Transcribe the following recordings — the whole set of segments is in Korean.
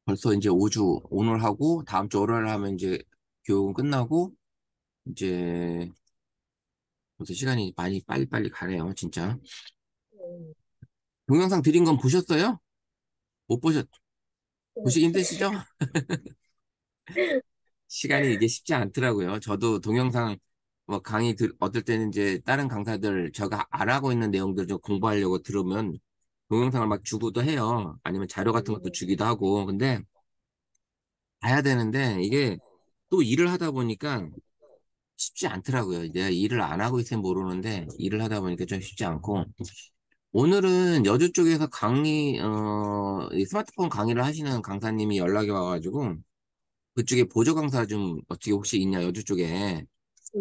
벌써 이제 5주, 오늘 하고, 다음 주 월요일 하면 이제 교육은 끝나고, 이제 벌써 시간이 많이 빨리빨리 가네요, 진짜. 음, 동영상 드린 건 보셨어요? 못 보시기 시- 힘드시죠? 시간이 이게 쉽지 않더라고요. 저도 동영상 뭐 강의 어떨 때는 이제 다른 강사들 제가 안 하고 있는 내용들 좀 공부하려고 들으면 동영상을 막 주고도 해요. 아니면 자료 같은 것도 음, 주기도 하고. 근데 봐야 되는데 이게 또 일을 하다 보니까 쉽지 않더라고요. 내가 일을 안 하고 있으면 모르는데 일을 하다 보니까 좀 쉽지 않고 오늘은 여주 쪽에서 이 스마트폰 강의를 하시는 강사님이 연락이 와가지고 그쪽에 보조 강사 좀 어떻게 혹시 있냐 여주 쪽에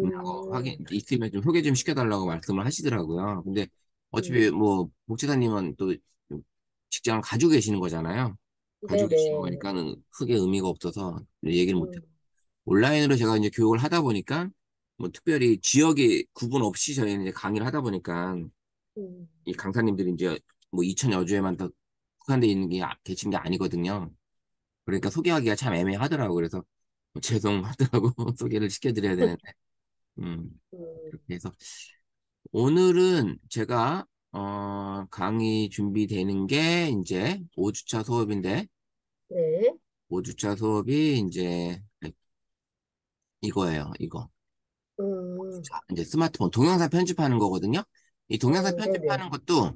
있냐고 있으면 좀 소개 좀 시켜달라고 말씀을 하시더라고요. 근데 어차피 음, 뭐 복지사님은 또 직장을 가지고 계시는 거잖아요. 가지고 계시는 네네. 거니까는 크게 의미가 없어서 얘기를 못 음, 온라인으로 제가 이제 교육을 하다 보니까 뭐 특별히 지역에 구분 없이 저희는 이제 강의를 하다 보니까 음, 이 강사님들이 이제 뭐 이천 여주에만 더 국한돼 있는 게 계신 게 아니거든요. 그러니까 소개하기가 참 애매하더라고. 그래서 뭐 죄송하더라고. 소개를 시켜드려야 되는데. 음, 음, 그렇게 해서 오늘은 제가 강의 준비되는 게 이제 5주차 수업인데 네. 5주차 수업이 이제 이거예요. 이거. 음, 자, 이제 스마트폰 동영상 편집하는 거거든요. 이 동영상 네네. 편집하는 것도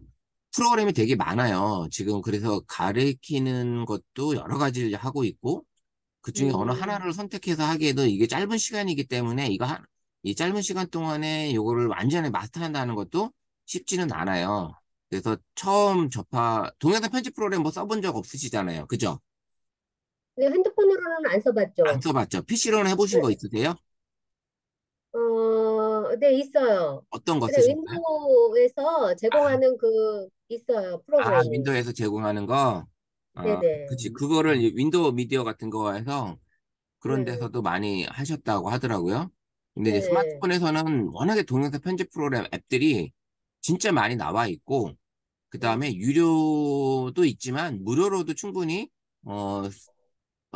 프로그램이 되게 많아요. 지금 그래서 가르치는 것도 여러 가지를 하고 있고, 그 중에 어느 음, 하나를 선택해서 하기에도 이게 짧은 시간이기 때문에 이 짧은 시간 동안에 이거를 완전히 마스터한다는 것도 쉽지는 않아요. 그래서 동영상 편집 프로그램 뭐 써본 적 없으시잖아요. 그죠? 네, 핸드폰으로는 안 안 써봤죠. 써봤죠? PC로는 해보신 거 네, 있으세요? 네, 있어요. 어떤 거 그래, 쓰셨어요? 윈도우에서 아, 제공하는 있어요, 프로그램이. 윈도우에서 제공하는 거? 네네. 그치. 그거를 이제 윈도우 미디어 같은 거에서 그런 네, 데서도 많이 하셨다고 하더라고요. 근데 이제 네. 스마트폰에서는 워낙에 동영상 편집 프로그램 앱들이 진짜 많이 나와 있고, 그 다음에 음, 유료도 있지만 무료로도 충분히, 어,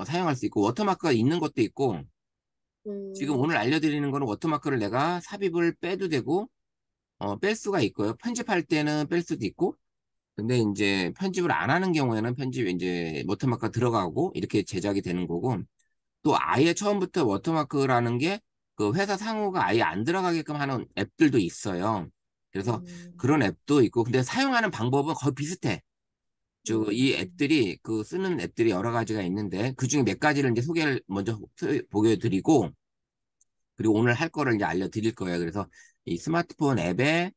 사용할 수 있고, 워터마크가 있는 것도 있고, 지금 음, 오늘 알려드리는 거는 워터마크를 내가 삽입을 빼도 되고, 뺄 수가 있고요. 편집할 때는 뺄 수도 있고, 근데 이제 편집을 안 하는 경우에는 이제 워터마크가 들어가고 이렇게 제작이 되는 거고 또 아예 처음부터 워터마크라는 게 그 회사 상호가 아예 안 들어가게끔 하는 앱들도 있어요. 그래서 음, 그런 앱도 있고 근데 사용하는 방법은 거의 비슷해. 즉 이 음, 앱들이 쓰는 앱들이 여러 가지가 있는데 그중에 몇 가지를 이제 소개를 먼저 보여드리고 그리고 오늘 할 거를 이제 알려드릴 거예요. 그래서 이 스마트폰 앱에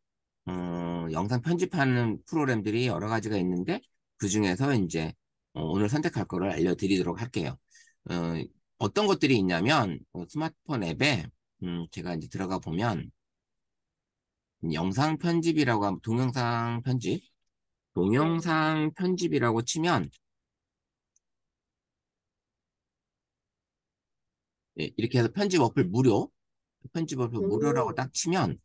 영상 편집하는 프로그램들이 여러 가지가 있는데 그 중에서 이제 오늘 선택할 거를 알려드리도록 할게요. 어, 어떤 것들이 있냐면 스마트폰 앱에 제가 이제 들어가 보면 영상 편집이라고 하면 네. 동영상 편집이라고 치면 예, 이렇게 해서 편집 어플 무료라고 음, 딱 치면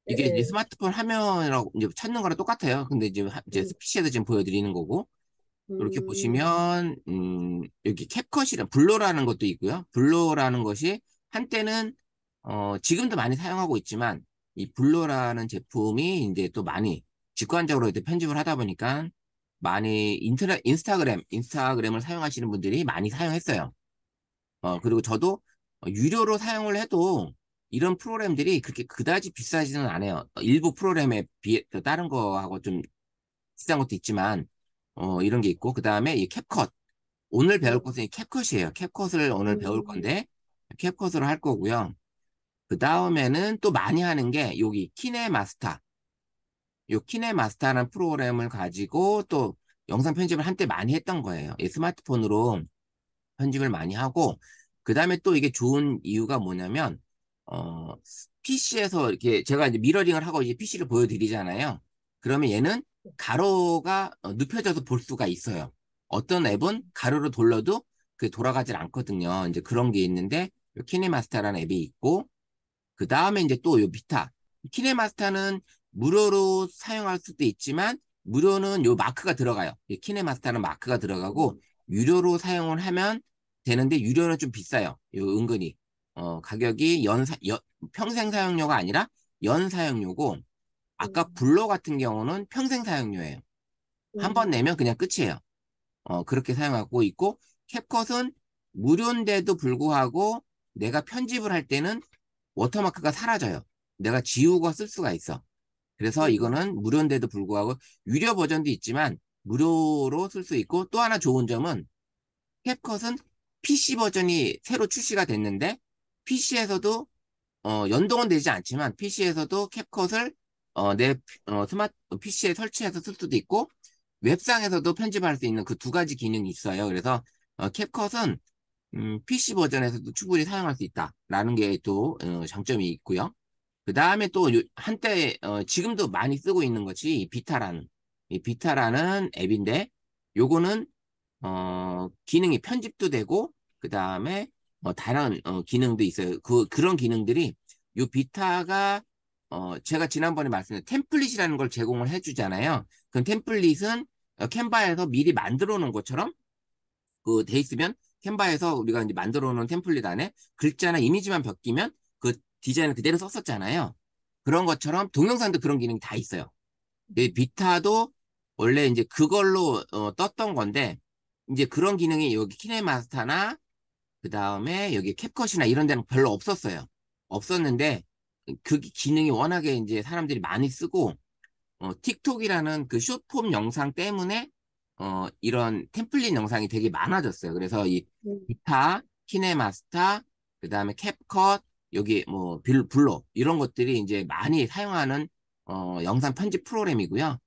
이게 이제 네. 스마트폰 화면이라고 이제 찾는 거랑 똑같아요. 근데 이제 음, PC에서 지금 보여드리는 거고 이렇게 음, 보시면 여기 블로라는 것도 있고요. 블로라는 것이 한때는 지금도 많이 사용하고 있지만 이 블로라는 제품이 이제 또 많이 직관적으로 이렇게 편집을 하다 보니까 많이 인스타그램을 사용하시는 분들이 많이 사용했어요. 그리고 저도 유료로 사용을 해도 이런 프로그램들이 그렇게 그다지 비싸지는 않아요. 일부 프로그램에 비해 또 다른 거하고 좀 비싼 것도 있지만 이런 게 있고 그 다음에 이 캡컷 오늘 배울 음, 것은 이 캡컷이에요. 캡컷을 오늘 배울 음, 건데 캡컷으로 할 거고요. 그 다음에는 또 많이 하는 게 여기 키네마스터. 요 키네마스터라는 프로그램을 가지고 또 영상 편집을 한때 많이 했던 거예요. 이 스마트폰으로 편집을 많이 하고 그 다음에 또 이게 좋은 이유가 뭐냐면 어 PC에서 이렇게 제가 이제 미러링을 하고 이제 PC를 보여드리잖아요. 그러면 얘는 가로가 눕혀져서 볼 수가 있어요. 어떤 앱은 가로로 돌려도 그게 돌아가질 않거든요. 이제 그런 게 있는데 요 키네마스터라는 앱이 있고 그 다음에 이제 또 요 비타 키네마스터는 무료로 사용할 수도 있지만 무료는 요 마크가 들어가요. 이 키네마스터는 마크가 들어가고 유료로 사용을 하면 되는데 유료는 좀 비싸요. 은근히. 가격이 평생 사용료가 아니라 연 사용료고 아까 음, 블로 같은 경우는 평생 사용료예요. 한 번 내면 음, 그냥 끝이에요. 그렇게 사용하고 있고 캡컷은 무료인데도 불구하고 내가 편집을 할 때는 워터마크가 사라져요. 내가 지우고 쓸 수가 있어. 그래서 이거는 음, 무료인데도 불구하고 유료 버전도 있지만 무료로 쓸 수 있고 또 하나 좋은 점은 캡컷은 PC 버전이 새로 출시가 됐는데 PC에서도 연동은 되지 않지만 PC에서도 캡컷을 내 스마트 PC에 설치해서 쓸 수도 있고 웹상에서도 편집할 수 있는 그 두 가지 기능이 있어요. 그래서 캡컷은 PC 버전에서도 충분히 사용할 수 있다라는 게 또 장점이 있고요. 그 다음에 또 한때 지금도 많이 쓰고 있는 것이 이 비타라는 앱인데 요거는 기능이 편집도 되고 그 다음에 다른 기능도 있어요. 그런 기능들이 요 비타가 제가 지난번에 말씀드린 템플릿이라는 걸 제공을 해주잖아요. 그 템플릿은 캔바에서 미리 만들어 놓은 것처럼 그 돼 있으면 캔바에서 우리가 이제 만들어 놓은 템플릿 안에 글자나 이미지만 바뀌면 그 디자인을 그대로 썼었잖아요. 그런 것처럼 동영상도 그런 기능이 다 있어요. 이 비타도 원래 이제 그걸로 떴던 건데 이제 그런 기능이 여기 키네마스터나 그 다음에 여기 캡컷이나 이런 데는 별로 없었어요. 없었는데 그 기능이 워낙에 이제 사람들이 많이 쓰고 틱톡이라는 그 숏폼 영상 때문에 이런 템플릿 영상이 되게 많아졌어요. 그래서 이 음, 기타, 키네마스터, 그다음에 캡컷, 여기 뭐 블로 이런 것들이 이제 많이 사용하는 영상 편집 프로그램이고요.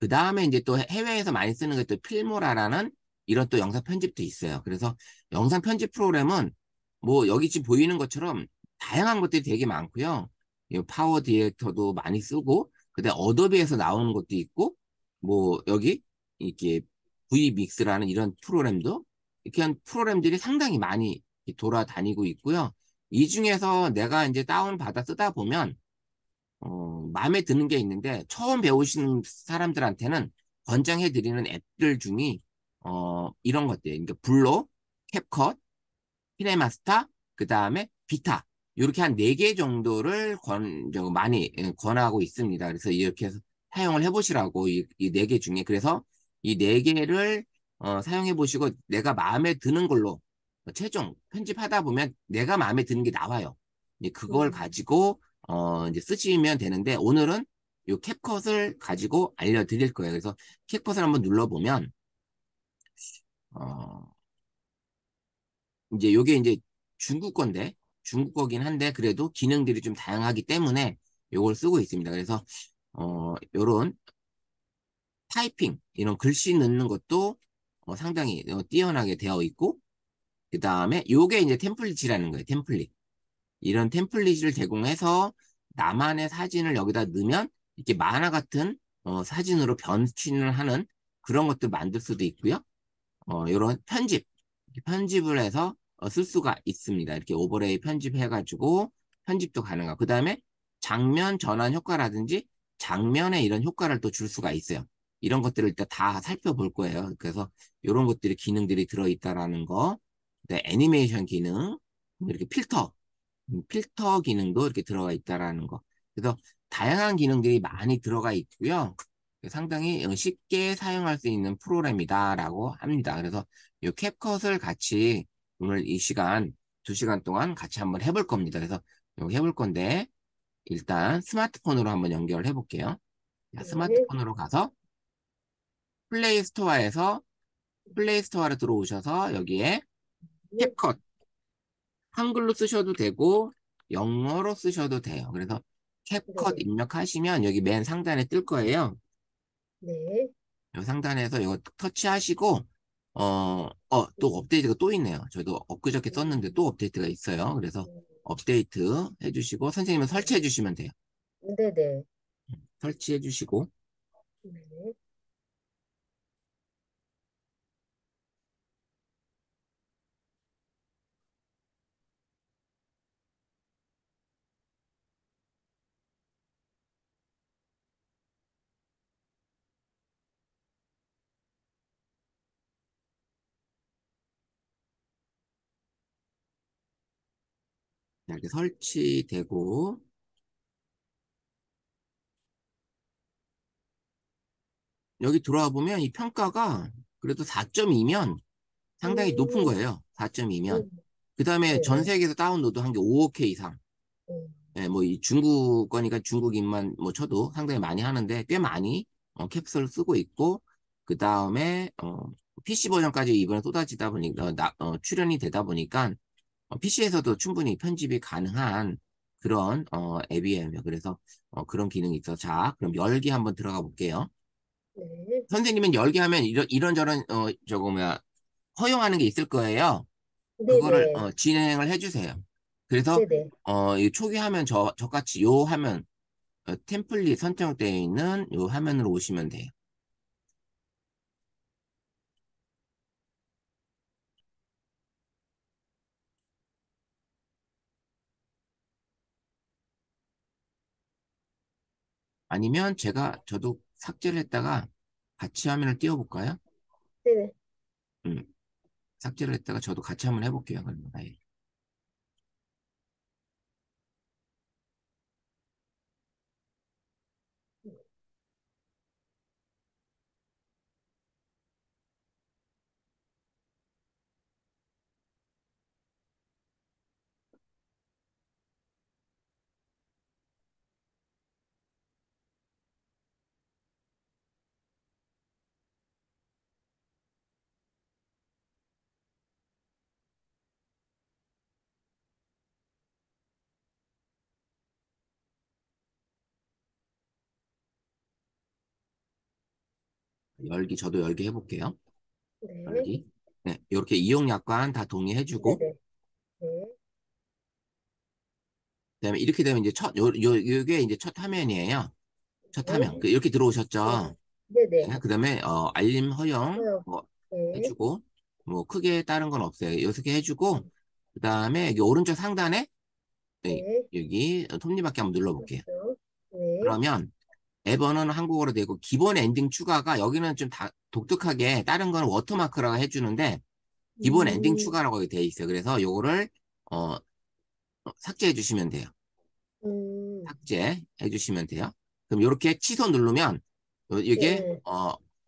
그 다음에 이제 또 해외에서 많이 쓰는 게 또 필모라라는 이런 또 영상 편집도 있어요. 그래서 영상 편집 프로그램은 뭐 여기 지금 보이는 것처럼 다양한 것들이 되게 많고요. 이 파워 디렉터도 많이 쓰고, 그다음에 어도비에서 나오는 것도 있고, 뭐 여기 이렇게 V 믹스라는 이런 프로그램도 이렇게 한 프로그램들이 상당히 많이 돌아다니고 있고요. 이 중에서 내가 이제 다운 받아 쓰다 보면 마음에 드는 게 있는데 처음 배우시는 사람들한테는 권장해드리는 앱들 중에 이런 것들, 그러니까 블로, 캡컷, 키네마스터, 그 다음에 비타 이렇게 한 네 개 정도를 많이 권하고 있습니다. 그래서 이렇게 해서 사용을 해보시라고 이 네 개 중에 그래서 이 네 개를 사용해 보시고 내가 마음에 드는 걸로 최종 편집하다 보면 내가 마음에 드는 게 나와요. 이제 그걸 음, 가지고 이제 쓰시면 되는데 오늘은 이 캡컷을 가지고 알려드릴 거예요. 그래서 캡컷을 한번 눌러보면 어, 이제 요게 이제 중국 건데 중국 거긴 한데 그래도 기능들이 좀 다양하기 때문에 요걸 쓰고 있습니다. 그래서 요런 타이핑 이런 글씨 넣는 것도 상당히 뛰어나게 되어 있고 그 다음에 요게 이제 템플릿이라는 거예요. 템플릿. 이런 템플릿을 제공해서 나만의 사진을 여기다 넣으면 이렇게 만화 같은 사진으로 변신을 하는 그런 것들 만들 수도 있고요. 이런 편집을 해서 쓸 수가 있습니다. 이렇게 오버레이 편집해가지고 편집도 가능하고 그 다음에 장면 전환 효과라든지 장면에 이런 효과를 또 줄 수가 있어요. 이런 것들을 일단 다 살펴볼 거예요. 그래서 이런 것들이 기능들이 들어있다라는 거, 그다음에 애니메이션 기능, 이렇게 필터 기능도 이렇게 들어가 있다라는 거. 그래서 다양한 기능들이 많이 들어가 있고요. 상당히 쉽게 사용할 수 있는 프로그램이다라고 합니다. 그래서 이 캡컷을 같이 오늘 이 시간, 2시간 동안 같이 한번 해볼 겁니다. 그래서 이거 해볼 건데 일단 스마트폰으로 한번 연결을 해볼게요. 자, 네, 스마트폰으로 가서 플레이 스토어로 들어오셔서 여기에 네, 캡컷 한글로 쓰셔도 되고 영어로 쓰셔도 돼요. 그래서 캡컷 네네, 입력하시면 여기 맨 상단에 뜰 거예요. 네, 이 상단에서 이거 터치하시고 또 업데이트가 또 있네요. 저도 엊그저께 썼는데 또 업데이트가 있어요. 그래서 음, 업데이트 해주시고 선생님은 설치해 주시면 돼요. 네네, 설치해 주시고 네, 이렇게 설치되고, 여기 들어와 보면 이 평가가 그래도 4.2면 상당히 높은 음, 거예요. 4.2면. 음, 그 다음에 전 네네. 세계에서 다운로드 한 게 5OK 이상. 음, 예, 뭐, 이 중국 거니까 중국인만 뭐 쳐도 상당히 많이 하는데, 꽤 많이, 캡슐을 쓰고 있고, 그 다음에, PC 버전까지 이번에 쏟아지다 보니까, 출연이 되다 보니까, PC에서도 충분히 편집이 가능한 그런, 앱이에요. 그래서, 그런 기능이 있어. 자, 그럼 열기 한번 들어가 볼게요. 네. 선생님은 열기 하면 이런저런, 뭐야, 허용하는 게 있을 거예요. 그거를, 네네. 진행을 해주세요. 그래서, 네네. 이 초기 화면 저같이 요 화면, 템플릿 선택되어 있는 요 화면으로 오시면 돼요. 아니면 저도 삭제를 했다가 같이 화면을 띄워볼까요? 네네. 음, 삭제를 했다가 저도 같이 한번 해볼게요. 그러면 아예. 저도 열기 해볼게요. 네. 열기. 네, 이렇게 이용 약관 다 동의해주고, 네네. 네. 그다음에 이렇게 되면 이제 요게 이제 첫 화면이에요. 첫 화면. 네. 이렇게 네. 들어오셨죠? 네네. 네, 그다음에, 알림 허용, 허용. 뭐, 네. 해주고, 뭐, 크게 다른 건 없어요. 이렇게 해주고, 그다음에 여기 오른쪽 상단에, 네, 네. 여기 톱니바퀴 한번 눌러볼게요. 그렇죠. 네. 그러면, 앱번은 한국어로 되고 기본 엔딩 추가가 여기는 좀 독특하게 다른 거는 워터마크라고 해주는데 기본 엔딩 음, 추가라고 돼 있어요. 그래서 요거를 어, 삭제해 주시면 돼요. 음, 삭제해 주시면 돼요. 그럼 이렇게 취소 누르면 이게 네.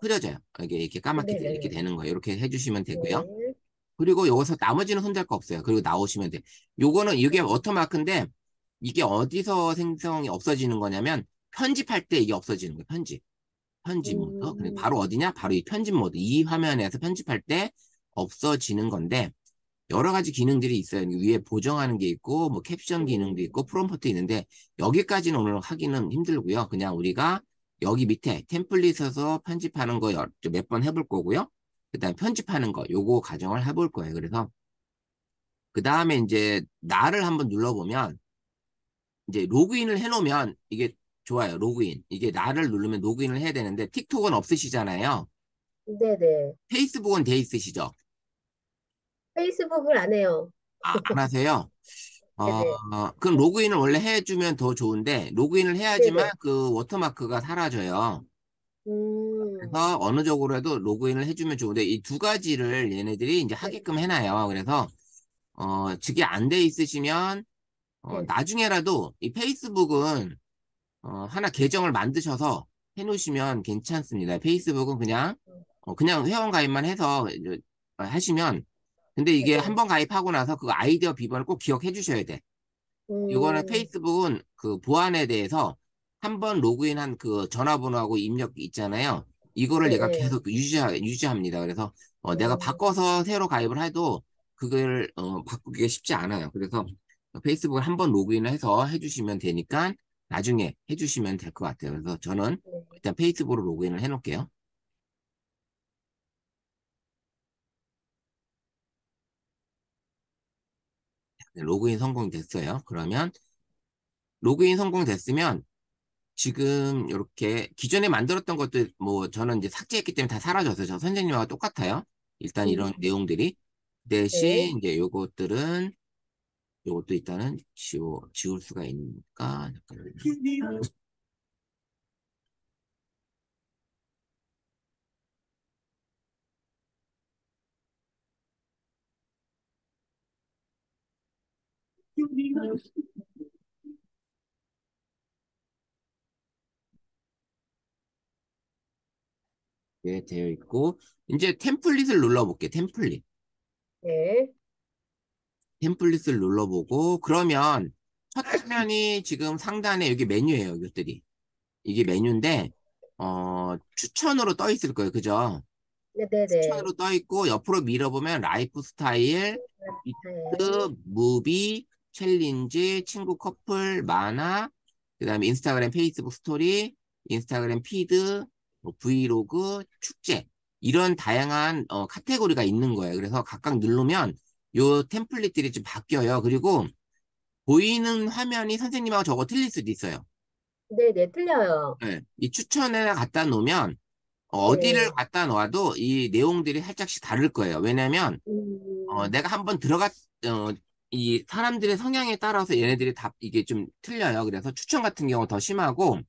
흐려져요. 이게 이렇게 까맣게 이렇게 네네네. 되는 거예요. 이렇게 해주시면 되고요. 네. 그리고 여기서 나머지는 손댈 거 없어요. 그리고 나오시면 돼요. 요거는 이게 네. 워터마크인데 이게 어디서 생성이 없어지는 거냐면 편집할 때 이게 없어지는 거예요. 편집 모드. 그리고 음, 바로 어디냐? 바로 이 편집 모드. 이 화면에서 편집할 때 없어지는 건데, 여러 가지 기능들이 있어요. 위에 보정하는 게 있고, 뭐 캡션 기능도 있고, 음, 프롬프트 있는데, 여기까지는 오늘 하기는 힘들고요. 그냥 우리가 여기 밑에 템플릿에서 편집하는 거 몇 번 해볼 거고요. 그 다음에 편집하는 거, 요거 가정을 해볼 거예요. 그래서, 그 다음에 이제 나를 한번 눌러보면, 이제 로그인을 해놓으면 이게 좋아요. 로그인. 이게 나를 누르면 로그인을 해야 되는데, 틱톡은 없으시잖아요. 네네. 페이스북은 돼 있으시죠? 페이스북을 안 해요. 안 하세요? 네네. 그럼 로그인을 원래 해주면 더 좋은데, 로그인을 해야지만 네네. 그 워터마크가 사라져요. 음, 그래서 어느 쪽으로 해도 로그인을 해주면 좋은데, 이 두 가지를 얘네들이 이제 네. 하게끔 해놔요. 그래서, 그게 안 돼 있으시면, 네. 나중에라도 이 페이스북은, 하나 계정을 만드셔서 해놓으시면 괜찮습니다. 페이스북은 그냥 회원가입만 해서 이제 하시면, 근데 이게 한 네네. 번 가입하고 나서 그 아이디어 비번을 꼭 기억해 주셔야 돼. 이거는 음, 페이스북은 그 보안에 대해서 한 번 로그인한 그 전화번호하고 입력 있잖아요. 이거를 얘가 네. 계속 유지합니다. 그래서 내가 음, 바꿔서 새로 가입을 해도 그걸 바꾸기가 쉽지 않아요. 그래서 페이스북을 한 번 로그인을 해서 해주시면 되니까 나중에 해주시면 될 것 같아요. 그래서 저는 네. 일단 페이스북으로 로그인을 해놓을게요. 네, 로그인 성공됐어요. 그러면 로그인 성공됐으면 지금 이렇게 기존에 만들었던 것들 뭐 저는 이제 삭제했기 때문에 다 사라졌어요. 저 선생님하고 똑같아요. 일단 음, 이런 내용들이 네. 대신 이제 요것도 일단은 지울 수가 있으니까 잠깐만요. 네, 되어 있고 이제 템플릿을 눌러볼게. 템플릿. 네. 템플릿을 눌러보고 그러면 첫 화면이 지금 상단에 여기 메뉴예요. 이것들이. 이게 메뉴인데 추천으로 떠 있을 거예요. 그죠? 네네네. 추천으로 떠 있고 옆으로 밀어보면 라이프 스타일, 네. 비트, 무비, 챌린지, 친구 커플, 만화, 그다음에 인스타그램, 페이스북 스토리, 인스타그램 피드, 뭐 브이로그, 축제 이런 다양한 카테고리가 있는 거예요. 그래서 각각 누르면 요 템플릿들이 좀 바뀌어요. 그리고 보이는 화면이 선생님하고 저거 틀릴 수도 있어요. 네네, 틀려요. 네. 이 추천에 갖다 놓으면 어디를 네. 갖다 놓아도 이 내용들이 살짝씩 다를 거예요. 왜냐면 음, 내가 한번 어, 이 사람들의 성향에 따라서 얘네들이 다 이게 좀 틀려요. 그래서 추천 같은 경우 더 심하고,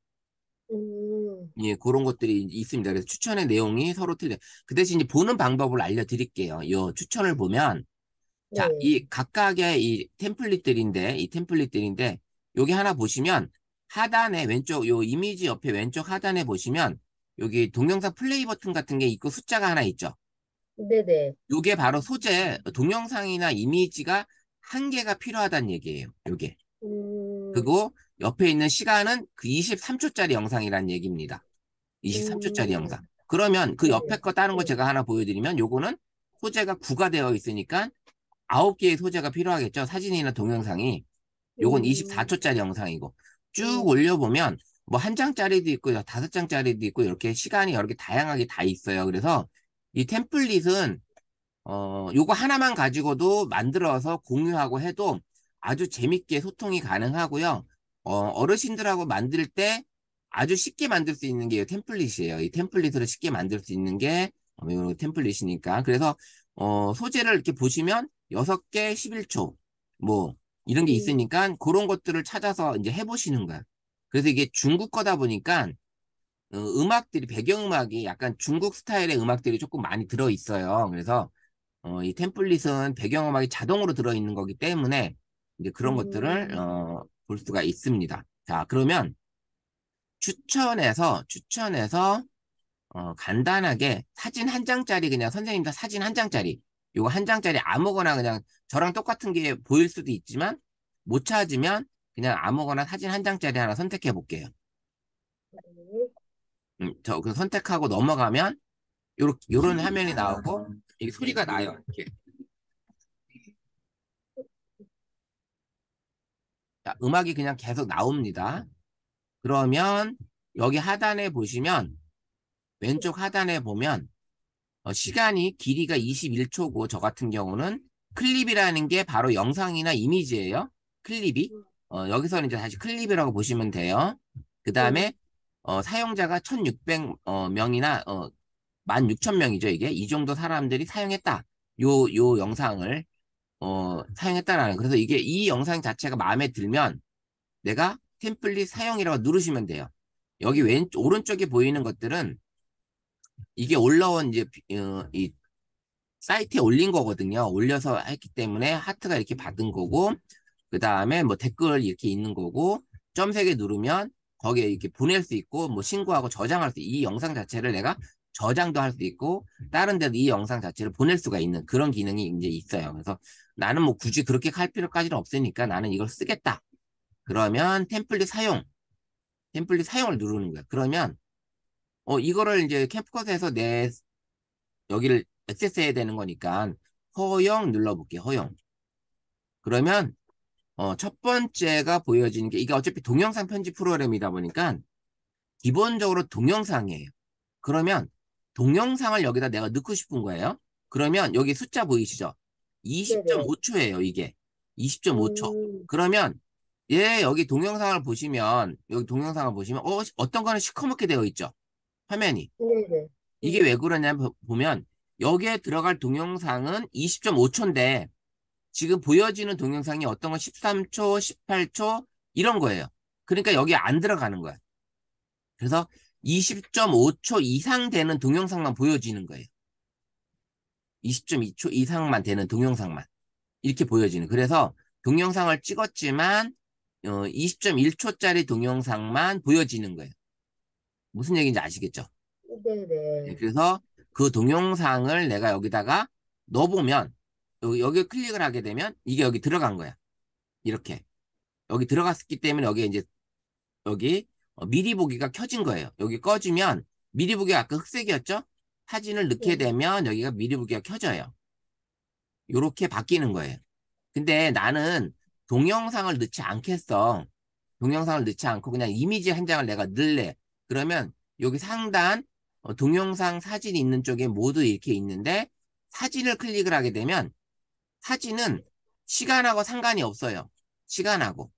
음, 예, 그런 것들이 있습니다. 그래서 추천의 내용이 서로 틀려요. 그 대신 이제 보는 방법을 알려드릴게요. 이 추천을 보면, 자, 네. 이 각각의 이 템플릿들인데, 여기 하나 보시면, 하단에 왼쪽, 요 이미지 옆에 왼쪽 하단에 보시면, 여기 동영상 플레이 버튼 같은 게 있고 숫자가 하나 있죠. 네네. 요게 바로 소재, 동영상이나 이미지가 한 개가 필요하다는 얘기예요. 요게. 음, 그리고 옆에 있는 시간은 그 23초짜리 영상이라는 얘기입니다. 23초짜리 음, 영상. 그러면 그 옆에 네네. 거 다른 거 네. 제가 하나 보여드리면 요거는 소재가 9가 되어 있으니까 9개의 소재가 필요하겠죠. 사진이나 동영상이. 요건 음, 24초짜리 영상이고 쭉 음, 올려보면 뭐 한 장짜리도 있고 5장짜리도 있고 이렇게 시간이 여러 개 다양하게 다 있어요. 그래서 이 템플릿은 요거 하나만 가지고도 만들어서 공유하고 해도 아주 재밌게 소통이 가능하고요. 어르신들하고 만들 때 아주 쉽게 만들 수 있는 게 이 템플릿이에요. 이 템플릿으로 쉽게 만들 수 있는 게 요 템플릿이니까. 그래서 소재를 이렇게 보시면 6개 11초 뭐 이런 게 음, 있으니까 그런 것들을 찾아서 이제 해보시는 거야. 그래서 이게 중국 거다 보니까 음악들이 배경음악이 약간 중국 스타일의 음악들이 조금 많이 들어 있어요. 그래서 이 템플릿은 배경음악이 자동으로 들어있는 거기 때문에 이제 그런 것들을 음, 볼 수가 있습니다. 자, 그러면 추천해서 간단하게 사진 한 장짜리 그냥 선생님 다 사진 한 장짜리 요거 한 장짜리 아무거나 그냥 저랑 똑같은 게 보일 수도 있지만 못 찾으면 그냥 아무거나 사진 한 장짜리 하나 선택해 볼게요. 네. 그 선택하고 넘어가면 요런 화면이 나오고 이게 소리가 나요. 이렇게. 자, 음악이 그냥 계속 나옵니다. 그러면 여기 하단에 보시면 왼쪽 하단에 보면 시간이 길이가 21초고 저 같은 경우는 클립이라는 게 바로 영상이나 이미지예요. 클립이. 여기서는 이제 다시 클립이라고 보시면 돼요. 그 네. 다음에 사용자가 1600명이나 16,000명이죠, 이게. 이 정도 사람들이 사용했다. 요 영상을 사용했다라는. 그래서 이게 이 영상 자체가 마음에 들면 내가 템플릿 사용이라고 누르시면 돼요. 여기 오른쪽에 보이는 것들은 이게 올라온 이제 이 사이트에 올린 거거든요. 올려서 했기 때문에 하트가 이렇게 받은 거고, 그 다음에 뭐 댓글 이렇게 있는 거고, 점색에 누르면 거기에 이렇게 보낼 수 있고, 뭐 신고하고 저장할 수, 이 영상 자체를 내가 저장도 할 수 있고, 다른 데도 이 영상 자체를 보낼 수가 있는 그런 기능이 이제 있어요. 그래서 나는 뭐 굳이 그렇게 할 필요까지는 없으니까 나는 이걸 쓰겠다. 그러면 템플릿 사용을 누르는 거야. 그러면 이거를 이제 캡컷에서 내 여기를 액세스해야 되는 거니까 허용 눌러볼게요. 허용. 그러면 첫 번째가 보여지는 게 이게 어차피 동영상 편집 프로그램이다 보니까 기본적으로 동영상이에요. 그러면 동영상을 여기다 내가 넣고 싶은 거예요. 그러면 여기 숫자 보이시죠? 네네. 20.5초예요, 이게. 20.5초. 음, 그러면 여기 동영상을 보시면 어떤 거는 시커멓게 되어 있죠. 화면이. 네네. 이게 왜 그러냐면 보면 여기에 들어갈 동영상은 20.5초인데 지금 보여지는 동영상이 어떤 건 13초, 18초 이런 거예요. 그러니까 여기에 안 들어가는 거야. 그래서 20.5초 이상 되는 동영상만 보여지는 거예요. 20.2초 이상만 되는 동영상만. 이렇게 보여지는. 그래서 동영상을 찍었지만 20.1초짜리 동영상만 보여지는 거예요. 무슨 얘기인지 아시겠죠? 네, 네네. 그래서 그 동영상을 내가 여기다가 넣어보면 여기 클릭을 하게 되면 이게 여기 들어간 거야. 이렇게. 여기 들어갔기 때문에 여기 이제 여기 미리 보기가 켜진 거예요. 여기 꺼지면 미리 보기가 아까 흑색이었죠? 사진을 넣게 네. 되면 여기가 미리 보기가 켜져요. 이렇게 바뀌는 거예요. 근데 나는 동영상을 넣지 않겠어. 동영상을 넣지 않고 그냥 이미지 한 장을 내가 넣을래. 그러면 여기 상단 동영상 사진이 있는 쪽에 모두 이렇게 있는데 사진을 클릭을 하게 되면 사진은 시간하고 상관이 없어요. 시간하고.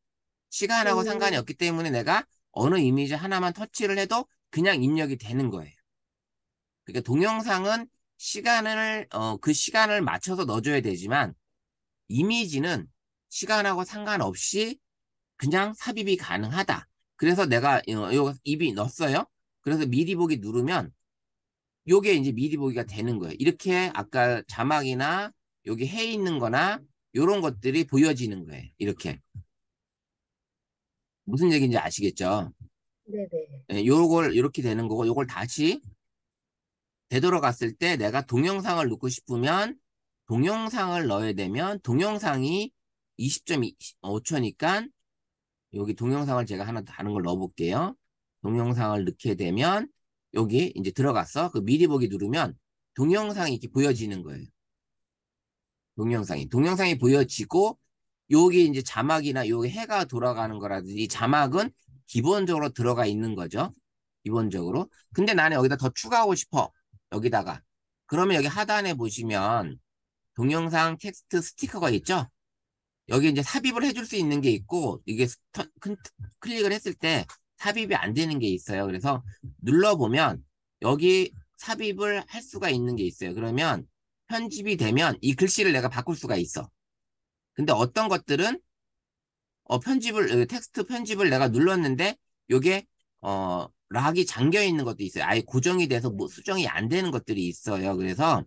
시간하고 상관이 음, 없기 때문에 내가 어느 이미지 하나만 터치를 해도 그냥 입력이 되는 거예요. 그러니까 동영상은 그 시간을 맞춰서 넣어줘야 되지만 이미지는 시간하고 상관없이 그냥 삽입이 가능하다. 그래서 내가 요 입이 넣었어요. 그래서 미리 보기 누르면 요게 이제 미리 보기가 되는 거예요. 이렇게 아까 자막이나 여기 해 있는 거나 요런 것들이 보여지는 거예요. 이렇게. 무슨 얘기인지 아시겠죠? 네네. 예, 요걸 이렇게 되는 거고 요걸 다시 되돌아갔을 때 내가 동영상을 넣고 싶으면 동영상을 넣어야 되면 동영상이 20.5초니까 여기 동영상을 제가 하나 다른 걸 넣어볼게요. 동영상을 넣게 되면 여기 이제 들어갔어. 그 미리 보기 누르면 동영상이 이렇게 보여지는 거예요. 동영상이 보여지고 여기 이제 자막이나 여기 해가 돌아가는 거라든지 이 자막은 기본적으로 들어가 있는 거죠. 기본적으로. 근데 나는 여기다 더 추가하고 싶어. 여기다가. 그러면 여기 하단에 보시면 동영상 텍스트 스티커가 있죠? 여기 이제 삽입을 해줄 수 있는 게 있고, 이게 클릭을 했을 때 삽입이 안 되는 게 있어요. 그래서 눌러보면 여기 삽입을 할 수가 있는 게 있어요. 그러면 편집이 되면 이 글씨를 내가 바꿀 수가 있어. 근데 어떤 것들은 텍스트 편집을 내가 눌렀는데 요게 락이 잠겨 있는 것도 있어요. 아예 고정이 돼서 뭐 수정이 안 되는 것들이 있어요. 그래서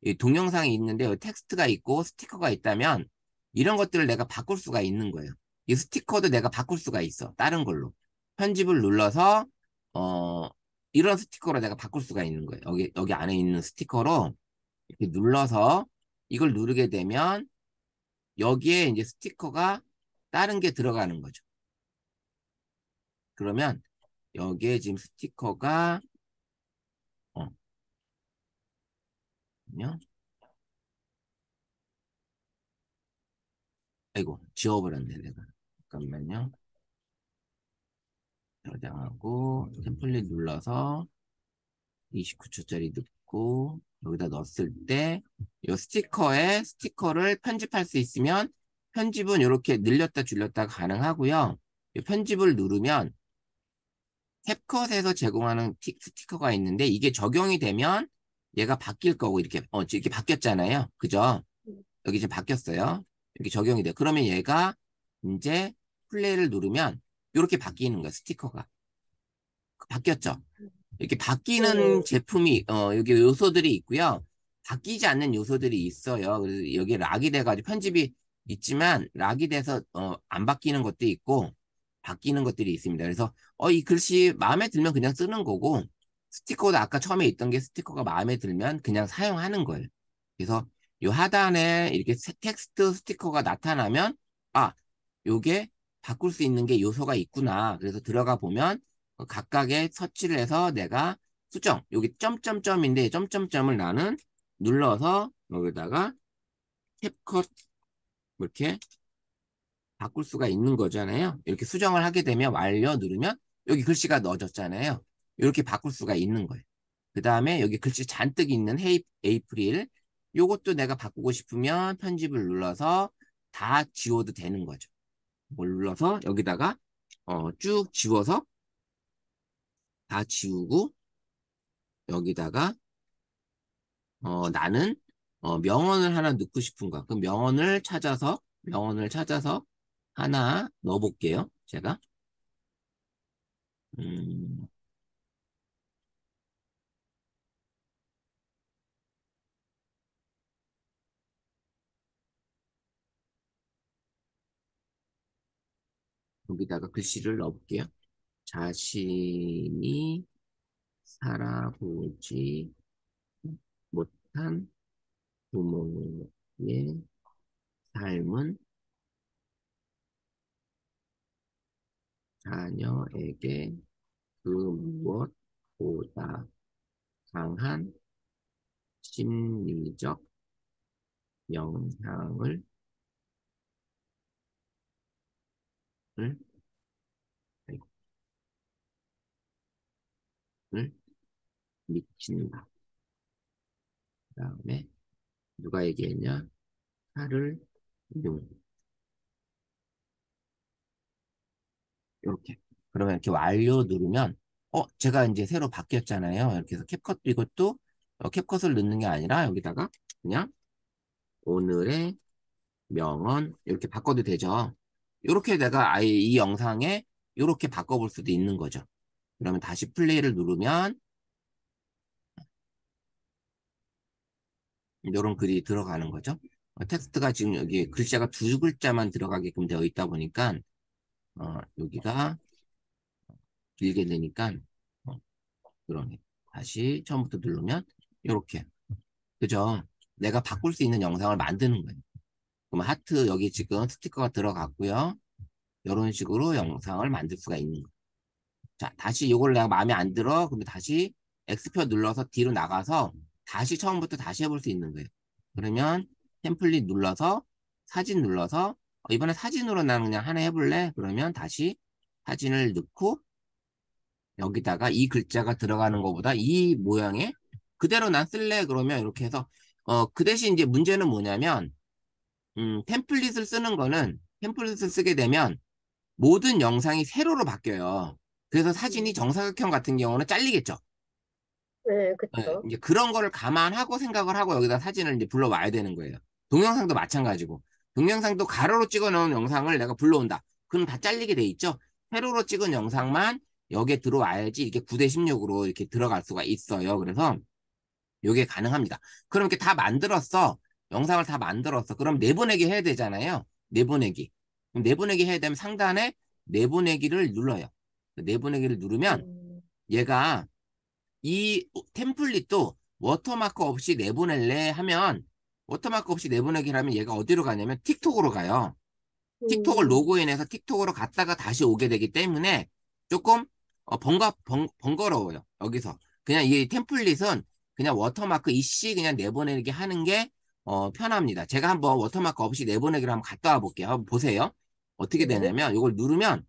이 동영상이 있는데 여기 텍스트가 있고 스티커가 있다면 이런 것들을 내가 바꿀 수가 있는 거예요. 이 스티커도 내가 바꿀 수가 있어. 다른 걸로. 편집을 눌러서 어 이런 스티커로 내가 바꿀 수가 있는 거예요. 여기 안에 있는 스티커로 이렇게 눌러서 이걸 누르게 되면 여기에 이제 스티커가 다른 게 들어가는 거죠. 그러면 여기에 지금 스티커가 어, 잠깐만요. 아이고 지워버렸네 내가. 잠깐만요. 저장하고 템플릿 눌러서 29초짜리 넣고 여기다 넣었을 때 이 스티커를 편집할 수 있으면 편집은 이렇게 늘렸다 줄였다 가능하고요. 이 편집을 누르면 캡컷에서 제공하는 스티커가 있는데 이게 적용이 되면 얘가 바뀔 거고 이렇게 바뀌었잖아요. 그죠? 여기 지금 바뀌었어요. 이렇게 적용이 돼. 그러면 얘가 이제 플레이를 누르면 이렇게 바뀌는 거야, 스티커가. 바뀌었죠? 이렇게 바뀌는 네네. 제품이 여기 요소들이 있고요. 바뀌지 않는 요소들이 있어요. 그래서 여기 락이 돼가지고 편집이 있지만 락이 돼서 안 바뀌는 것도 있고 바뀌는 것들이 있습니다. 그래서 이 글씨 마음에 들면 그냥 쓰는 거고 스티커도 아까 처음에 있던 게 스티커가 마음에 들면 그냥 사용하는 거예요. 그래서 요 하단에 이렇게 텍스트 스티커가 나타나면 요게 바꿀 수 있는 게 요소가 있구나. 그래서 들어가 보면 각각의 서치를 해서 내가 여기 점점점인데 점점점을 나는 눌러서 여기다가 캡컷 이렇게 바꿀 수가 있는 거잖아요. 이렇게 수정을 하게 되면 완료 누르면 여기 글씨가 넣어졌잖아요. 이렇게 바꿀 수가 있는 거예요. 그 다음에 여기 글씨 잔뜩 있는 에이프릴 요것도 내가 바꾸고 싶으면 편집을 눌러서 다 지워도 되는 거죠. 뭘 눌러서 여기다가 쭉 지워서 다 지우고 여기다가 나는 명언을 하나 넣고 싶은가? 그럼 명언을 찾아서 하나 넣어볼게요. 제가 음, 여기다가 글씨를 넣어볼게요. 자신이 살아보지 못한 부모의 삶은 자녀에게 그 무엇보다 강한 심리적 영향을 을, 을 미친다. 그 다음에 누가 얘기했냐? 칼을 용. 이렇게. 그러면 이렇게 완료 누르면 제가 이제 새로 바뀌었잖아요. 이렇게 해서 캡컷 이것도 캡컷을 넣는 게 아니라 여기다가 그냥 오늘의 명언 이렇게 바꿔도 되죠. 이렇게 내가 아예 이 영상에 이렇게 바꿔볼 수도 있는 거죠. 그러면 다시 플레이를 누르면 이런 글이 들어가는 거죠. 텍스트가 지금 여기 글자가 두 글자만 들어가게끔 되어 있다 보니까 여기가 길게 되니까 어, 그러네. 다시 처음부터 누르면 이렇게 그죠? 내가 바꿀 수 있는 영상을 만드는 거예요. 그럼 하트 여기 지금 스티커가 들어갔고요. 이런 식으로 영상을 만들 수가 있는 거예요. 자, 다시 이걸 내가 마음에 안 들어. 그러면 다시 X표 눌러서 뒤로 나가서 다시 처음부터 다시 해볼 수 있는 거예요. 그러면 템플릿 눌러서 사진 눌러서 이번에 사진으로 나는 그냥 하나 해볼래? 그러면 다시 사진을 넣고 여기다가 이 글자가 들어가는 것보다 이 모양에 그대로 난 쓸래? 그러면 이렇게 해서 그 대신 이제 문제는 뭐냐면 템플릿을 쓰게 되면 모든 영상이 세로로 바뀌어요. 그래서 사진이 음. 정사각형 같은 경우는 잘리겠죠. 네, 네, 그쵸. 이제 그런 거를 감안하고 생각을 하고 여기다 사진을 이제 불러와야 되는 거예요. 동영상도 마찬가지고. 동영상도 가로로 찍어 놓은 영상을 내가 불러온다. 그럼 다 잘리게 돼 있죠. 세로로 찍은 영상만 여기에 들어와야지 이렇게 9대16으로 이렇게 들어갈 수가 있어요. 그래서 이게 가능합니다. 그럼 이렇게 다 만들었어. 영상을 다 만들었어. 그럼 내보내기 해야 되잖아요. 내보내기. 그럼 내보내기 해야 되면 상단에 내보내기를 눌러요. 내보내기를 누르면 음, 얘가 이 템플릿도 워터마크 없이 내보낼래 하면 워터마크 없이 내보내기를 하면 얘가 어디로 가냐면 틱톡으로 가요. 틱톡을 음, 로그인해서 틱톡으로 갔다가 다시 오게 되기 때문에 조금 번거로워요. 여기서. 그냥 이 템플릿은 그냥 워터마크 이씨 그냥 내보내기 하는 게 편합니다. 제가 한번 워터마크 없이 내보내기를 한번 갔다 와 볼게요. 한번 보세요. 어떻게 네. 되냐면 이걸 누르면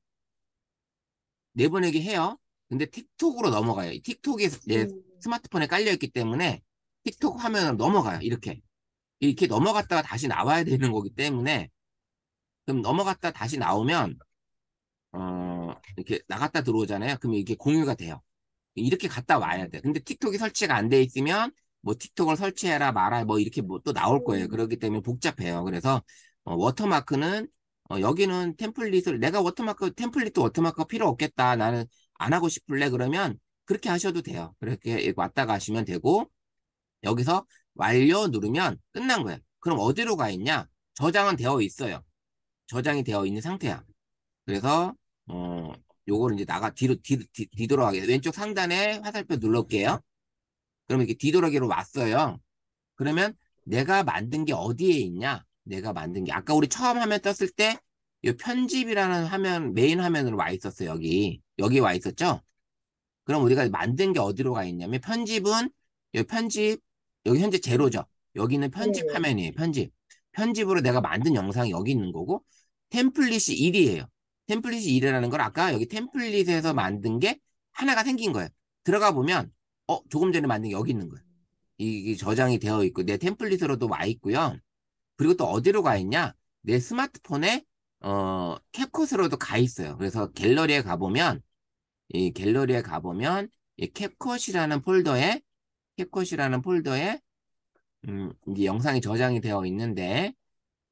내보내기 해요. 근데 틱톡으로 넘어가요. 틱톡이 내 음, 스마트폰에 깔려있기 때문에 틱톡 화면으로 넘어가요. 이렇게 넘어갔다가 다시 나와야 되는 거기 때문에 그럼 넘어갔다 다시 나오면 이렇게 나갔다 들어오잖아요. 그러면 이게 공유가 돼요. 이렇게 갔다 와야 돼. 근데 틱톡이 설치가 안 돼 있으면 뭐 틱톡을 설치해라 마라 뭐 이렇게 뭐 또 나올 거예요. 음, 그렇기 때문에 복잡해요. 그래서 워터마크는 여기는 템플릿을 내가 템플릿도 워터마크가 필요 없겠다. 나는 안 하고 싶을래. 그러면 그렇게 하셔도 돼요. 그렇게 왔다 가시면 되고 여기서 완료 누르면 끝난 거예요. 그럼 어디로 가 있냐? 저장은 되어 있어요. 저장이 되어 있는 상태야. 그래서 요거를 이제 뒤돌아가게 왼쪽 상단에 화살표 눌러볼게요. 그러면 이렇게 뒤돌아기로 왔어요. 그러면 내가 만든 게 어디에 있냐? 내가 만든 게 아까 우리 처음 화면 떴을 때 이 편집이라는 화면 메인 화면으로 와 있었어요. 여기 와 있었죠? 그럼 우리가 만든 게 어디로 가 있냐면 편집은 여기 편집 여기 현재 제로죠. 여기는 편집 네네. 화면이에요. 편집으로 내가 만든 영상이 여기 있는 거고 템플릿이 1이에요. 템플릿이 1이라는 걸 아까 여기 템플릿에서 만든 게 하나가 생긴 거예요. 들어가 보면 조금 전에 만든 게 여기 있는 거예요. 이게 저장이 되어 있고 내 템플릿으로도 와 있고요. 그리고 또 어디로 가 있냐? 내 스마트폰에 캡컷으로도 가 있어요. 그래서 갤러리에 가보면 이 캡컷이라는 폴더에 이제 영상이 저장이 되어 있는데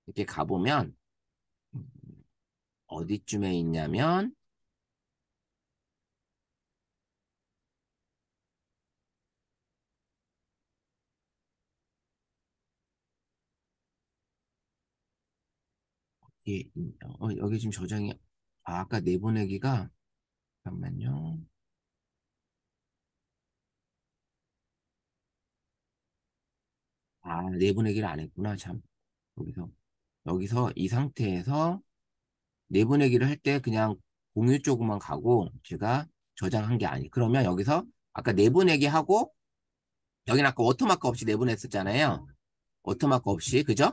이렇게 가보면 음, 어디쯤에 있냐면 여기 지금 저장이 아까 내보내기가, 잠깐만요. 내보내기를 안 했구나, 참. 여기서, 여기서 이 상태에서 내보내기를 할 때 그냥 공유 쪽으로만 가고 제가 저장한 게 아니. 그러면 여기서 아까 내보내기 하고 여기는 아까 워터마크 없이 내보냈었잖아요. 워터마크 없이, 그죠?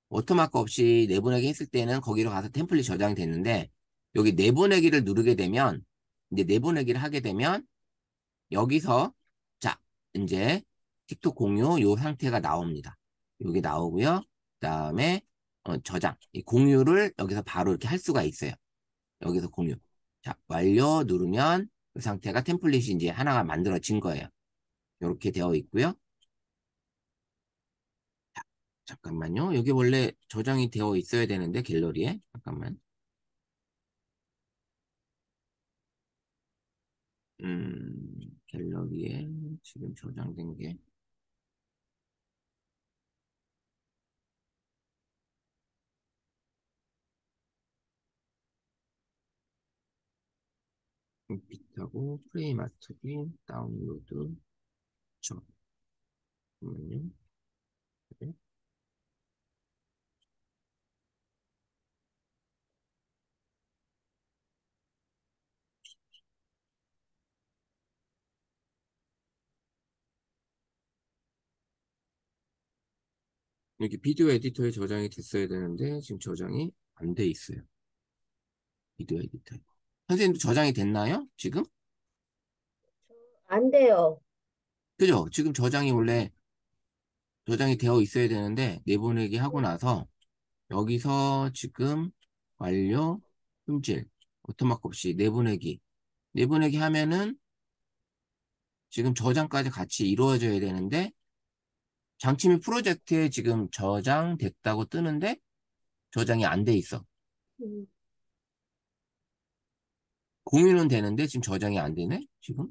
워터마크 없이 내보내기 했을 때는 거기로 가서 템플릿 저장이 됐는데 여기 내보내기를 누르게 되면 이제 내보내기를 하게 되면 여기서 자 이제 틱톡 공유 요 상태가 나옵니다. 여기 나오고요. 그다음에 저장 이 공유를 여기서 바로 이렇게 할 수가 있어요. 여기서 공유. 자, 완료 누르면 그 상태가 템플릿이 이제 하나가 만들어진 거예요. 이렇게 되어 있고요. 자, 잠깐만요. 여기 원래 저장이 되어 있어야 되는데 갤러리에 잠깐만. 갤러리에 지금 저장된 게 컴퓨터고 프레임 맞추기 다운로드 잠깐만요. 네. 여기 비디오 에디터에 저장이 됐어야 되는데 지금 저장이 안 돼 있어요. 비디오 에디터에. 선생님도 저장이 됐나요? 지금? 안 돼요. 그죠? 지금 저장이 원래 저장이 되어 있어야 되는데 내보내기 하고 나서 여기서 지금 완료, 품질, 오토마크 없이 내보내기 하면은 지금 저장까지 같이 이루어져야 되는데 장치 및 프로젝트에 지금 저장됐다고 뜨는데 저장이 안 돼 있어. 음, 공유는 되는데 지금 저장이 안 되네? 지금?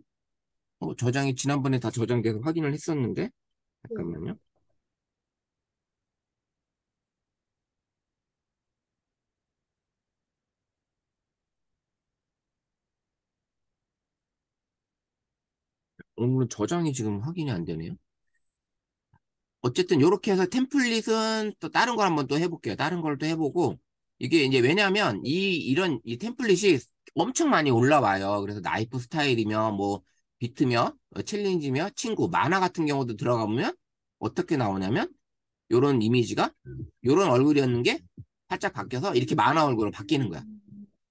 저장이 지난번에 다 저장돼서 확인을 했었는데 음. 잠깐만요. 오늘은 저장이 지금 확인이 안 되네요. 어쨌든 이렇게 해서 템플릿은 또 다른 걸 한번 또 해볼게요. 다른 걸 또 해보고 이게 이제 왜냐하면 이런 이 템플릿이 엄청 많이 올라와요. 그래서 나이프 스타일이며 뭐 비트며 챌린지며 친구 만화 같은 경우도 들어가 보면 어떻게 나오냐면 요런 이미지가 요런 얼굴이었는 게 살짝 바뀌어서 이렇게 만화 얼굴로 바뀌는 거야.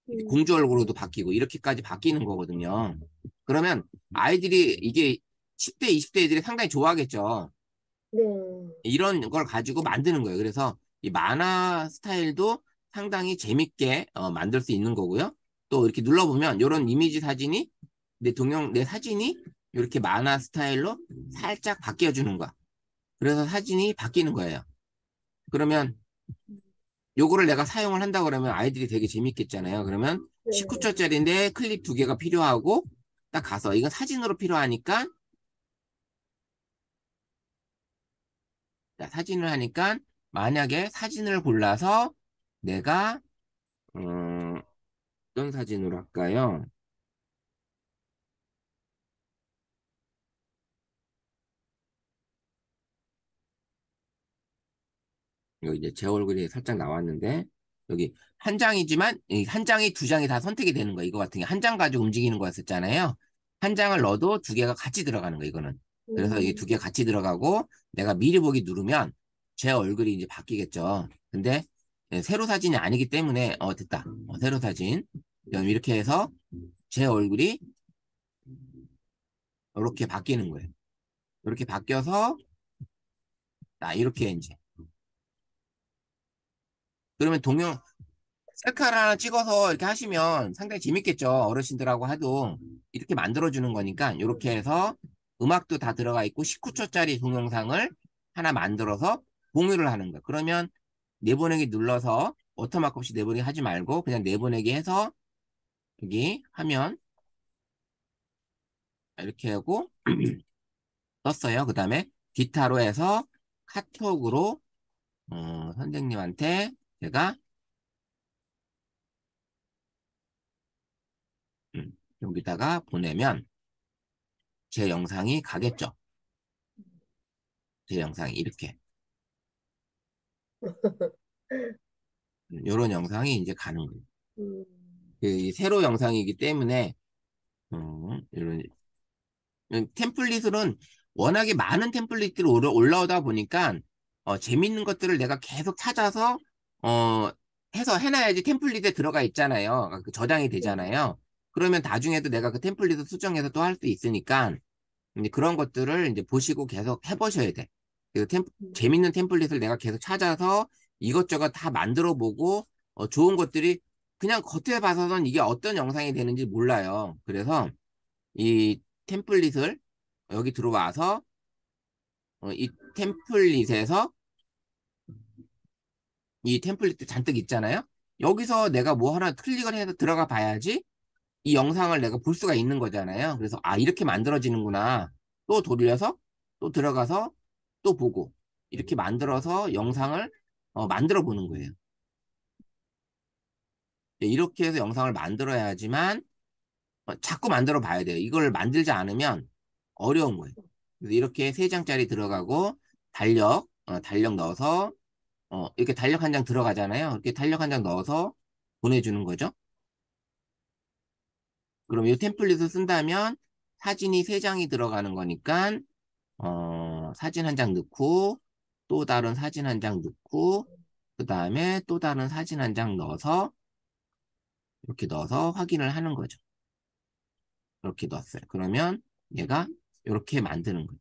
이렇게 음. 공주 얼굴로도 바뀌고 이렇게까지 바뀌는 거거든요. 그러면 아이들이 이게 10대, 20대 애들이 상당히 좋아하겠죠. 네. 이런 걸 가지고 만드는 거예요. 그래서 이 만화 스타일도 상당히 재밌게 만들 수 있는 거고요. 또 이렇게 눌러보면 이런 이미지 사진이 내 사진이 이렇게 만화 스타일로 살짝 바뀌어주는 거야. 그래서 사진이 바뀌는 거예요. 그러면 요거를 내가 사용을 한다 그러면 아이들이 되게 재밌겠잖아요. 그러면 네. 19초짜리인데 클립 두 개가 필요하고 딱 가서 이건 사진으로 필요하니까 자, 사진을 하니까 만약에 사진을 골라서 내가 어떤 사진으로 할까요? 여기 이제 제 얼굴이 살짝 나왔는데 여기 한 장이지만 이 한 장이 두 장이 다 선택이 되는 거예요. 이거 같은 게 한 장 가지고 움직이는 거였었잖아요. 한 장을 넣어도 두 개가 같이 들어가는 거예요. 이거는. 그래서 이게 두 개 음. 같이 들어가고 내가 미리 보기 누르면 제 얼굴이 이제 바뀌겠죠. 근데 세로 사진이 아니기 때문에 됐다. 세로 사진. 그럼 이렇게 해서 제 얼굴이 이렇게 바뀌는 거예요. 이렇게 바뀌어서 이렇게 이제 그러면 셀카를 하나 찍어서 이렇게 하시면 상당히 재밌겠죠. 어르신들하고 해도 이렇게 만들어주는 거니까 이렇게 해서 음악도 다 들어가 있고 19초짜리 동영상을 하나 만들어서 공유를 하는 거야. 그러면 내보내기 눌러서 워터마크 없이 내보내기 하지 말고 그냥 내보내기 해서 여기 하면 이렇게 하고 떴어요. 그 다음에 기타로 해서 카톡으로 선생님한테 제가 여기다가 보내면 제 영상이 가겠죠. 제 영상이 이렇게. 요런 영상이 이제 가는 거예요. 음, 이 세로 영상이기 때문에, 이런, 템플릿은 워낙에 많은 템플릿들이 올라오다 보니까, 재밌는 것들을 내가 계속 찾아서, 해서 해놔야지 템플릿에 들어가 있잖아요. 그 저장이 네. 되잖아요. 그러면 나중에도 내가 그 템플릿을 수정해서 또 할 수 있으니까, 이제 그런 것들을 이제 보시고 계속 해보셔야 돼. 그 음, 재밌는 템플릿을 내가 계속 찾아서 이것저것 다 만들어 보고, 좋은 것들이 그냥 겉에 봐서는 이게 어떤 영상이 되는지 몰라요. 그래서 이 템플릿을 여기 들어와서, 이 템플릿에서 이 템플릿 잔뜩 있잖아요. 여기서 내가 뭐 하나 클릭을 해서 들어가 봐야지 이 영상을 내가 볼 수가 있는 거잖아요. 그래서 아, 이렇게 만들어지는구나. 또 돌려서 또 들어가서 또 보고 이렇게 만들어서 영상을 만들어 보는 거예요. 네, 이렇게 해서 영상을 만들어야지만 자꾸 만들어 봐야 돼요. 이걸 만들지 않으면 어려운 거예요. 그래서 이렇게 세 장짜리 들어가고 달력 넣어서 이렇게 달력 한 장 들어가잖아요. 이렇게 달력 한 장 넣어서 보내주는 거죠. 그럼 이 템플릿을 쓴다면 사진이 세 장이 들어가는 거니까 사진 한 장 넣고 또 다른 사진 한 장 넣고 그 다음에 또 다른 사진 한 장 넣어서 이렇게 넣어서 확인을 하는 거죠. 이렇게 넣었어요. 그러면 얘가 이렇게 만드는 거예요.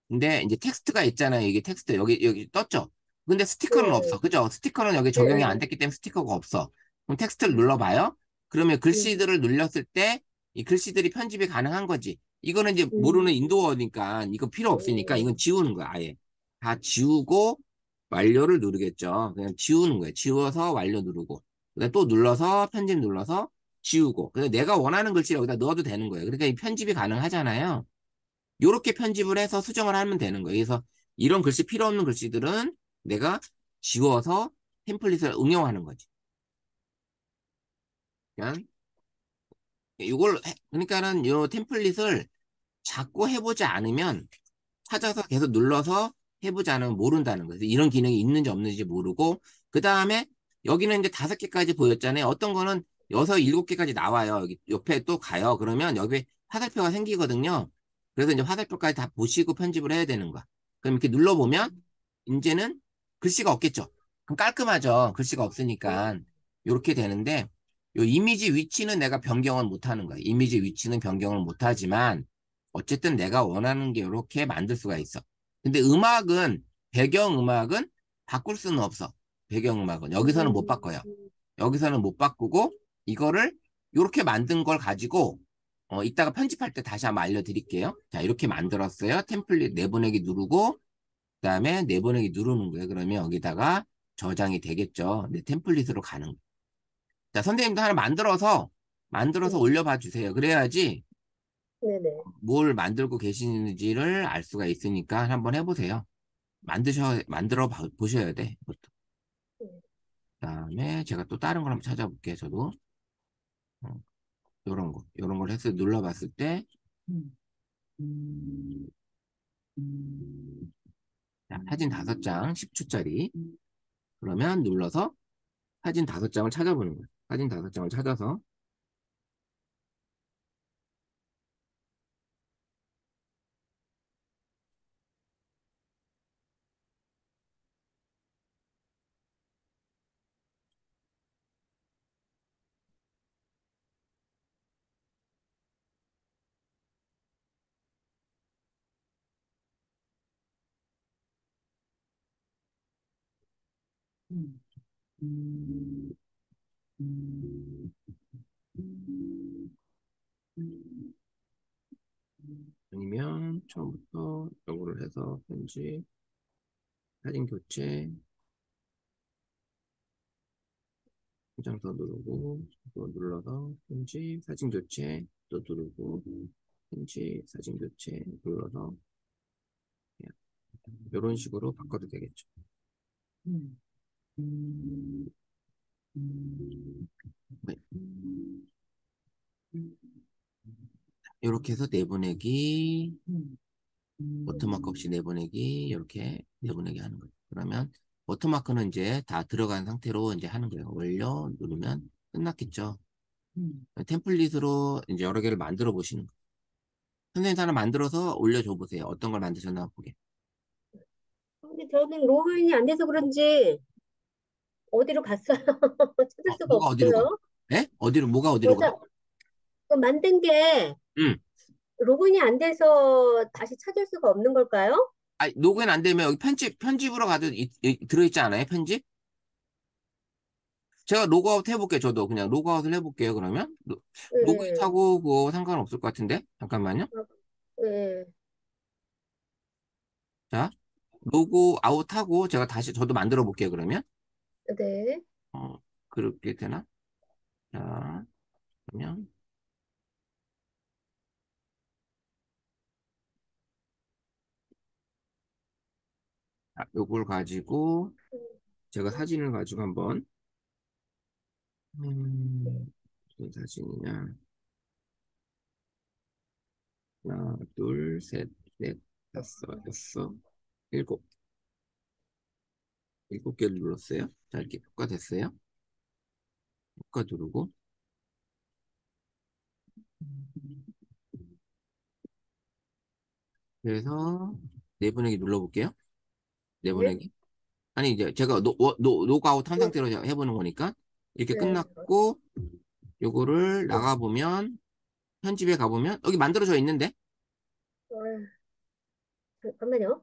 근데 이제 텍스트가 있잖아요. 이게 텍스트 여기 떴죠. 근데 스티커는 없어. 네. 그죠? 스티커는 여기 적용이 안 네. 됐기 때문에 스티커가 없어. 그럼 텍스트를 음, 눌러봐요. 그러면 음, 글씨들을 눌렀을 때 이 글씨들이 편집이 가능한 거지. 이거는 이제 모르는 음, 인도어니까 이거 필요 없으니까 네. 이건 지우는 거야. 아예 다 지우고 완료를 누르겠죠. 그냥 지우는 거예요. 지워서 완료 누르고 그다음 또 눌러서 편집 눌러서 지우고. 그래서 내가 원하는 글씨를 여기다 넣어도 되는 거예요. 그러니까 이 편집이 가능하잖아요. 요렇게 편집을 해서 수정을 하면 되는 거예요. 그래서 이런 글씨 필요 없는 글씨들은 내가 지워서 템플릿을 응용하는 거지. 그냥 그러니까는 요 템플릿을 자꾸 해보지 않으면 찾아서 계속 눌러서 해보지 않으면 모른다는 거예요. 이런 기능이 있는지 없는지 모르고 그 다음에 여기는 이제 5개까지 보였잖아요. 어떤 거는 6, 7개까지 나와요. 여기 옆에 또 가요. 그러면 여기 화살표가 생기거든요. 그래서 이제 화살표까지 다 보시고 편집을 해야 되는 거야. 그럼 이렇게 눌러보면 음, 이제는 글씨가 없겠죠. 그럼 깔끔하죠. 글씨가 네. 없으니까. 이렇게 되는데 요 이미지 위치는 내가 변경을 못 하는 거야. 이미지 위치는 변경을 못 하지만 어쨌든 내가 원하는 게 이렇게 만들 수가 있어. 근데 배경음악은 바꿀 수는 없어. 배경음악은. 여기서는 못 음, 바꿔요. 여기서는 못 바꾸고 이거를 이렇게 만든 걸 가지고 이따가 편집할 때 다시 한번 알려드릴게요. 자, 이렇게 만들었어요. 템플릿 내보내기 누르고 그다음에 내보내기 누르는 거예요. 그러면 여기다가 저장이 되겠죠. 내 템플릿으로 가는 거예요. 자, 선생님도 하나 만들어서 네. 올려봐 주세요. 그래야지 네네. 뭘 만들고 계시는지를 알 수가 있으니까 한번 해보세요. 만들어 보셔야 돼. 그것도. 네. 그다음에 제가 또 다른 걸 한번 찾아볼게요. 저도 요런 걸 해서 눌러봤을 때 자, 사진 5장 10초짜리 그러면 눌러서 사진 5장을 찾아보는 거예요. 사진 5장을 찾아서 아니면 처음부터 요거를 해서 편집, 사진 교체, 한 장 더 누르고 또 눌러서 편집, 사진 교체 또 누르고 편집, 사진 교체 눌러서 이런 식으로 바꿔도 되겠죠. 이렇게 해서 내보내기, 워터마크 없이 내보내기, 이렇게 내보내기 하는 거예요. 그러면 워터마크는 이제 다 들어간 상태로 이제 하는 거예요. 완료 누르면 끝났겠죠. 템플릿으로 이제 여러 개를 만들어 보시는 거예요. 선생님 하나 만들어서 올려줘 보세요. 어떤 걸 만드셨나 보게. 근데 저는 로그인이 안 돼서 그런지 어디로 갔어요? 찾을 수가 뭐가 어디로 가? 없어요. 예? 어디로, 뭐가 어디로 가? 여자, 그 만든 게 응. 로그인이 안 돼서 다시 찾을 수가 없는 걸까요? 아, 로그인 안 되면 여기 편집으로 가도 들어있지 않아요? 편집? 제가 로그아웃 해볼게요. 저도 그냥 로그아웃을 해볼게요. 그러면 예, 로그인하고 그거 상관없을 것 같은데 잠깐만요. 아, 예, 자, 로그아웃하고 제가 다시 저도 만들어 볼게요. 그러면 네, 어 그렇게 되나? 자, 그러면 요걸 가지고 제가 사진을 가지고 한번 무슨 사진이냐? 하나, 둘, 셋, 넷, 다섯, 여섯, 일곱. 일곱 개를 눌렀어요. 자, 이렇게 효과됐어요. 효과 누르고 그래서 내보내기 눌러볼게요. 네, 내보내기. 아니, 이제 제가 노그아웃 한 네, 상태로 해보는 거니까 이렇게 네. 끝났고 요거를 나가보면 편집에 가보면 여기 만들어져 있는데 어, 잠깐만요.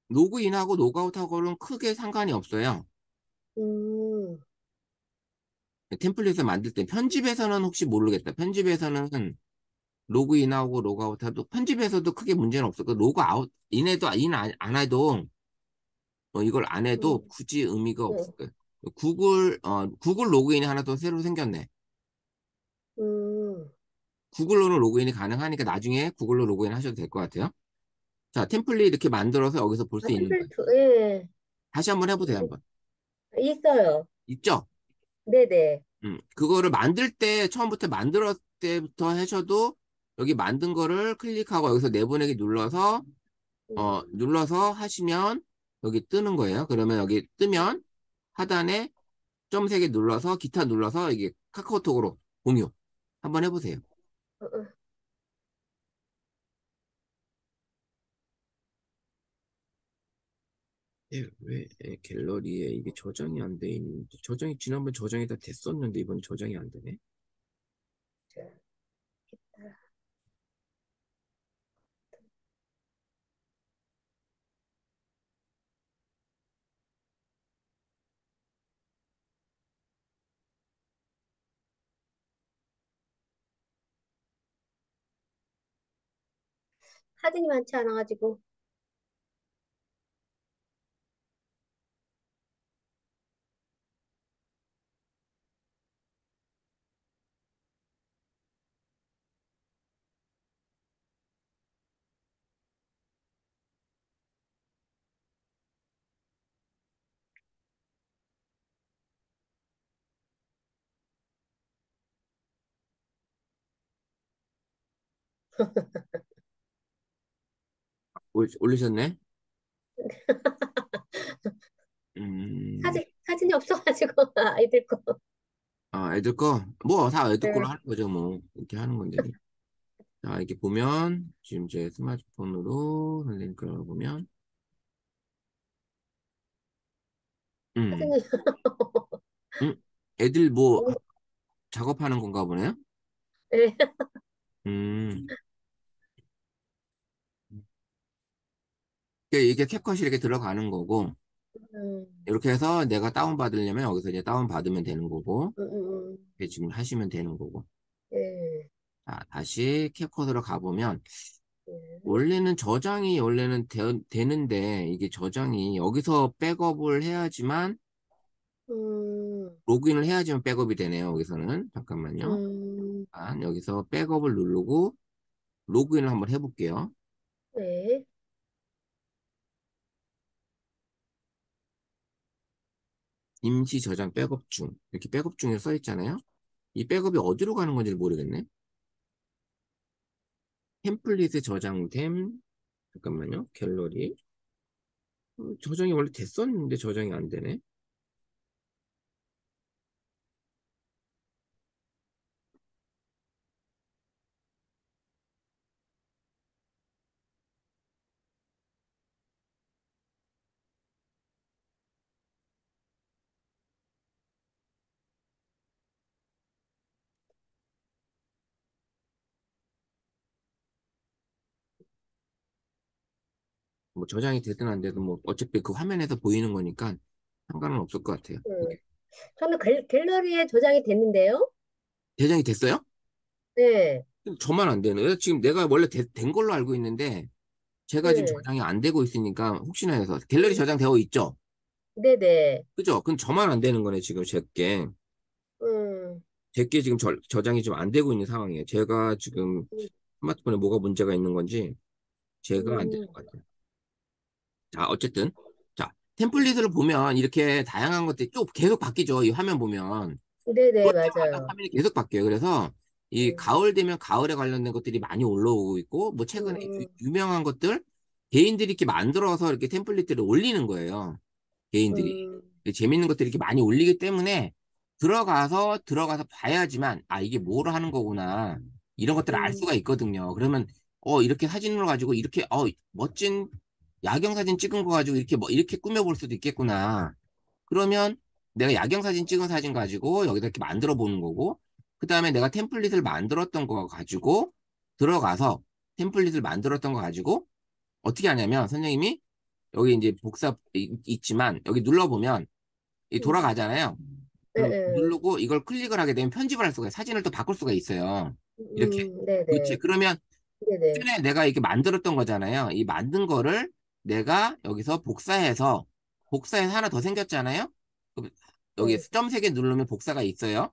로그인하고 로그아웃하고는 크게 상관이 없어요. 음, 템플릿을 만들 때 편집에서는 혹시 모르겠다. 편집에서는 로그인하고 로그아웃해도 편집에서도 크게 문제는 없어. 그 로그아웃 인해도 안 해도 이걸 안 해도 음, 굳이 의미가 네, 없을 거예요. 구글 로그인이 하나 더 새로 생겼네. 음, 구글로는 로그인이 가능하니까 나중에 구글로 로그인 하셔도 될 것 같아요. 자, 템플릿 이렇게 만들어서 여기서 볼 아, 수 있는 거예요. 템플릿, 예, 다시 한번 해보세요, 한번. 있어요. 있죠? 네네. 그거를 만들 때, 처음부터 만들었을 때부터 하셔도 여기 만든 거를 클릭하고 여기서 내보내기 음, 눌러서 하시면 여기 뜨는 거예요. 그러면 여기 뜨면 하단에 점 3개 눌러서 기타 눌러서 이게 카카오톡으로 공유 한번 해보세요. 어, 어, 왜 갤러리에 이게 저장이 안 돼 있는지 저장이 지난번 저장이 다 됐었는데 이번 저장이 안 되네. 자, 사진이 많지 않아가지고. 올리셨네. 음, 사진이 없어가지고, 아이들 거. 애들 거 뭐 다 애들 걸로 네, 하는 거죠 뭐 이렇게 하는 건데. 자, 이렇게 보면 지금 제 스마트폰으로 선생님 걸 보면 음, 사진이, 음, 애들 뭐 너무, 작업하는 건가 보네요. 네. 음, 이게 캡컷이 이렇게 들어가는 거고 음, 이렇게 해서 내가 다운받으려면 여기서 이제 다운받으면 되는 거고 음. 이렇게 지금 하시면 되는 거고. 예, 자, 다시 캡컷으로 가보면 예. 원래는 되는데 이게 저장이 여기서 백업을 해야지만 음, 로그인을 해야지만 백업이 되네요. 여기서는 잠깐만요. 음, 여기서 백업을 누르고 로그인을 한번 해볼게요. 네. 임시 저장 백업 중. 이렇게 백업 중에 써 있잖아요. 이 백업이 어디로 가는 건지 모르겠네. 템플릿에 저장됨. 잠깐만요. 갤러리. 저장이 원래 됐었는데 저장이 안 되네. 뭐 저장이 되든 안 되든 뭐 어차피 그 화면에서 보이는 거니까 상관은 없을 것 같아요. 음. 오케이. 저는 갤러리에 저장이 됐는데요. 저장이 됐어요? 네, 저만 안 되는. 지금 내가 원래 된 걸로 알고 있는데 제가 지금 네, 저장이 안 되고 있으니까 혹시나 해서 갤러리 저장되어 있죠? 네네. 그죠? 그럼 저만 안 되는 거네 지금 제게. 음, 제게 지금 저장이 좀 안 되고 있는 상황이에요. 제가 지금 음, 스마트폰에 뭐가 문제가 있는 건지 제가 안 되는 음. 것 같아요. 자, 어쨌든 자 템플릿을 보면 이렇게 다양한 것들이 쭉 계속 바뀌죠. 이 화면 보면. 네네, 볼 때마다 맞아요. 화면이 계속 바뀌어요. 그래서 이 음, 가을 되면 가을에 관련된 것들이 많이 올라오고 있고, 뭐 최근에 음, 유명한 것들 개인들이 이렇게 만들어서 이렇게 템플릿들을 올리는 거예요. 개인들이. 음, 재밌는 것들이 이렇게 많이 올리기 때문에 들어가서 봐야지만 아 이게 뭐를 하는 거구나 이런 것들을 알 음, 수가 있거든요. 그러면 이렇게 사진으로 가지고 이렇게 멋진 야경 사진 찍은 거 가지고 이렇게 뭐 이렇게 꾸며볼 수도 있겠구나. 그러면 내가 야경 사진 찍은 사진 가지고 여기다 이렇게 만들어 보는 거고, 그 다음에 내가 템플릿을 만들었던 거 가지고 들어가서 템플릿을 만들었던 거 가지고 어떻게 하냐면 선생님이 여기 이제 복사 있지만 여기 눌러보면 이 음, 돌아가잖아요. 네, 그럼 네, 누르고 이걸 클릭을 하게 되면 편집을 할 수가 있어요. 사진을 또 바꿀 수가 있어요. 이렇게. 그렇지. 네네, 그러면 네네, 전에 내가 이렇게 만들었던 거잖아요. 이 만든 거를 내가 여기서 복사해서 하나 더 생겼잖아요. 그럼 여기 네, 점 3개 누르면 복사가 있어요.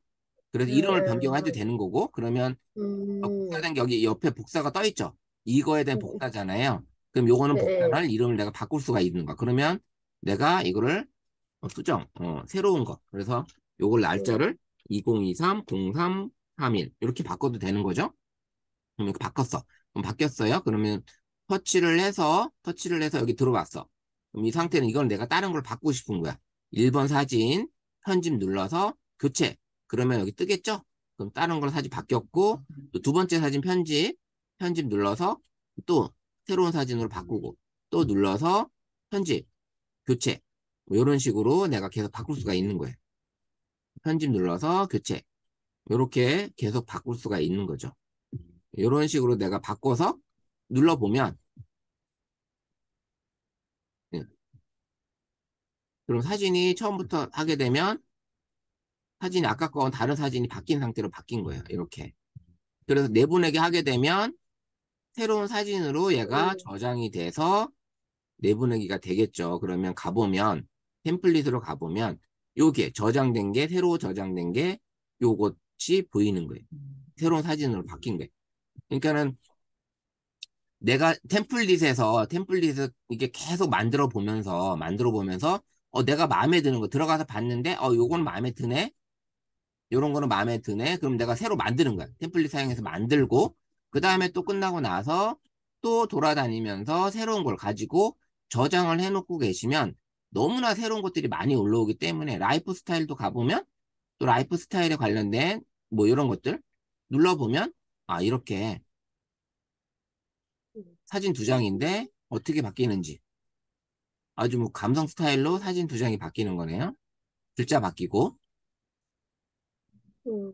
그래서 이름을 변경해도 되는 거고, 그러면 음, 복사된 게 여기 옆에 복사가 떠 있죠. 이거에 대한 음, 복사잖아요. 그럼 요거는 네, 복사를 이름을 내가 바꿀 수가 있는 거야. 그러면 내가 이거를 수정, 새로운 거. 그래서 요걸 음, 날짜를 2023 03 31 이렇게 바꿔도 되는 거죠. 그럼 이렇게 바꿨어. 그럼 바뀌었어요. 그러면 터치를 해서 여기 들어왔어. 그럼 이 상태는 이건 내가 다른 걸 바꾸고 싶은 거야. 1번 사진 편집 눌러서 교체. 그러면 여기 뜨겠죠? 그럼 다른 걸 사진 바뀌었고 또 두 번째 사진 편집 눌러서 또 새로운 사진으로 바꾸고 또 눌러서 편집, 교체. 뭐 이런 식으로 내가 계속 바꿀 수가 있는 거예요. 편집 눌러서 교체. 이렇게 계속 바꿀 수가 있는 거죠. 이런 식으로 내가 바꿔서 눌러보면 예, 그럼 사진이 처음부터 하게 되면 사진이 아까 거와 다른 사진이 바뀐 상태로 바뀐 거예요. 이렇게. 그래서 내보내게 하게 되면 새로운 사진으로 얘가 음, 저장이 돼서 내보내기가 되겠죠. 그러면 가보면 템플릿으로 가보면 요게 저장된 게 새로 저장된 게 요것이 보이는 거예요. 새로운 사진으로 바뀐 거예요. 그러니까는 내가 템플릿을 이게 계속 만들어 보면서 내가 마음에 드는 거 들어가서 봤는데 요거는 마음에 드네. 요런 거는 마음에 드네. 그럼 내가 새로 만드는 거야. 템플릿 사용해서 만들고 그 다음에 또 끝나고 나서 또 돌아다니면서 새로운 걸 가지고 저장을 해놓고 계시면 너무나 새로운 것들이 많이 올라오기 때문에 라이프 스타일도 가보면 또 라이프 스타일에 관련된 뭐 이런 것들 눌러보면 이렇게 사진 두 장인데 어떻게 바뀌는지 아주 뭐 감성 스타일로 사진 두 장이 바뀌는 거네요. 글자 바뀌고 음,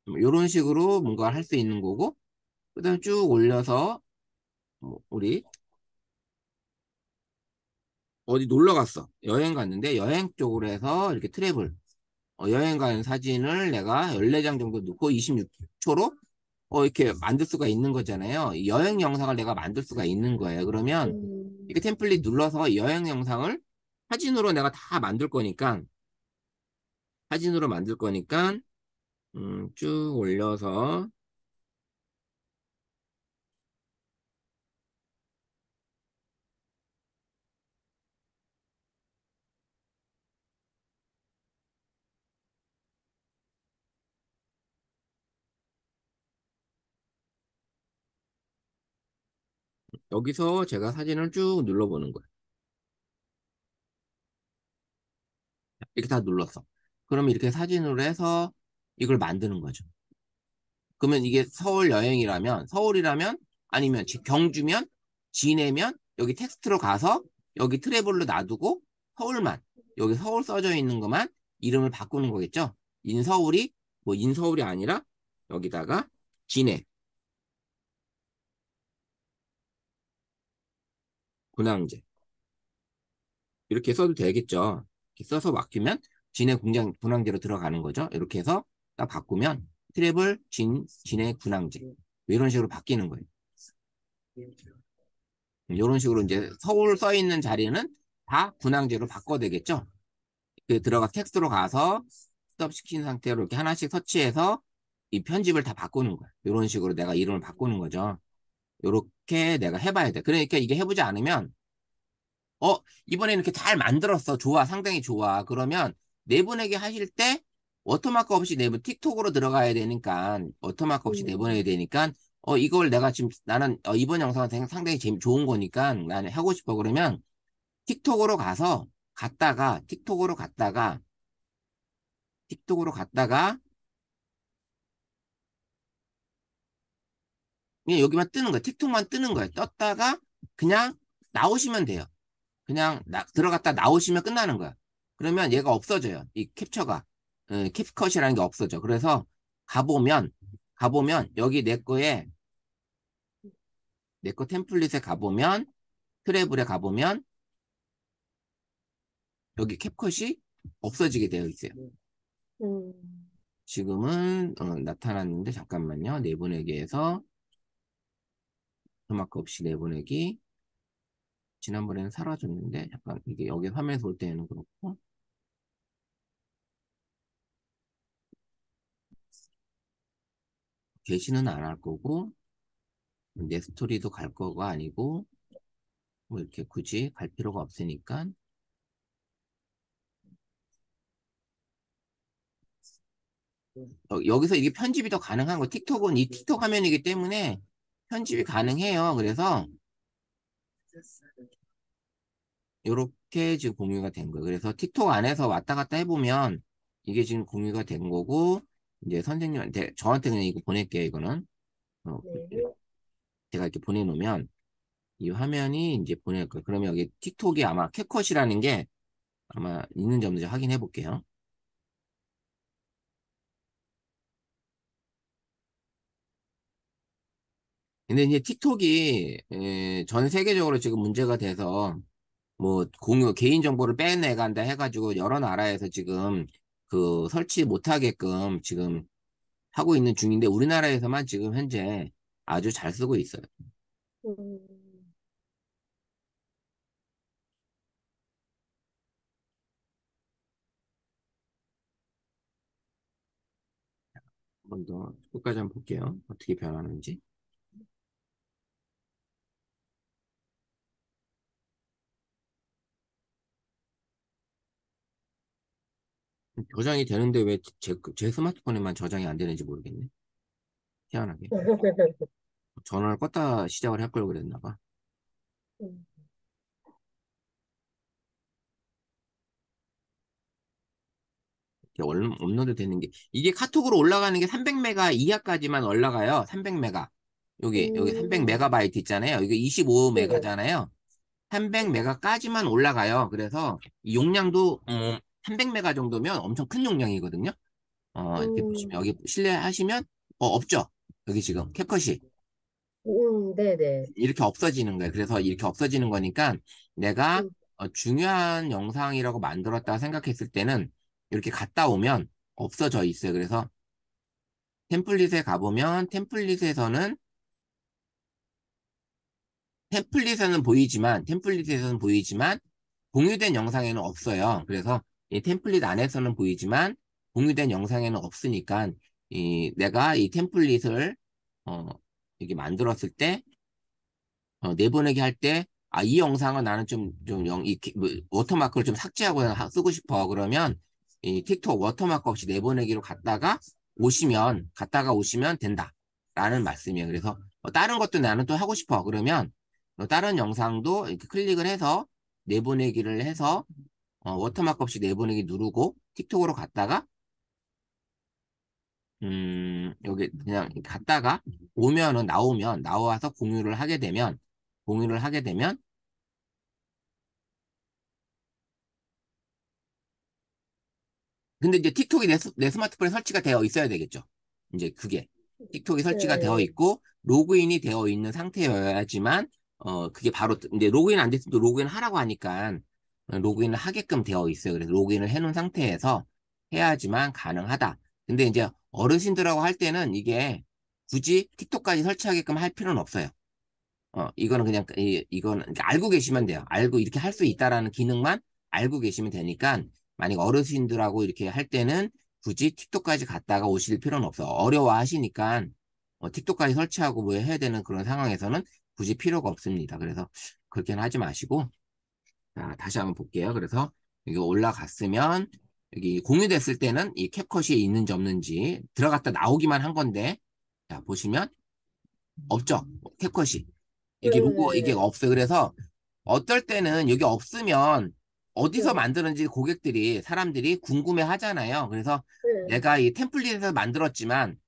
이런 식으로 뭔가 할 수 있는 거고 그다음에 쭉 올려서 우리 어디 놀러 갔어. 여행 갔는데 여행 쪽으로 해서 이렇게 트래블 여행 가는 사진을 내가 14장 정도 넣고 26초로 이렇게 만들 수가 있는 거잖아요. 이 여행 영상을 내가 만들 수가 있는 거예요. 그러면 이렇게 음, 템플릿 눌러서 여행 영상을 사진으로 내가 다 만들 거니까 쭉 올려서 여기서 제가 사진을 쭉 눌러보는 거예요. 이렇게 다 눌렀어. 그러면 이렇게 사진으로 해서 이걸 만드는 거죠. 그러면 이게 서울 여행이라면, 서울이라면, 아니면 경주면, 진해면, 여기 텍스트로 가서 여기 트래블로 놔두고 서울만, 여기 서울 써져 있는 것만 이름을 바꾸는 거겠죠? 인서울이, 뭐 인서울이 아니라 여기다가 진해, 군항제. 이렇게 써도 되겠죠? 이렇게 써서 맡기면 진해 공장 군항제로 들어가는 거죠? 이렇게 해서 딱 바꾸면 트래블 진해 군항제. 이런 식으로 바뀌는 거예요. 이런 식으로 이제 서울 써 있는 자리는 다 군항제로 바꿔야 되겠죠? 그 들어가 텍스트로 가서 스톱 시킨 상태로 이렇게 하나씩 터치해서 이 편집을 다 바꾸는 거야. 이런 식으로 내가 이름을 바꾸는 거죠. 이렇게 내가 해봐야 돼. 그러니까 이게 해보지 않으면 어, 이번에 이렇게 잘 만들었어. 좋아. 상당히 좋아. 그러면 내보내기 하실 때 워터마크 없이 틱톡으로 들어가야 되니까 워터마크 없이 내보내야 음, 되니까 이걸 내가 지금 나는 이번 영상은 상당히 좋은 거니까 나는 하고 싶어. 그러면 틱톡으로 가서 갔다가 틱톡으로 갔다가 그냥 여기만 뜨는 거야. 틱톡만 뜨는 거야. 떴다가 그냥 나오시면 돼요. 그냥 들어갔다 나오시면 끝나는 거야. 그러면 얘가 없어져요. 이 캡처가. 캡컷이라는 게 없어져. 그래서 가보면, 여기 내 거 템플릿에 가보면, 트래블에 가보면, 여기 캡컷이 없어지게 되어 있어요. 음, 지금은 나타났는데, 잠깐만요. 내보내기에서, 토마크 없이 내보내기. 지난번에는 사라졌는데, 잠깐, 이게 여기 화면에서 볼 때는 그렇고, 게시는 안 할 거고, 내 스토리도 갈 거가 아니고, 뭐 이렇게 굳이 갈 필요가 없으니까 여기서 이게 편집이 더 가능한 거. 틱톡은 이 틱톡 화면이기 때문에 편집이 가능해요. 그래서 이렇게 지금 공유가 된 거예요. 그래서 틱톡 안에서 왔다 갔다 해보면 이게 지금 공유가 된 거고 이제 선생님한테 저한테 그냥 이거 보낼게요. 이거는 어, 네. 제가 이렇게 보내놓으면 이 화면이 이제 보낼 거예요. 그러면 여기 틱톡이 아마 캡컷이라는 게 아마 있는지 없는지 확인해 볼게요. 근데 이제 틱톡이 전 세계적으로 지금 문제가 돼서 뭐 개인 정보를 빼내간다 해가지고 여러 나라에서 지금 그 설치 못하게끔 지금 하고 있는 중인데 우리나라에서만 지금 현재 아주 잘 쓰고 있어요. 음, 한 번 더 끝까지 한번 볼게요. 어떻게 변하는지. 저장이 되는데 왜 제 스마트폰에만 저장이 안 되는지 모르겠네. 희한하게. 전원을 껐다 시작을 할 걸 그랬나 봐. 음, 업로드 되는 게 이게 카톡으로 올라가는 게 300메가 이하까지만 올라가요. 300메가. 여기 음, 300메가바이트 있잖아요. 이게 네네. 25메가잖아요. 300메가까지만 올라가요. 그래서 이 용량도 300메가 정도면 엄청 큰 용량이거든요. 이렇게 보시면 음, 여기 실내하시면 없죠. 여기 지금 캡컷이 네네. 이렇게 없어지는 거예요. 그래서 이렇게 없어지는 거니까 내가 음, 중요한 영상이라고 만들었다 생각했을 때는 이렇게 갔다 오면 없어져 있어요. 그래서 템플릿에 가보면 템플릿에서는 보이지만 공유된 영상에는 없어요. 그래서 이 템플릿 안에서는 보이지만 공유된 영상에는 없으니까 내가 이 템플릿을 어, 이렇게 만들었을 때 내보내기 할 때 이 영상은 나는 워터마크를 좀 삭제하고 쓰고 싶어. 그러면 이 틱톡 워터마크 없이 내보내기로 갔다가 오시면 된다. 라는 말씀이에요. 그래서 다른 것도 나는 또 하고 싶어. 그러면 다른 영상도 이렇게 클릭을 해서 내보내기를 해서 워터마크 없이 내보내기 누르고 틱톡으로 갔다가 여기 그냥 갔다가 오면은 나오면 나와서 공유를 하게 되면 근데 이제 틱톡이 내 스마트폰에 설치가 되어 있어야 되겠죠. 이제 그게 틱톡이 설치가 되어 네. 있고 로그인이 되어 있는 상태여야지만 그게 바로 이제 로그인 안 됐으면 또 로그인 하라고 하니까 로그인을 하게끔 되어 있어요. 그래서 로그인을 해놓은 상태에서 해야지만 가능하다. 근데 이제 어르신들하고 할 때는 이게 굳이 틱톡까지 설치하게끔 할 필요는 없어요. 이거는 그냥, 이거는 알고 계시면 돼요. 알고 이렇게 할 수 있다라는 기능만 알고 계시면 되니까, 만약 어르신들하고 이렇게 할 때는 굳이 틱톡까지 갔다가 오실 필요는 없어. 어려워하시니까, 틱톡까지 설치하고 뭐 해야 되는 그런 상황에서는 굳이 필요가 없습니다. 그래서 그렇게는 하지 마시고, 자, 다시 한번 볼게요. 그래서 이거 올라갔으면, 여기 공유됐을 때는 이 캡컷이 있는지 없는지 들어갔다 나오기만 한 건데, 자, 보시면, 없죠. 캡컷이. 이게 네. 없어요. 그래서 어떨 때는 여기 없으면 어디서 네. 만드는지 사람들이 궁금해 하잖아요. 그래서 네. 내가 이 템플릿에서 만들었지만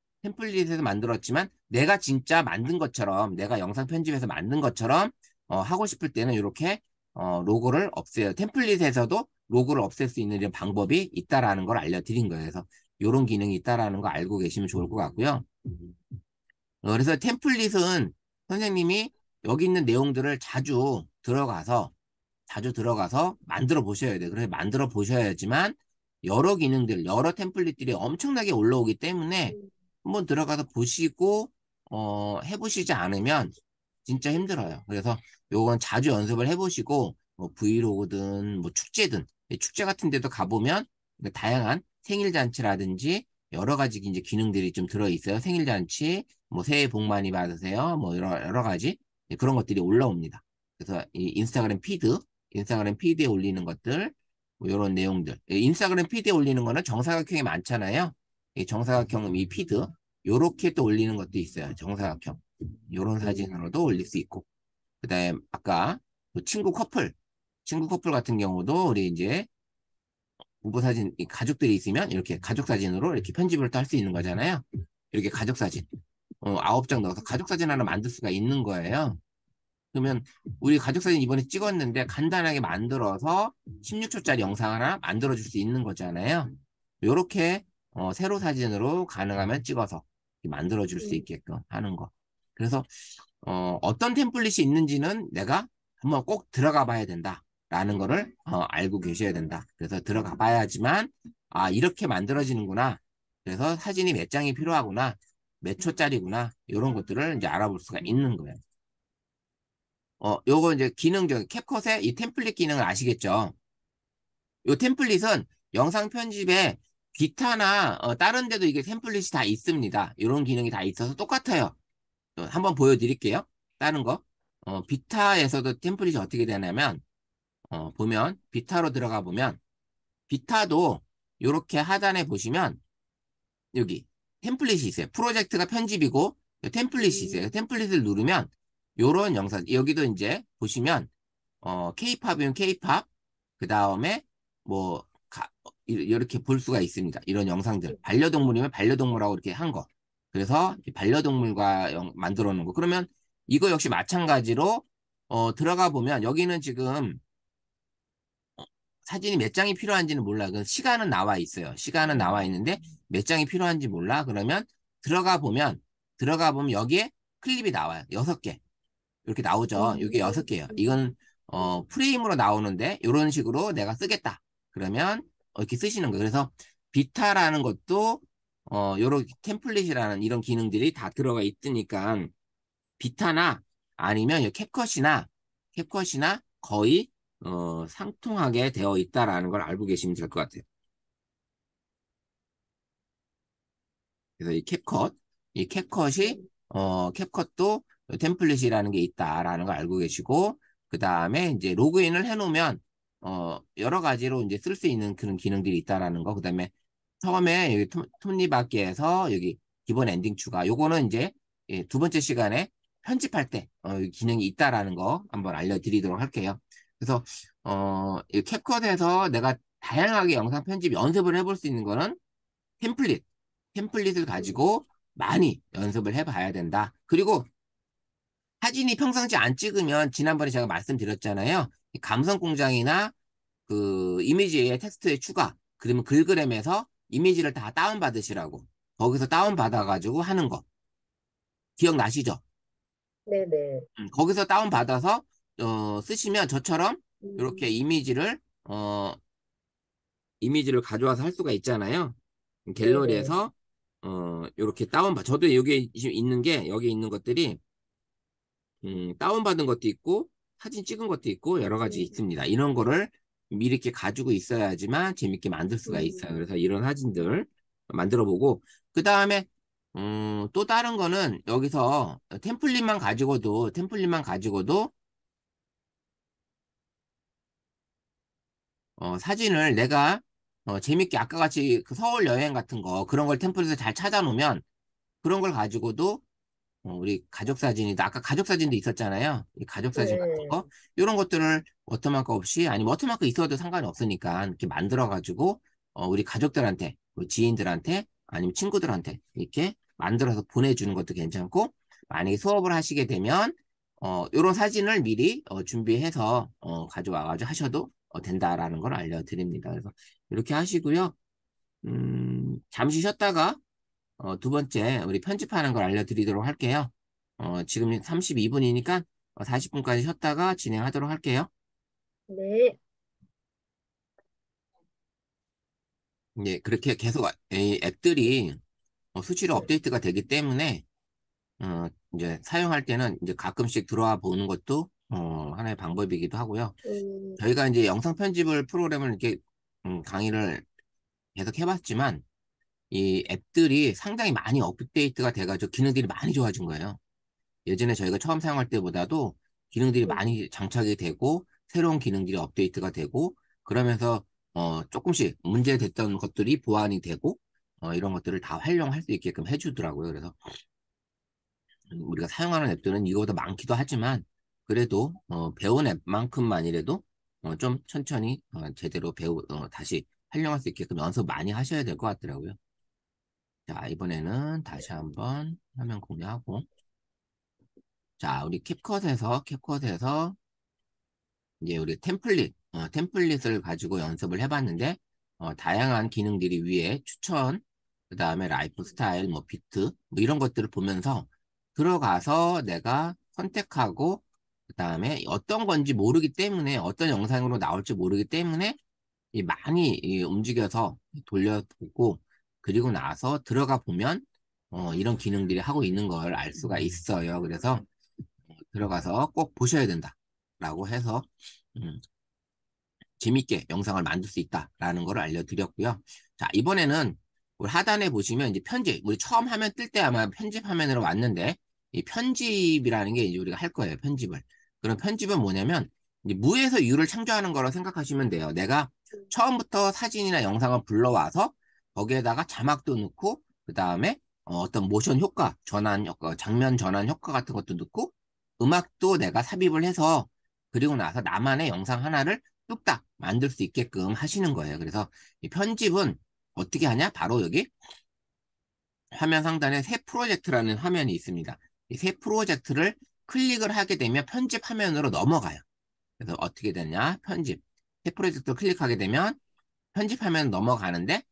내가 진짜 만든 것처럼, 내가 영상 편집해서 만든 것처럼, 하고 싶을 때는 이렇게, 로고를 없애요. 템플릿에서도 로고를 없앨 수 있는 이런 방법이 있다라는 걸 알려드린 거예요. 그래서 이런 기능이 있다라는 거 알고 계시면 좋을 것 같고요. 그래서 템플릿은 선생님이 여기 있는 내용들을 자주 들어가서 만들어 보셔야 돼요. 그래서 만들어 보셔야지만 여러 기능들, 여러 템플릿들이 엄청나게 올라오기 때문에 한번 들어가서 보시고, 해보시지 않으면 진짜 힘들어요. 그래서 요건 자주 연습을 해보시고, 뭐 브이로그든 뭐 축제든, 축제 같은 데도 가보면 다양한 생일잔치라든지 여러 가지 이제 기능들이 좀 들어있어요. 생일잔치, 뭐 새해 복 많이 받으세요. 뭐 여러 가지 그런 것들이 올라옵니다. 그래서 이 인스타그램 피드에 올리는 것들, 뭐 이런 내용들. 인스타그램 피드에 올리는 거는 정사각형이 많잖아요. 이 정사각형 이 피드, 요렇게 또 올리는 것도 있어요. 정사각형. 요런 사진으로도 올릴 수 있고. 그다음에 아까 그 친구 커플 같은 경우도 우리 이제 부부 사진, 이 가족들이 있으면 이렇게 가족 사진으로 이렇게 편집을 또 할 수 있는 거잖아요. 이렇게 가족 사진. 9장 넣어서 가족 사진 하나 만들 수가 있는 거예요. 그러면 우리 가족 사진 이번에 찍었는데 간단하게 만들어서 16초짜리 영상 하나 만들어줄 수 있는 거잖아요. 요렇게 세로 사진으로 가능하면 찍어서 만들어줄 수 있게끔 하는 거. 그래서 어떤 템플릿이 있는지는 내가 한번 꼭 들어가 봐야 된다라는 거를 알고 계셔야 된다. 그래서 들어가 봐야지만 아 이렇게 만들어지는구나. 그래서 사진이 몇 장이 필요하구나. 몇 초짜리구나. 이런 것들을 이제 알아볼 수가 있는 거예요. 요거 이제 기능적 캡컷의 이 템플릿 기능을 아시겠죠? 요 템플릿은 영상 편집에 기타나 다른 데도 이게 템플릿이 다 있습니다. 이런 기능이 다 있어서 똑같아요. 한번 보여드릴게요. 다른 거. 비타에서도 템플릿이 어떻게 되냐면, 보면, 비타로 들어가 보면, 비타도 이렇게 하단에 보시면, 여기 템플릿이 있어요. 프로젝트가 편집이고, 템플릿이 있어요. 템플릿을 누르면, 요런 영상, 여기도 이제 보시면, 케이팝이면 케이팝, 그 다음에 뭐, 이렇게 볼 수가 있습니다. 이런 영상들. 반려동물이면 반려동물하고 이렇게 한 거. 그래서 반려동물과 만들어 놓은 거. 그러면 이거 역시 마찬가지로, 들어가 보면 여기는 지금 사진이 몇 장이 필요한지는 몰라. 그 시간은 나와 있어요. 시간은 나와 있는데 몇 장이 필요한지 몰라. 그러면 들어가 보면, 여기에 클립이 나와요. 6개. 이렇게 나오죠. 이게 6개예요. 이건 프레임으로 나오는데 이런 식으로 내가 쓰겠다. 그러면 이렇게 쓰시는 거예요. 그래서 비타라는 것도 요런 템플릿이라는 이런 기능들이 다 들어가 있으니까 비타나 아니면 캡컷이나 거의 상통하게 되어 있다라는 걸 알고 계시면 될 것 같아요. 그래서 캡컷도 템플릿이라는 게 있다라는 걸 알고 계시고, 그 다음에 이제 로그인을 해놓으면, 여러 가지로 이제 쓸 수 있는 그런 기능들이 있다라는 거. 그 다음에 처음에 여기 톱니바퀴에서 여기 기본 엔딩 추가. 요거는 이제 두 번째 시간에 편집할 때 이 기능이 있다라는 거 한번 알려드리도록 할게요. 그래서 이 캡컷에서 내가 다양하게 영상 편집 연습을 해볼 수 있는 거는 템플릿, 템플릿을 가지고 많이 연습을 해봐야 된다. 그리고 사진이 평상시 안 찍으면 지난번에 제가 말씀드렸잖아요. 이 감성공장이나 그 이미지의 텍스트의 추가, 그러면 글그램에서 이미지를 다 다운받으시라고. 거기서 다운받아가지고 하는 거. 기억나시죠? 네네. 거기서 다운받아서 쓰시면 저처럼 이렇게 음, 이미지를 가져와서 할 수가 있잖아요. 네네. 갤러리에서 이렇게 저도 여기 있는 게 여기 있는 것들이 다운받은 것도 있고 사진 찍은 것도 있고 여러 가지 음, 있습니다. 이런 거를 미리 이렇게 가지고 있어야지만 재밌게 만들 수가 있어요. 음, 그래서 이런 사진들 만들어 보고 그 다음에 또 다른 거는 여기서 템플릿만 가지고도 사진을 내가 재밌게 아까 같이 그 서울 여행 같은 거 그런 걸 템플릿에 잘 찾아놓으면 그런 걸 가지고도 우리 가족 사진이다. 아까 가족 사진도 있었잖아요. 이 가족 사진 같은 네. 거. 이런 것들을 워터마크 없이, 아니면 워터마크 있어도 상관이 없으니까 이렇게 만들어가지고, 우리 가족들한테, 우리 지인들한테, 아니면 친구들한테 이렇게 만들어서 보내주는 것도 괜찮고, 만약에 수업을 하시게 되면, 이런 사진을 미리 준비해서 가져와가지고 하셔도 된다라는 걸 알려드립니다. 그래서 이렇게 하시고요. 잠시 쉬었다가 두 번째, 우리 편집하는 걸 알려드리도록 할게요. 지금 32분이니까 40분까지 쉬었다가 진행하도록 할게요. 네. 이제 그렇게 계속 이 앱들이 수시로 업데이트가 되기 때문에 어, 이제 사용할 때는 이제 가끔씩 들어와 보는 것도 하나의 방법이기도 하고요. 음, 저희가 이제 영상 편집을 프로그램을 이렇게 강의를 계속 해봤지만 이 앱들이 상당히 많이 업데이트가 돼가지고 기능들이 많이 좋아진 거예요. 예전에 저희가 처음 사용할 때보다도 기능들이 음, 많이 장착이 되고 새로운 기능들이 업데이트가 되고 그러면서 조금씩 문제됐던 것들이 보완이 되고 이런 것들을 다 활용할 수 있게끔 해주더라고요. 그래서 우리가 사용하는 앱들은 이거보다 많기도 하지만 그래도 배운 앱만큼만이라도 좀 천천히 제대로 다시 활용할 수 있게끔 연습 많이 하셔야 될 것 같더라고요. 자, 이번에는 다시 한번 화면 공유하고 자, 우리 캡컷에서 이제 우리 템플릿을 가지고 연습을 해봤는데, 다양한 기능들이 위에 추천, 그 다음에 라이프 스타일, 뭐 비트, 뭐 이런 것들을 보면서 들어가서 내가 선택하고, 그 다음에 어떤 건지 모르기 때문에, 어떤 영상으로 나올지 모르기 때문에, 많이 움직여서 돌려보고, 그리고 나서 들어가 보면, 이런 기능들이 하고 있는 걸 알 수가 있어요. 그래서 들어가서 꼭 보셔야 된다라고 해서 음, 재밌게 영상을 만들 수 있다라는 걸 알려드렸고요. 자, 이번에는 우리 하단에 보시면 이제 편집, 우리 처음 화면 뜰 때 아마 편집 화면으로 왔는데 이 편집이라는 게 이제 우리가 할 거예요. 편집을. 그럼 편집은 뭐냐면 이제 무에서 유를 창조하는 거라고 생각하시면 돼요. 내가 처음부터 사진이나 영상을 불러와서 거기에다가 자막도 넣고 그 다음에 어떤 모션 효과, 전환 효과, 장면 전환 효과 같은 것도 넣고 음악도 내가 삽입을 해서 그리고 나서 나만의 영상 하나를 뚝딱 만들 수 있게끔 하시는 거예요. 그래서 이 편집은 어떻게 하냐? 바로 여기 화면 상단에 새 프로젝트라는 화면이 있습니다. 이 새 프로젝트를 클릭을 하게 되면 편집 화면으로 넘어가요. 그래서 어떻게 되냐? 새 프로젝트를 클릭하게 되면 편집 화면 넘어가는데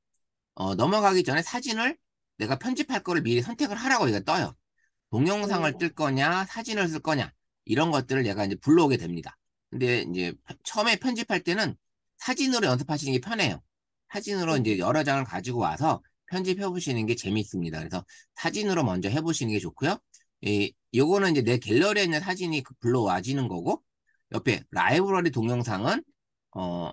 넘어가기 전에 사진을 내가 편집할 거를 미리 선택을 하라고 이거 떠요. 동영상을 음, 뜰 거냐, 사진을 쓸 거냐, 이런 것들을 얘가 이제 불러오게 됩니다. 근데 이제 처음에 편집할 때는 사진으로 연습하시는 게 편해요. 사진으로 이제 음, 여러 장을 가지고 와서 편집해 보시는 게 재밌습니다. 그래서 사진으로 먼저 해보시는 게 좋고요. 요거는 이제 내 갤러리에 있는 사진이 불러와지는 거고, 옆에 라이브러리 동영상은, 어,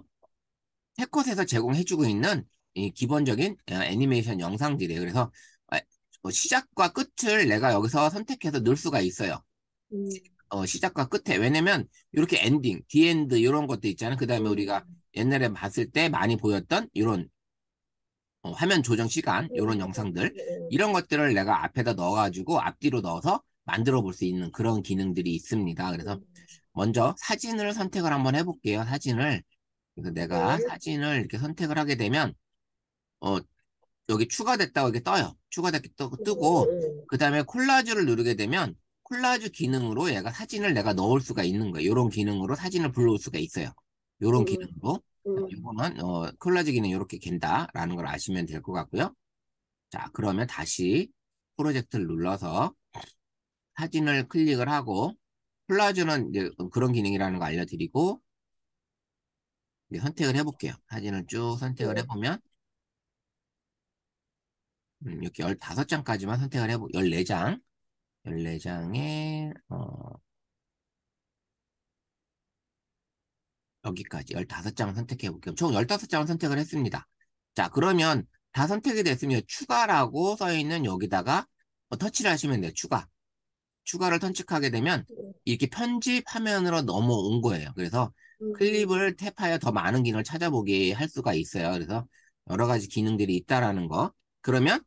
캡컷에서 제공해주고 있는 이 기본적인 애니메이션 영상들이에요. 그래서 아, 시작과 끝을 내가 여기서 선택해서 넣을 수가 있어요. 음, 시작과 끝에. 왜냐면 이렇게 엔딩, 디엔드 이런 것도 있잖아요. 그 다음에 우리가 음, 옛날에 봤을 때 많이 보였던 이런 화면 조정 시간, 이런 음, 영상들, 음, 이런 것들을 내가 앞에다 넣어가지고 앞뒤로 넣어서 만들어 볼 수 있는 그런 기능들이 있습니다. 그래서 음, 먼저 사진을 선택을 한번 해볼게요. 사진을. 그래서 내가 네. 사진을 이렇게 선택을 하게 되면, 어, 여기 추가됐다고 이렇게 떠요. 추가됐게 뜨고, 음, 그 다음에 콜라주를 누르게 되면, 콜라주 기능으로 얘가 사진을 내가 넣을 수가 있는 거예요. 이런 기능으로 사진을 불러올 수가 있어요. 이런 음, 기능으로. 음, 이거는, 콜라주 기능 이렇게 갠다라는 걸 아시면 될 것 같고요. 자, 그러면 다시 프로젝트를 눌러서 사진을 클릭을 하고, 콜라주는 이제 그런 기능이라는 거 알려드리고, 이제 선택을 해볼게요. 사진을 쭉 선택을 네. 해보면, 이렇게 15장까지만 선택을 해보, 14장. 14장에, 여기까지 15장 선택해 볼게요. 총 15장을 선택을 했습니다. 자, 그러면 다 선택이 됐으면 추가라고 써 있는 여기다가 터치를 하시면 돼요. 추가. 추가를 선택하게 되면 이렇게 편집 화면으로 넘어온 거예요. 그래서 클립을 음, 탭하여 더 많은 기능을 찾아보게 할 수가 있어요. 그래서 여러 가지 기능들이 있다라는 거. 그러면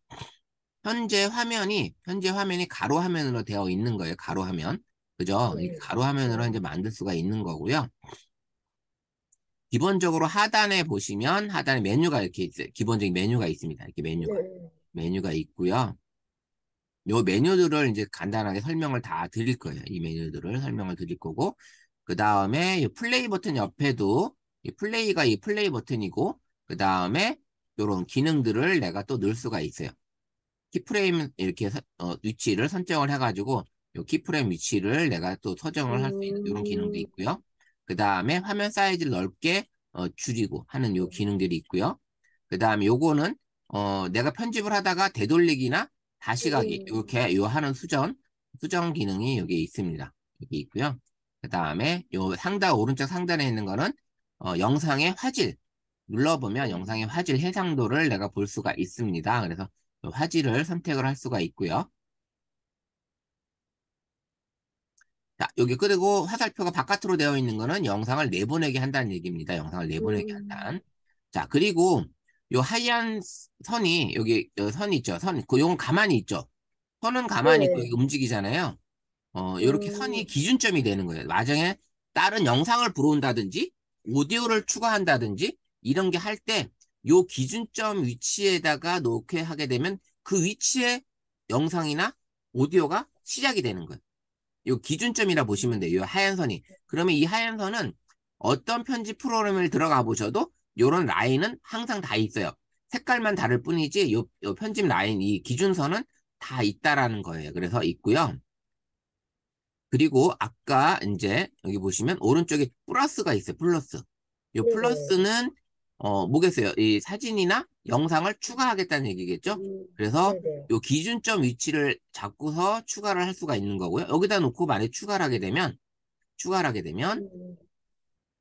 현재 화면이 가로 화면으로 되어 있는 거예요. 가로 화면. 그죠? 이 네. 가로 화면으로 이제 만들 수가 있는 거고요. 기본적으로 하단에 보시면 하단에 메뉴가 이렇게 있어요. 기본적인 메뉴가 있습니다. 이렇게 네. 메뉴가 있고요. 요 메뉴들을 이제 간단하게 설명을 다 드릴 거예요. 이 메뉴들을 설명을 드릴 거고, 그 다음에 이 플레이 버튼 옆에도 이 플레이가 이 플레이 버튼이고, 그 다음에 요런 기능들을 내가 또 넣을 수가 있어요. 키프레임 이렇게 위치를 선정을 해가지고 요 키프레임 위치를 내가 또 서정을 할 수 있는 이런 기능도 음, 있고요. 그 다음에 화면 사이즈를 넓게 줄이고 하는 요 기능들이 있고요. 그 다음에 요거는 내가 편집을 하다가 되돌리기나 다시 가기 음, 이렇게 요 하는 수정 기능이 여기 있습니다. 여기 있고요. 그 다음에 요 오른쪽 상단에 있는 거는 영상의 화질 눌러보면 영상의 음, 화질 해상도를 내가 볼 수가 있습니다. 그래서 화질을 선택을 할 수가 있고요. 자, 여기 그리고 화살표가 바깥으로 되어 있는 거는 영상을 내보내게 한다는 얘기입니다. 영상을 내보내게 한다는. 자, 그리고 요 하얀 선이 선 있죠. 요건 가만히 있죠. 선은 가만히 있고 네. 이게 움직이잖아요. 요렇게 선이 음, 기준점이 되는 거예요. 나중에 다른 영상을 불어온다든지 오디오를 추가한다든지 이런 게 할 때 요 기준점 위치에다가 놓게 하게 되면 그 위치에 영상이나 오디오가 시작이 되는 거예요. 요 기준점이라 보시면 돼요. 요 하얀 선이. 그러면 이 하얀 선은 어떤 편집 프로그램을 들어가 보셔도 요런 라인은 항상 다 있어요. 색깔만 다를 뿐이지 요 편집 라인 이 기준선은 다 있다라는 거예요. 그래서 있고요. 그리고 아까 이제 여기 보시면 오른쪽에 플러스가 있어요. 플러스. 이 네네. 플러스는 뭐겠어요? 이 사진이나 영상을 추가하겠다는 얘기겠죠? 그래서 네네. 이 기준점 위치를 잡고서 추가를 할 수가 있는 거고요. 여기다 놓고 만약에 추가를 하게 되면 음,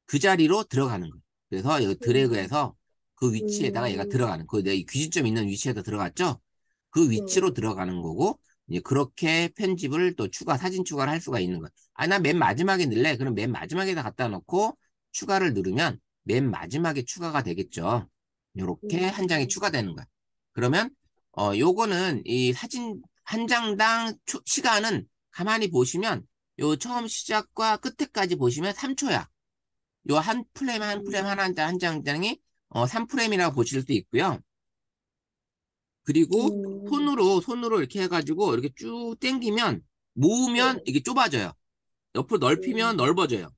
그 자리로 들어가는 거예요. 그래서 여기 음, 드래그해서 그 위치에다가 얘가 음, 들어가는, 그 내 기준점 있는 위치에다 들어갔죠? 그 위치로 음, 들어가는 거고, 이제 그렇게 편집을 또 사진 추가를 할 수가 있는 거예요. 아, 나 맨 마지막에 넣을래? 그럼 맨 마지막에다 갖다 놓고 추가를 누르면 맨 마지막에 추가가 되겠죠. 요렇게 한 장이 음, 추가되는 거야. 그러면, 요거는 이 사진 한 장당 시간은 가만히 보시면 요 처음 시작과 끝에까지 보시면 3초야. 요 한 프레임 한 프레임 음, 한 장이 3프레임이라고 보실 수 있고요. 그리고 음, 손으로 이렇게 해가지고 이렇게 쭉 당기면 모으면 네. 이게 좁아져요. 옆으로 넓히면 음, 넓어져요.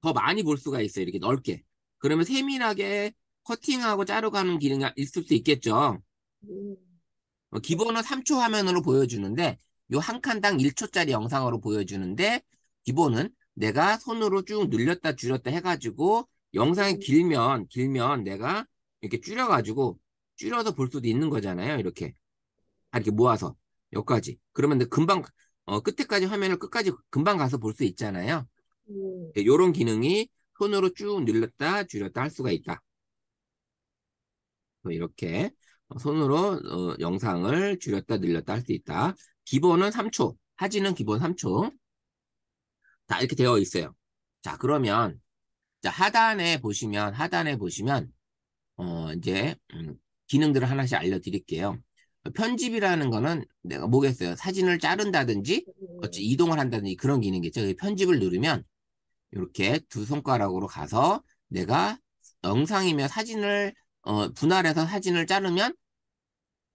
더 많이 볼 수가 있어요. 이렇게 넓게. 그러면 세밀하게 커팅하고 자르고 하는 기능이 있을 수 있겠죠. 음, 네. 기본은 3초 화면으로 보여주는데 요 한 칸당 1초짜리 영상으로 보여주는데 기본은 내가 손으로 쭉 늘렸다 줄였다 해가지고 영상이 음, 길면 내가 이렇게 줄여서 볼 수도 있는 거잖아요. 이렇게. 이렇게 모아서 여기까지. 그러면 금방 끝에까지 화면을 끝까지 금방 가서 볼 수 있잖아요. 음, 이런 기능이 손으로 쭉 늘렸다 줄였다 할 수가 있다. 이렇게 손으로 영상을 줄였다 늘렸다 할 수 있다. 기본은 3초, 사진은 기본 3초. 자, 이렇게 되어 있어요. 자, 그러면 자, 하단에 보시면 이제 기능들을 하나씩 알려드릴게요. 편집이라는 거는 내가 뭐겠어요? 사진을 자른다든지, 어찌 음, 이동을 한다든지 그런 기능이겠죠. 편집을 누르면 이렇게 두 손가락으로 가서 내가 영상이며 사진을, 분할해서 사진을 자르면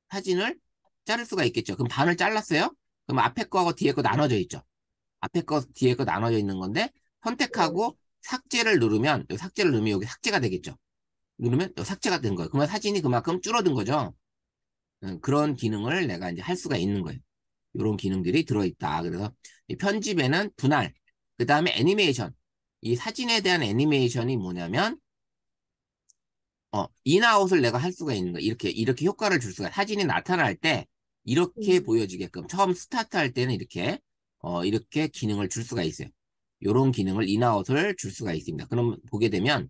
사진을 자를 수가 있겠죠. 그럼 반을 잘랐어요? 그럼 앞에 거하고 뒤에 거 나눠져 있죠. 앞에 거, 뒤에 거 나눠져 있는 건데, 음, 선택하고 삭제를 누르면, 여기 삭제를 누르면 여기 삭제가 되겠죠. 누르면 여기 삭제가 된 거예요. 그러면 사진이 그만큼 줄어든 거죠. 그런 기능을 내가 이제 할 수가 있는 거예요. 이런 기능들이 들어있다. 그래서 이 편집에는 분할, 그 다음에 애니메이션. 이 사진에 대한 애니메이션이 뭐냐면, 인아웃을 내가 할 수가 있는 거예요. 이렇게 효과를 줄 수가, 사진이 나타날 때, 이렇게 음, 보여지게끔, 처음 스타트 할 때는 이렇게 기능을 줄 수가 있어요. 이런 기능을 인아웃을 줄 수가 있습니다. 그럼 보게 되면,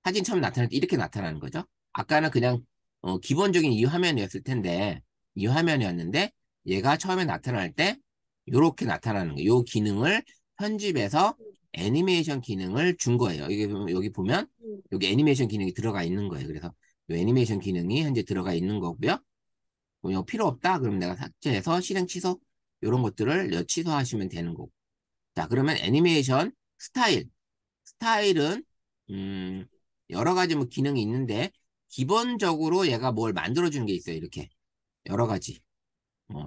사진 처음 나타날 때 이렇게 나타나는 거죠. 아까는 그냥, 기본적인 이 화면이었을 텐데, 이 화면이었는데, 얘가 처음에 나타날 때, 이렇게 나타나는 거예요. 이 기능을 편집해서 애니메이션 기능을 준 거예요. 여기 보면, 음, 여기 애니메이션 기능이 들어가 있는 거예요. 그래서 이 애니메이션 기능이 현재 들어가 있는 거고요. 이거 필요 없다? 그럼 내가 삭제해서 실행 취소 이런 것들을 취소하시면 되는 거고. 자, 그러면 애니메이션 스타일. 스타일은 음, 여러 가지 뭐 기능이 있는데 기본적으로 얘가 뭘 만들어주는 게 있어요. 이렇게 여러 가지.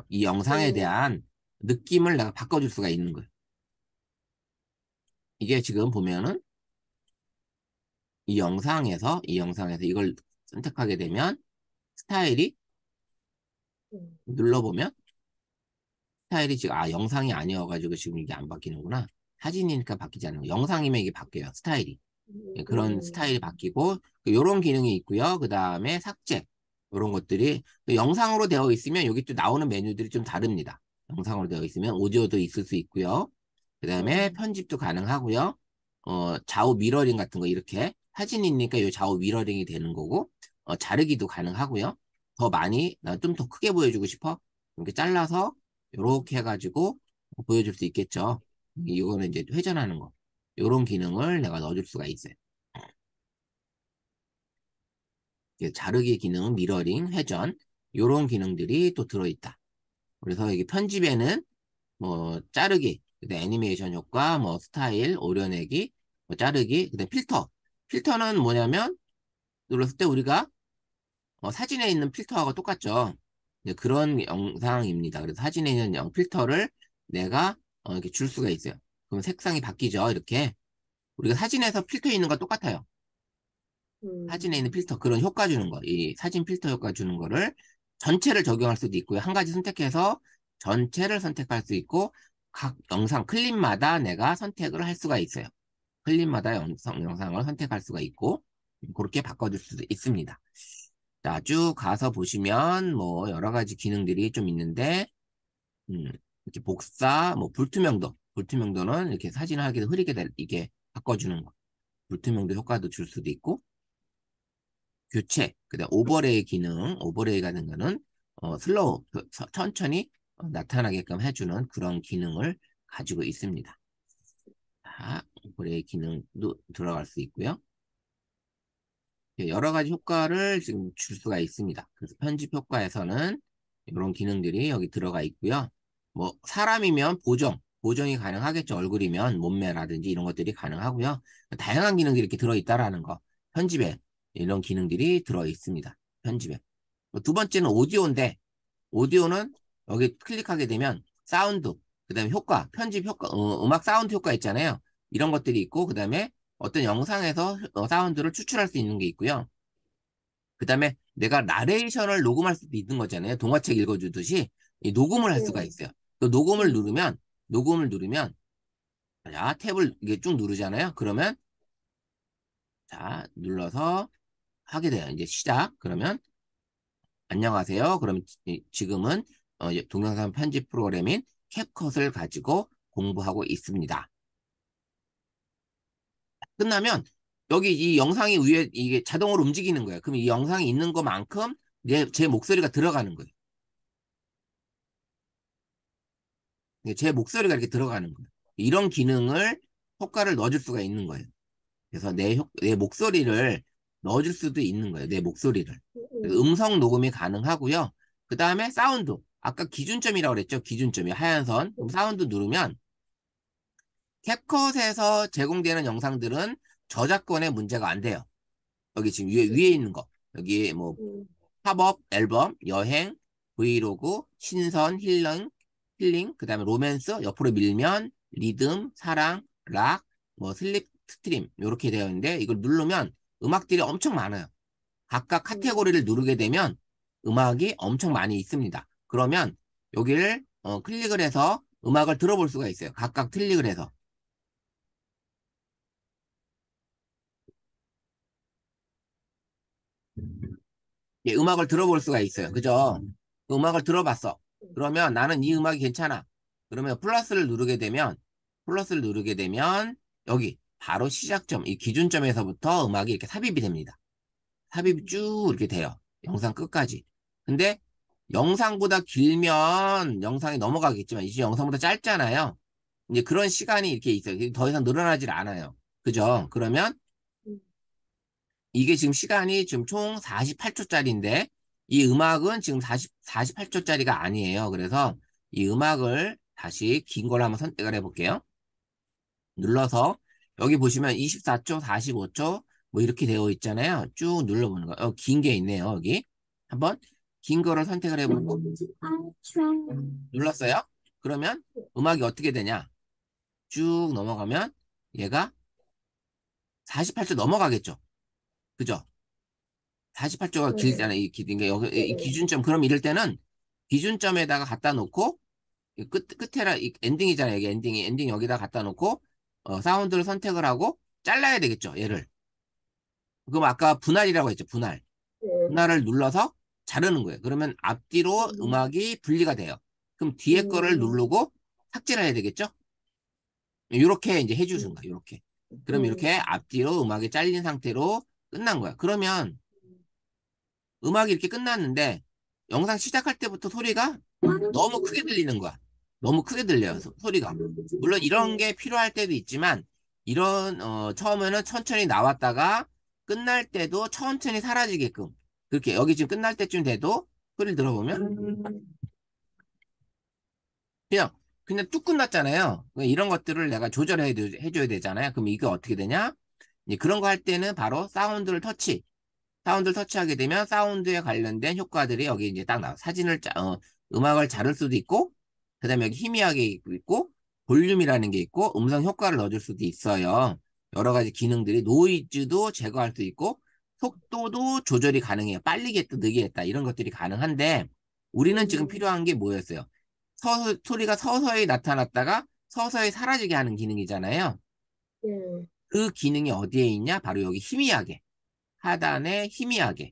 이 영상에 음, 대한 느낌을 내가 바꿔줄 수가 있는 거예요. 이게 지금 보면은 이 영상에서 이걸 선택하게 되면 스타일이 음, 눌러보면 스타일이 지금 영상이 아니어가지고 지금 이게 안 바뀌는구나. 사진이니까 바뀌지 않는 거. 영상이면 이게 바뀌어요. 스타일이. 예, 그런 스타일이 바뀌고 이런 기능이 있고요. 그 다음에 삭제 이런 것들이 또 영상으로 되어 있으면 여기 또 나오는 메뉴들이 좀 다릅니다. 영상으로 되어 있으면 오디오도 있을 수 있고요. 그 다음에 음, 편집도 가능하고요. 좌우 미러링 같은 거 이렇게 사진이니까 이 좌우 미러링이 되는 거고 자르기도 가능하고요. 더 많이 나 좀 더 크게 보여주고 싶어. 이렇게 잘라서 이렇게 해가지고 보여줄 수 있겠죠. 이거는 이제 회전하는 거. 이런 기능을 내가 넣어줄 수가 있어요. 자르기 기능, 미러링, 회전 이런 기능들이 또 들어있다. 그래서 이게 편집에는 뭐 자르기, 그다음 애니메이션 효과, 뭐 스타일, 오려내기, 뭐 자르기, 그다음 필터. 필터는 뭐냐면 눌렀을 때 우리가 사진에 있는 필터하고 똑같죠. 네, 그런 영상입니다. 그래서 사진에 있는 필터를 내가 이렇게 줄 수가 있어요. 그럼 색상이 바뀌죠. 이렇게 우리가 사진에서 필터 있는 거 똑같아요. 사진에 있는 필터, 그런 효과 주는 거, 이 사진 필터 효과 주는 거를 전체를 적용할 수도 있고요. 한 가지 선택해서 전체를 선택할 수 있고, 각 영상 클립마다 내가 선택을 할 수가 있어요. 클립마다 영상을 선택할 수가 있고, 그렇게 바꿔줄 수도 있습니다. 자, 쭉 가서 보시면, 뭐, 여러 가지 기능들이 좀 있는데, 음, 이렇게 복사, 뭐, 불투명도는 이렇게 사진을 하게 흐리게 이게 바꿔주는 거. 불투명도 효과도 줄 수도 있고, 교체, 그다음 오버레이 기능, 오버레이 같은 거는 슬로우, 천천히 나타나게끔 해주는 그런 기능을 가지고 있습니다. 자, 오버레이 기능도 들어갈 수 있고요. 여러 가지 효과를 지금 줄 수가 있습니다. 그래서 편집 효과에서는 이런 기능들이 여기 들어가 있고요. 뭐 사람이면 보정이 가능하겠죠. 얼굴이면 몸매라든지 이런 것들이 가능하고요. 다양한 기능들이 이렇게 들어있다라는 거. 편집에 이런 기능들이 들어 있습니다. 편집에. 두 번째는 오디오인데 오디오는 여기 클릭하게 되면 사운드, 그다음에 효과, 편집 효과, 음악 사운드 효과 있잖아요. 이런 것들이 있고 그다음에 어떤 영상에서 사운드를 추출할 수 있는 게 있고요. 그다음에 내가 나레이션을 녹음할 수도 있는 거잖아요. 동화책 읽어주듯이 이 녹음을 할 수가 음, 있어요. 그 녹음을 음, 누르면 녹음을 누르면 자 탭을 이게 쭉 누르잖아요. 그러면 자 눌러서 하게 돼요. 이제 시작. 그러면 안녕하세요. 그럼 지금은 동영상 편집 프로그램인 캡컷을 가지고 공부하고 있습니다. 끝나면 여기 이 영상이 위에 이게 자동으로 움직이는 거예요. 그럼 이 영상이 있는 것만큼 제 목소리가 들어가는 거예요. 제 목소리가 이렇게 들어가는 거예요. 이런 기능을 효과를 넣어줄 수가 있는 거예요. 그래서 내 목소리를 넣어줄 수도 있는 거예요. 내 목소리를. 그래서 음, 음성 녹음이 가능하고요. 그 다음에 사운드. 아까 기준점이라고 그랬죠? 기준점이 하얀 선. 그럼 사운드 누르면 캡컷에서 제공되는 영상들은 저작권에 문제가 안 돼요. 여기 지금 위에 있는 거. 여기 뭐 음, 팝업, 앨범, 여행, 브이로그, 신선, 힐링, 그 다음에 로맨스, 옆으로 밀면, 리듬, 사랑, 락, 뭐 슬립 스트림 이렇게 되어 있는데 이걸 누르면 음악들이 엄청 많아요. 각각 음, 카테고리를 누르게 되면 음악이 엄청 많이 있습니다. 그러면 여기를 클릭을 해서 음악을 들어볼 수가 있어요. 각각 클릭을 해서. 예, 음악을 들어볼 수가 있어요. 그죠? 그 음악을 들어봤어. 그러면 나는 이 음악이 괜찮아. 그러면 플러스를 누르게 되면 여기 바로 시작점, 이 기준점에서부터 음악이 이렇게 삽입이 됩니다. 삽입이 쭉 이렇게 돼요. 영상 끝까지. 근데 영상보다 길면 영상이 넘어가겠지만 이제 영상보다 짧잖아요. 이제 그런 시간이 이렇게 있어요. 더 이상 늘어나질 않아요. 그죠? 그러면 음, 이게 지금 시간이 지금 총 48초짜리인데 이 음악은 지금 48초짜리가 아니에요. 그래서 이 음악을 다시 긴 걸 한번 선택을 해볼게요. 눌러서 여기 보시면 24초, 45초 뭐 이렇게 되어 있잖아요. 쭉 눌러보는 거. 긴 게 있네요. 여기 한번 긴 거를 선택을 해보고 눌렀어요. 그러면 음악이 어떻게 되냐? 쭉 넘어가면 얘가 48초 넘어가겠죠. 그죠? 48조가 길잖아요. 이 네. 기준점. 그럼 이럴 때는 기준점에다가 갖다 놓고, 끝에라, 엔딩이잖아요. 여기 엔딩 여기다 갖다 놓고, 사운드를 선택을 하고, 잘라야 되겠죠. 얘를. 그럼 아까 분할이라고 했죠. 분할. 네. 분할을 눌러서 자르는 거예요. 그러면 앞뒤로 음, 음악이 분리가 돼요. 그럼 뒤에 거를 음, 누르고 삭제를 해야 되겠죠. 이렇게 이제 해주는 음, 거야. 이렇게. 그럼 이렇게 음, 앞뒤로 음악이 잘린 상태로 끝난 거야. 그러면 음악이 이렇게 끝났는데 영상 시작할 때부터 소리가 너무 크게 들리는 거야. 너무 크게 들려요, 소리가. 물론 이런 음, 게 필요할 때도 있지만 처음에는 천천히 나왔다가 끝날 때도 천천히 사라지게끔 그렇게 여기 지금 끝날 때쯤 돼도 소리를 들어보면 그냥 그냥 뚝 끝났잖아요. 이런 것들을 내가 해줘야 되잖아요. 그럼 이게 어떻게 되냐? 이제 그런 거 할 때는 바로 사운드를 터치하게 되면 사운드에 관련된 효과들이 여기 이제 딱 나와. 음악을 자를 수도 있고, 그 다음에 여기 희미하게 있고, 볼륨이라는 게 있고, 음성 효과를 넣어줄 수도 있어요. 여러 가지 기능들이, 노이즈도 제거할 수 있고, 속도도 조절이 가능해요. 빨리 겠다, 느리게 겠다, 이런 것들이 가능한데, 우리는 지금 음, 필요한 게 뭐였어요? 소리가 서서히 나타났다가 서서히 사라지게 하는 기능이잖아요. 네. 그 기능이 어디에 있냐? 바로 여기 희미하게. 하단에 희미하게.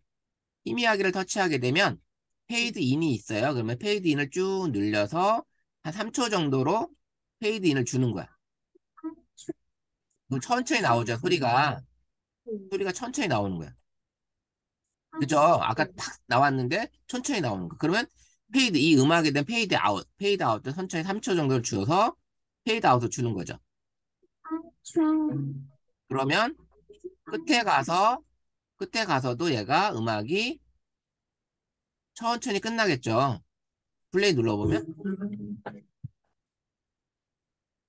희미하기를 터치하게 되면 페이드 인이 있어요. 그러면 페이드 인을 쭉 늘려서 한 3초 정도로 페이드 인을 주는 거야. 그럼 천천히 나오죠, 소리가. 음, 소리가 천천히 나오는 거야. 그죠? 아까 음, 탁 나왔는데 천천히 나오는 거. 그러면 이 음악에 대한 페이드 아웃도 천천히 3초 정도를 주어서 페이드 아웃을 주는 거죠. 그러면 끝에 가서, 끝에 가서도 얘가 음악이 천천히 끝나겠죠. 플레이 눌러보면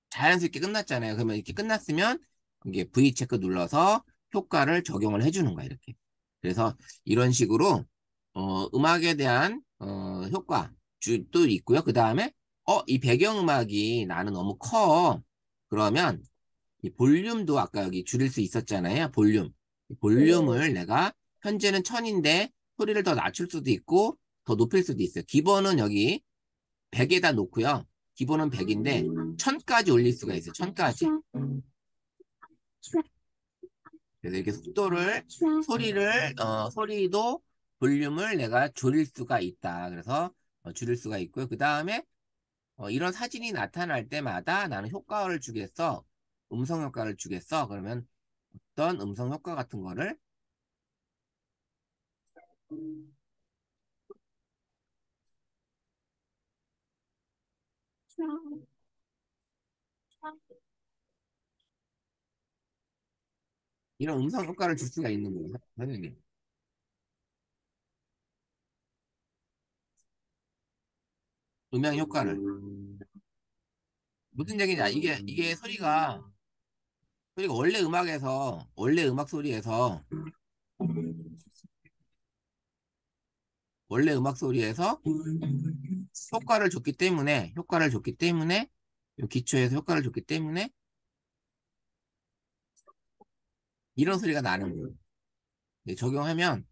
자연스럽게 끝났잖아요. 그러면 이렇게 끝났으면 이게 V 체크 눌러서 효과를 적용을 해주는 거야, 이렇게. 그래서 이런 식으로 음악에 대한 효과 도 있고요. 그 다음에 이 배경음악이 나는 너무 커. 그러면 이 볼륨도 아까 여기 줄일 수 있었잖아요. 볼륨. 이 네. 볼륨을 내가 현재는 1000인데 소리를 더 낮출 수도 있고 더 높일 수도 있어요. 기본은 여기 100에다 놓고요. 기본은 100인데 1000까지 올릴 수가 있어요. 1000까지. 그래서 이렇게 소리도 볼륨을 내가 줄일 수가 있다. 그래서 줄일 수가 있고요. 그 다음에 이런 사진이 나타날 때마다 나는 효과를 주겠어. 음성 효과를 주겠어. 그러면 어떤 음성 효과 같은 거를 이런 음성 효과를 줄 수가 있는 거예요. 선생님. 음향 효과를. 무슨 얘기냐? 이게 소리가 원래 음악 소리에서, 원래 음악 소리에서 효과를 줬기 때문에, 요 기초에서 효과를 줬기 때문에 이런 소리가 나는 거예요. 적용하면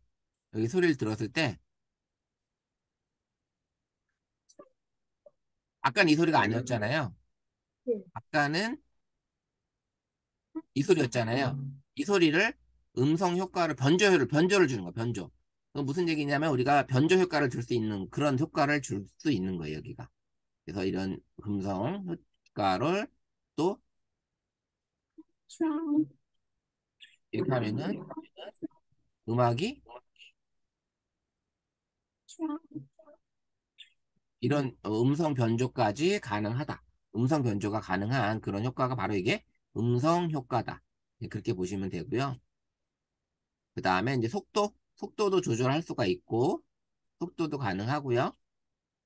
여기 소리를 들었을 때, 아까는 이 소리가 아니었잖아요. 네. 아까는 이 소리였잖아요. 이 소리를 음성 효과를 변조를 주는 거야, 변조. 그건 무슨 얘기냐면 우리가 변조 효과를 줄 수 있는 그런 효과를 줄 수 있는 거예요, 여기가. 그래서 이런 음성 효과를 또 이렇게 하면은 음악이 이런 음성 변조까지 가능하다. 음성 변조가 가능한 그런 효과가 바로 이게 음성 효과다. 그렇게 보시면 되고요. 그 다음에 이제 속도도 조절할 수가 있고, 속도도 가능하고요.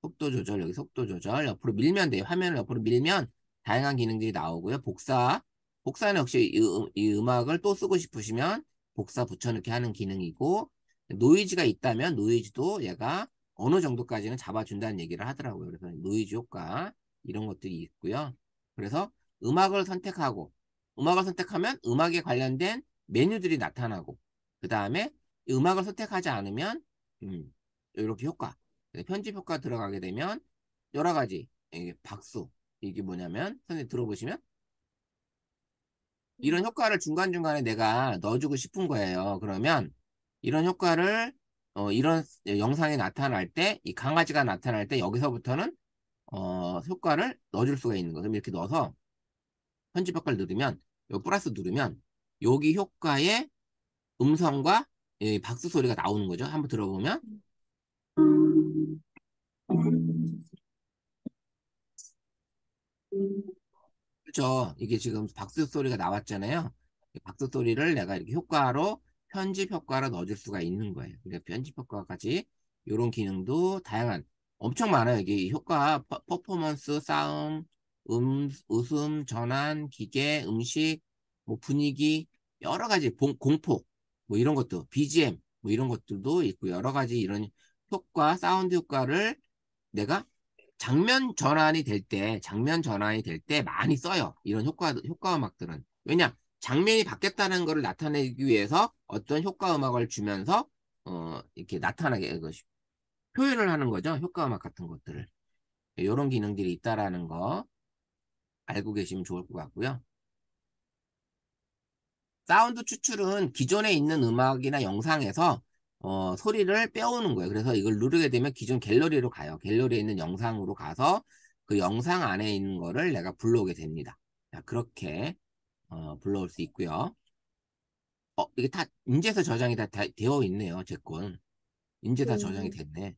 속도 조절, 여기 속도 조절. 옆으로 밀면 돼요. 화면을 옆으로 밀면 다양한 기능들이 나오고요. 복사는 역시 이 음악을 또 쓰고 싶으시면 복사 붙여넣기 하는 기능이고, 노이즈가 있다면 노이즈도 얘가 어느 정도까지는 잡아준다는 얘기를 하더라고요. 그래서 노이즈 효과, 이런 것들이 있고요. 그래서 음악을 선택하면 음악에 관련된 메뉴들이 나타나고, 그 다음에 음악을 선택하지 않으면, 이렇게 효과, 편집 효과 들어가게 되면 여러 가지 박수 이게 뭐냐면 선생님 들어보시면 이런 효과를 중간중간에 내가 넣어주고 싶은 거예요. 그러면 이런 효과를 이런 영상이 나타날 때 이 강아지가 나타날 때 여기서부터는 효과를 넣어줄 수가 있는 거예요. 그럼 이렇게 넣어서 편집 효과를 누르면 요 플러스 누르면 여기 효과의 음성과 이 박수 소리가 나오는 거죠. 한번 들어보면 그렇죠. 이게 지금 박수 소리가 나왔잖아요. 이 박수 소리를 내가 이렇게 편집 효과로 넣어줄 수가 있는 거예요. 그러니까 편집 효과까지 이런 기능도 다양한 엄청 많아요. 이게 효과, 퍼포먼스, 싸움, 웃음, 전환, 기계, 음식, 뭐 분위기 여러 가지 공포 뭐 이런 것도 BGM 뭐 이런 것들도 있고 여러 가지 이런 사운드 효과를 내가 장면 전환이 될 때 많이 써요. 이런 효과 음악들은. 왜냐? 장면이 바뀌었다는 것을 나타내기 위해서 어떤 효과 음악을 주면서, 이렇게 나타나게, 표현을 하는 거죠. 효과 음악 같은 것들을. 이런 기능들이 있다라는 거 알고 계시면 좋을 것 같고요. 사운드 추출은 기존에 있는 음악이나 영상에서 소리를 빼오는 거예요. 그래서 이걸 누르게 되면 기존 갤러리로 가요. 갤러리에 있는 영상으로 가서 그 영상 안에 있는 거를 내가 불러오게 됩니다. 자, 그렇게 불러올 수 있고요. 이게 다 인제서 저장이 다 되어 있네요. 제 건. 인제 다 저장이 음, 됐네.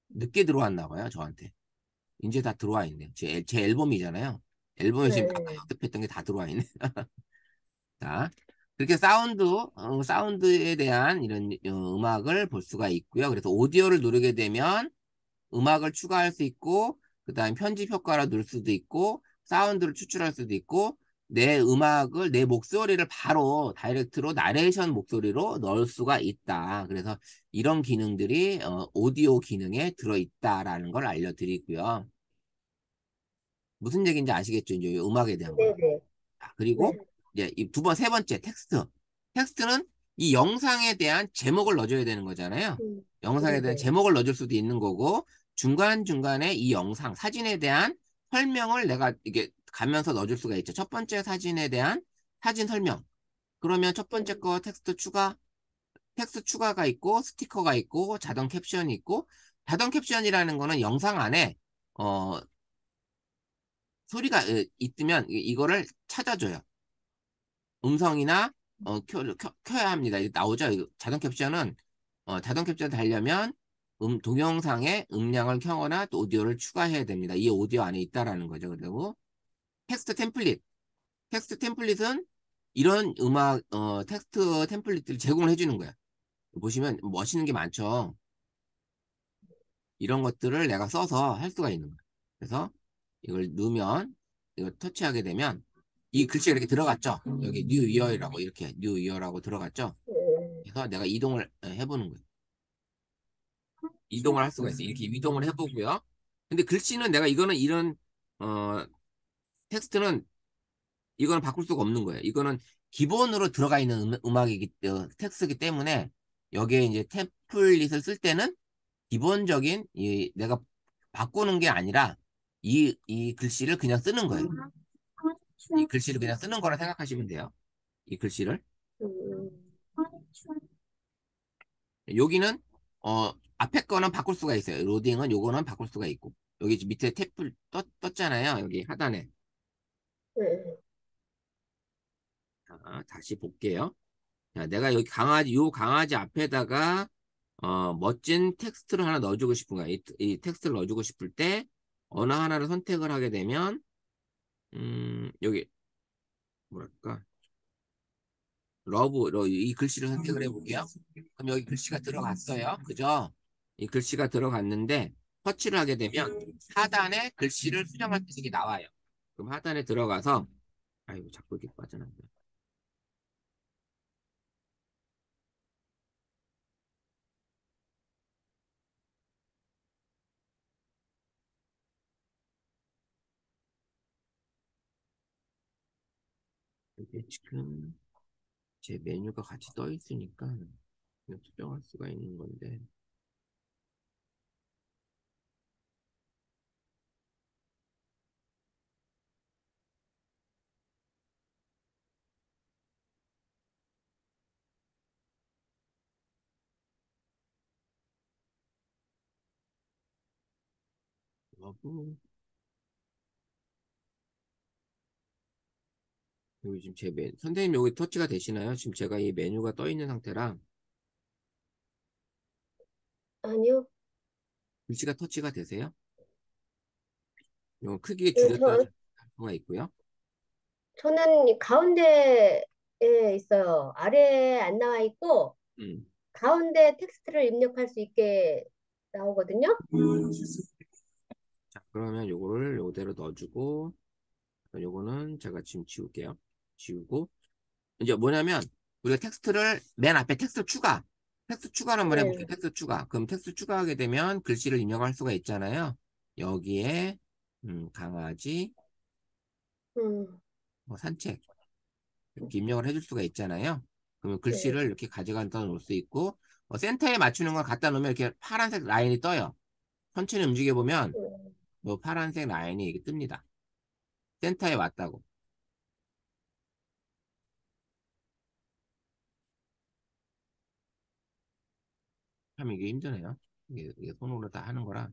늦게 들어왔나 봐요. 저한테. 인제 다 들어와 있네요. 제 앨범이잖아요. 앨범에 지금 아까 네. 언급했던 게 다 들어와 있네. 자, 그렇게 사운드에 대한 이런 음악을 볼 수가 있고요. 그래서 오디오를 누르게 되면 음악을 추가할 수 있고, 그 다음 편집 효과를 누를 수도 있고, 사운드를 추출할 수도 있고, 내 목소리를 바로 다이렉트로 나레이션 목소리로 넣을 수가 있다. 그래서 이런 기능들이 오디오 기능에 들어있다라는 걸 알려드리고요. 무슨 얘기인지 아시겠죠? 이제 음악에 대한 거. 네네. 그리고 네. 이제 세 번째 텍스트. 텍스트는 이 영상에 대한 제목을 넣어줘야 되는 거잖아요. 영상에 대한 네네. 제목을 넣어줄 수도 있는 거고 중간중간에 이 사진에 대한 설명을 내가 이게 가면서 넣어줄 수가 있죠. 첫 번째 사진에 대한 사진 설명. 그러면 첫 번째 거 텍스트 추가가 있고 스티커가 있고 자동 캡션이 있고 자동 캡션이라는 거는 영상 안에 어, 소리가 있으면 이거를 찾아줘요. 음성이나 켜야 합니다. 이거 나오죠? 자동 캡션 달려면 동영상에 음량을 켜거나 또 오디오를 추가해야 됩니다. 이 오디오 안에 있다라는 거죠. 그리고 텍스트 템플릿. 텍스트 템플릿은 이런 텍스트 템플릿들을 제공을 해주는 거야. 보시면 멋있는 게 많죠. 이런 것들을 내가 써서 할 수가 있는 거야. 그래서 이걸 넣으면, 이걸 터치하게 되면 이 글씨가 이렇게 들어갔죠. 여기 뉴 이어라고 이렇게 뉴 이어라고 들어갔죠. 그래서 내가 이동을 해보는 거예요. 이동을 할 수가 있어요. 이렇게 이동을 해보고요. 근데 글씨는 내가 이거는 이런 어 텍스트는 이거는 바꿀 수가 없는 거예요. 이거는 기본으로 들어가 있는 악이기 텍스트이기 때문에 여기에 이제 템플릿을 쓸 때는 기본적인 내가 바꾸는 게 아니라 이 글씨를 그냥 쓰는 거예요. 이 글씨를 그냥 쓰는 거라 생각하시면 돼요. 이 글씨를. 음, 여기는 앞에 거는 바꿀 수가 있어요. 로딩은 요거는 바꿀 수가 있고. 여기 밑에 탭을 떴잖아요. 여기 하단에. 네. 자, 다시 볼게요. 자, 내가 여기 요 강아지 앞에다가 멋진 텍스트를 하나 넣어주고 싶은 거야. 이 텍스트를 넣어주고 싶을 때 어느 하나를 선택을 하게 되면 여기 뭐랄까 이 글씨를 선택을 해볼게요. 그럼 여기 글씨가 들어갔어요. 그죠? 이 글씨가 들어갔는데 터치를 하게 되면 하단에 글씨를 수정할 때 이게 나와요. 그럼 하단에 들어가서 아이고 자꾸 이렇게 빠져나가네. 이게 지금 제 메뉴가 같이 떠 있으니까 그냥 수정할 수가 있는 건데 하고 여기 지금 선생님 여기 터치가 되시나요? 지금 제가 이 메뉴가 떠 있는 상태라 아니요. 글씨가 터치가 되세요? 요 크게 네, 줄였다 할 수가 있고요. 저는 이 가운데에 있어요. 아래에 안 나와 있고, 음. 가운데 텍스트를 입력할 수 있게 나오거든요. 자, 그러면 요거를 요대로 넣어주고 요거는 제가 지금 지울게요. 지우고 이제 뭐냐면 우리가 텍스트를 맨 앞에 텍스트 추가 텍스트 추가를 한번 해볼게요. 네. 텍스트 추가 그럼 텍스트 추가하게 되면 글씨를 입력할 수가 있잖아요. 여기에 강아지 음, 뭐 산책 이렇게 입력을 해줄 수가 있잖아요. 그러면 네. 글씨를 이렇게 가져가다 놓을 수 있고 센터에 맞추는 걸 갖다 놓으면 이렇게 파란색 라인이 떠요. 천천히 움직여 보면 음, 뭐 파란색 라인이 이렇게 뜹니다. 센터에 왔다고. 참 이게 힘드네요. 이게 손으로 다 하는 거라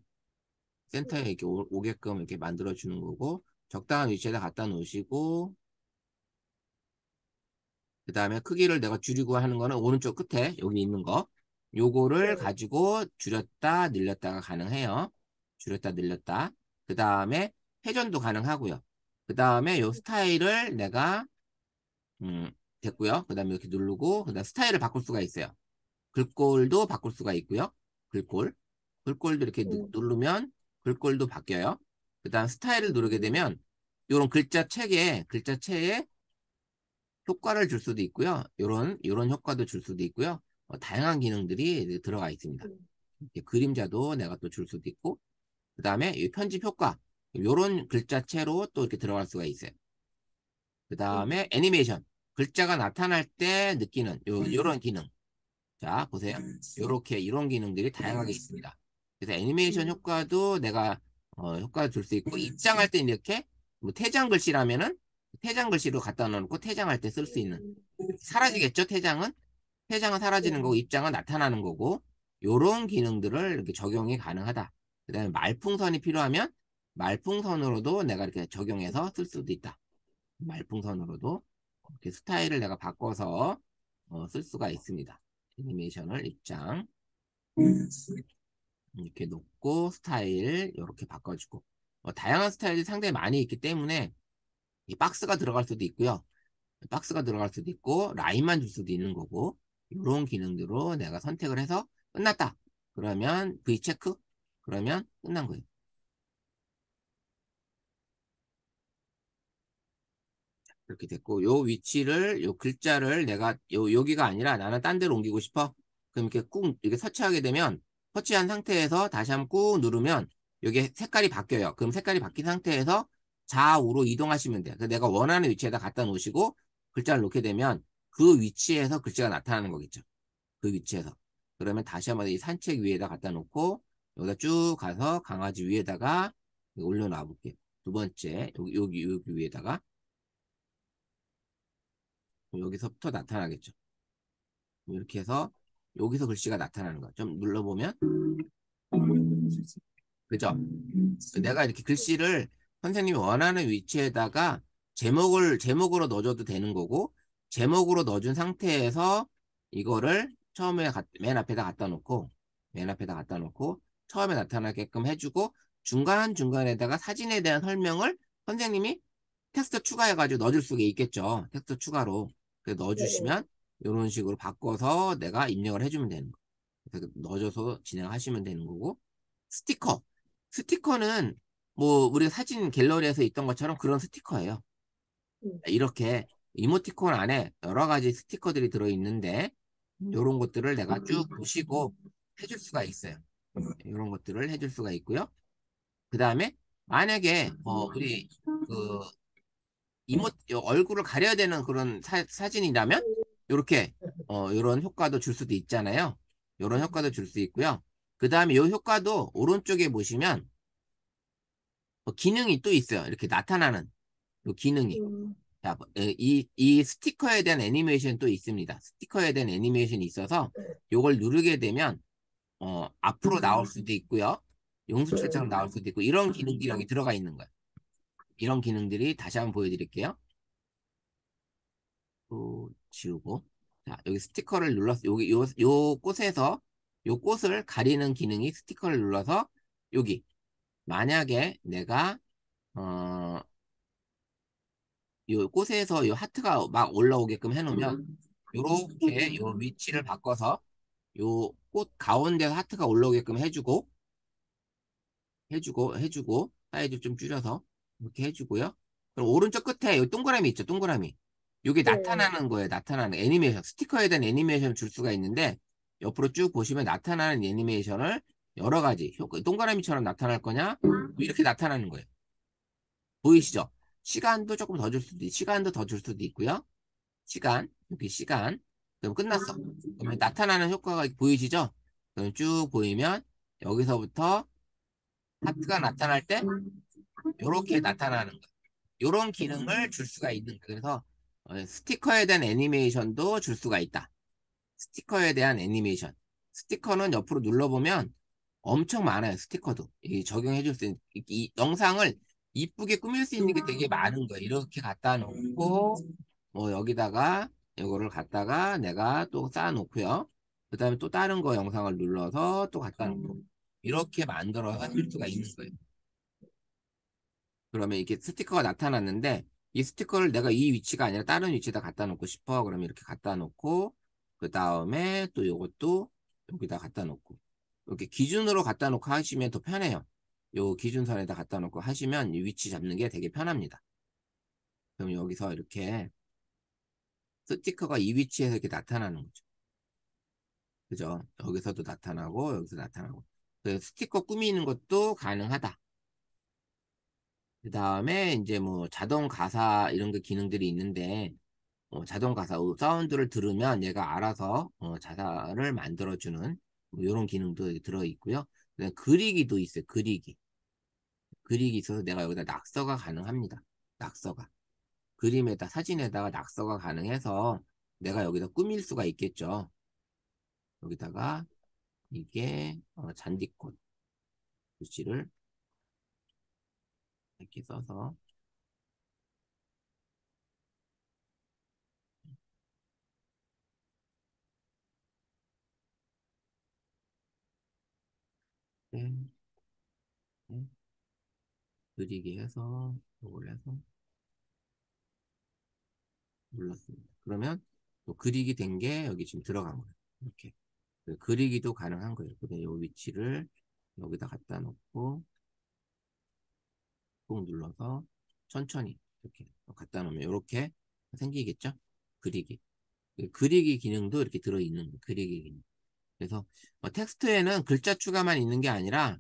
센터에 이렇게 오게끔 이렇게 만들어 주는 거고 적당한 위치에다 갖다 놓으시고 그 다음에 크기를 내가 줄이고 하는 거는 오른쪽 끝에 여기 있는 거 요거를 네. 가지고 줄였다 늘렸다가 가능해요. 줄였다 늘렸다. 그 다음에 회전도 가능하고요. 그 다음에 요 스타일을 내가 음, 됐고요. 그 다음에 이렇게 누르고 그 다음 스타일을 바꿀 수가 있어요. 글꼴도 바꿀 수가 있고요. 글꼴. 글꼴도 이렇게 음, 누르면 글꼴도 바뀌어요. 그 다음 스타일을 누르게 음, 되면 이런 글자체에 효과를 줄 수도 있고요. 요런 효과도 줄 수도 있고요. 다양한 기능들이 들어가 있습니다. 음, 이렇게 그림자도 내가 또 줄 수도 있고 그 다음에 편집 효과 요런 글자체로 또 이렇게 들어갈 수가 있어요. 그 다음에 음, 애니메이션 글자가 나타날 때 느끼는 요런 기능 자, 보세요. 요렇게, 이런 기능들이 다양하게 있습니다. 그래서 애니메이션 음, 효과도 내가, 효과를 줄 수 있고, 입장할 때 이렇게, 뭐, 퇴장 글씨라면은, 퇴장 글씨로 갖다 놓고 퇴장할 때 쓸 수 있는. 음, 사라지겠죠, 퇴장은? 퇴장은 사라지는 거고, 네. 입장은 나타나는 거고, 요런 기능들을 이렇게 적용이 가능하다. 그 다음에 말풍선이 필요하면, 말풍선으로도 내가 이렇게 적용해서 쓸 수도 있다. 말풍선으로도. 이렇게 스타일을 내가 바꿔서, 쓸 수가 있습니다. 애니메이션을 입장 이렇게 놓고 스타일 이렇게 바꿔주고 다양한 스타일이 상당히 많이 있기 때문에 이 박스가 들어갈 수도 있고요. 박스가 들어갈 수도 있고 라인만 줄 수도 있는 거고 이런 기능들로 내가 선택을 해서 끝났다. 그러면 V 체크 그러면 끝난 거예요. 이렇게 됐고, 요 위치를, 요 글자를 내가, 여기가 아니라 나는 딴 데로 옮기고 싶어. 그럼 이렇게 꾹, 이렇게 터치하게 되면, 터치한 상태에서 다시 한번 꾹 누르면, 여기 색깔이 바뀌어요. 그럼 색깔이 바뀐 상태에서 좌우로 이동하시면 돼요. 그래서 내가 원하는 위치에다 갖다 놓으시고, 글자를 놓게 되면, 그 위치에서 글자가 나타나는 거겠죠. 그 위치에서. 그러면 다시 한번 이 산책 위에다 갖다 놓고, 여기다 쭉 가서 강아지 위에다가 올려놔 볼게요. 두 번째, 여기 위에다가. 여기서부터 나타나겠죠. 이렇게 해서 여기서 글씨가 나타나는 거야. 좀 눌러보면 그죠? 내가 이렇게 글씨를 선생님이 원하는 위치에다가 제목으로 넣어줘도 되는 거고 제목으로 넣어준 상태에서 이거를 처음에 맨 앞에다 갖다 놓고 맨 앞에다 갖다 놓고 처음에 나타나게끔 해주고 중간중간에다가 사진에 대한 설명을 선생님이 텍스트 추가해가지고 넣어줄 수가 있겠죠. 텍스트 추가로. 그래서 네네. 넣어주시면 이런 식으로 바꿔서 내가 입력을 해주면 되는 거예요. 그래서 넣어줘서 진행하시면 되는 거고 스티커. 스티커는 뭐 우리 사진 갤러리에서 있던 것처럼 그런 스티커예요. 음, 이렇게 이모티콘 안에 여러 가지 스티커들이 들어있는데 이런 것들을 내가 쭉 보시고 해줄 수가 있어요. 이런 것들을 해줄 수가 있고요. 그 다음에 만약에 우리 그 얼굴을 가려야 되는 그런 사진이라면 이렇게 이런 효과도 줄 수도 있잖아요. 이런 효과도 줄 수 있고요. 그 다음에 이 효과도 오른쪽에 보시면 기능이 또 있어요. 이렇게 나타나는 이 기능이. 음, 자, 이 스티커에 대한 애니메이션 또 있습니다. 스티커에 대한 애니메이션이 있어서 이걸 누르게 되면 앞으로 나올 수도 있고요. 용수철처럼 나올 수도 있고 이런 기능들이 여기 들어가 있는 거예요. 이런 기능들이 다시 한번 보여드릴게요. 또 지우고 자 여기 스티커를 눌러서 여기 요 꽃에서 요 꽃을 가리는 기능이 스티커를 눌러서 여기 만약에 내가 어 요 꽃에서 요 하트가 막 올라오게끔 해놓으면 요렇게 요 위치를 바꿔서 요 꽃 가운데서 하트가 올라오게끔 해주고 사이즈 좀 줄여서 이렇게 해주고요. 그럼 오른쪽 끝에 요 동그라미 있죠, 동그라미. 요게 네. 나타나는 거예요, 나타나는 애니메이션. 스티커에 대한 애니메이션을 줄 수가 있는데 옆으로 쭉 보시면 나타나는 애니메이션을 여러 가지 동그라미처럼 나타날 거냐? 뭐 이렇게 나타나는 거예요. 보이시죠? 시간도 더 줄 수도 있고요. 여기 시간. 그럼 끝났어. 그러면 나타나는 효과가 보이시죠? 그럼 쭉 보이면 여기서부터 하트가 나타날 때 이렇게 나타나는 거예요. 이런 기능을 줄 수가 있는 거예요. 그래서 스티커에 대한 애니메이션도 줄 수가 있다. 스티커에 대한 애니메이션. 스티커는 옆으로 눌러보면 엄청 많아요. 스티커도. 이 적용해 줄 수 있는, 이 영상을 이쁘게 꾸밀 수 있는 게 되게 많은 거예요. 이렇게 갖다 놓고, 뭐 여기다가 이거를 갖다가 내가 또 쌓아놓고요. 그 다음에 또 다른 거 영상을 눌러서 또 갖다 놓고. 이렇게 만들어서 할 수가 있는 거예요. 그러면 이게 스티커가 나타났는데 이 스티커를 내가 이 위치가 아니라 다른 위치에다 갖다 놓고 싶어. 그러면 이렇게 갖다 놓고 그 다음에 또 요것도 여기다 갖다 놓고 이렇게 기준으로 갖다 놓고 하시면 더 편해요. 요 기준선에다 갖다 놓고 하시면 이 위치 잡는 게 되게 편합니다. 그럼 여기서 이렇게 스티커가 이 위치에서 이렇게 나타나는 거죠. 그죠? 여기서도 나타나고 여기서 나타나고. 그 스티커 꾸미는 것도 가능하다. 그 다음에 이제 뭐 자동 가사 이런 게 기능들이 있는데 자동 가사 사운드를 들으면 얘가 알아서 자사를 만들어주는 뭐 이런 기능도 들어 있고요. 그다음에 그리기도 있어요. 그리기 있어서 내가 여기다 낙서가 가능합니다. 낙서가 그림에다 사진에다가 낙서가 가능해서 내가 여기다 꾸밀 수가 있겠죠. 여기다가 이게 잔디꽃 글씨를 이렇게 써서 네, 네, 그리기 해서 이걸 해서 눌렀습니다. 그러면 또 그리기 된 게 여기 지금 들어간 거예요. 이렇게 그리기도 가능한 거예요. 그다음에 이 위치를 여기다 갖다 놓고 꾹 눌러서 천천히 이렇게 갖다 놓으면 이렇게 생기겠죠? 그리기. 그리기 기능도 이렇게 들어있는 거예요. 그리기 기능. 그래서 텍스트에는 글자 추가만 있는 게 아니라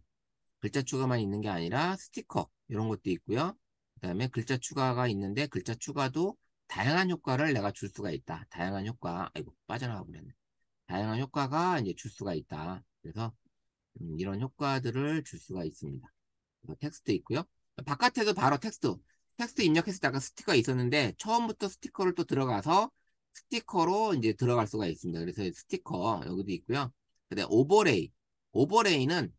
스티커 이런 것도 있고요. 그다음에 글자 추가가 있는데 글자 추가도 다양한 효과를 내가 줄 수가 있다. 다양한 효과. 아이고 빠져나가 버렸네. 다양한 효과가 이제 줄 수가 있다. 그래서 이런 효과들을 줄 수가 있습니다. 텍스트 있고요. 바깥에도 바로 텍스트 입력했을 때 아까 스티커가 있었는데 처음부터 스티커를 또 들어가서 스티커로 이제 들어갈 수가 있습니다. 그래서 스티커 여기도 있고요. 그다음에 오버레이는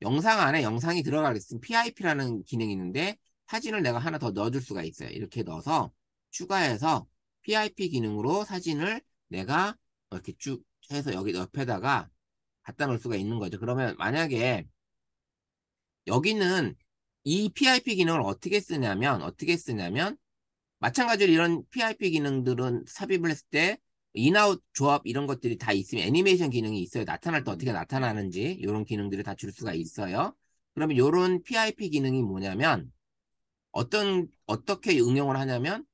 영상 안에 영상이 들어가겠으면 PIP라는 기능이 있는데 사진을 내가 하나 더 넣어줄 수가 있어요. 이렇게 넣어서 추가해서 PIP 기능으로 사진을 내가 이렇게 쭉 해서 여기 옆에다가 갖다 놓을 수가 있는 거죠. 그러면 만약에 여기는 이 PIP 기능을 어떻게 쓰냐면 마찬가지로 이런 PIP 기능들은 삽입을 했을 때 인아웃 조합 이런 것들이 다 있으면 애니메이션 기능이 있어요. 나타날 때 어떻게 나타나는지 이런 기능들을 다 줄 수가 있어요. 그러면 이런 PIP 기능이 뭐냐면 어떻게 응용을 하냐면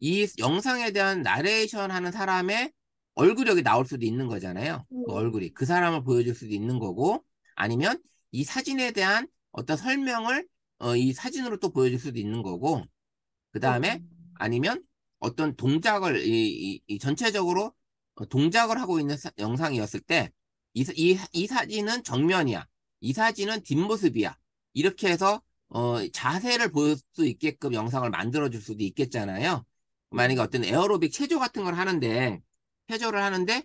이 영상에 대한 나레이션 하는 사람의 얼굴이 여기 나올 수도 있는 거잖아요. 그 얼굴이. 그 사람을 보여줄 수도 있는 거고, 아니면 이 사진에 대한 어떤 설명을 이 사진으로 또 보여줄 수도 있는 거고, 그 다음에 아니면 어떤 동작을, 이 전체적으로 동작을 하고 있는 영상이었을 때, 이 사진은 정면이야. 이 사진은 뒷모습이야. 이렇게 해서 자세를 보일 수 있게끔 영상을 만들어줄 수도 있겠잖아요. 만약에 어떤 에어로빅 체조 같은 걸 하는데, 체조를 하는데,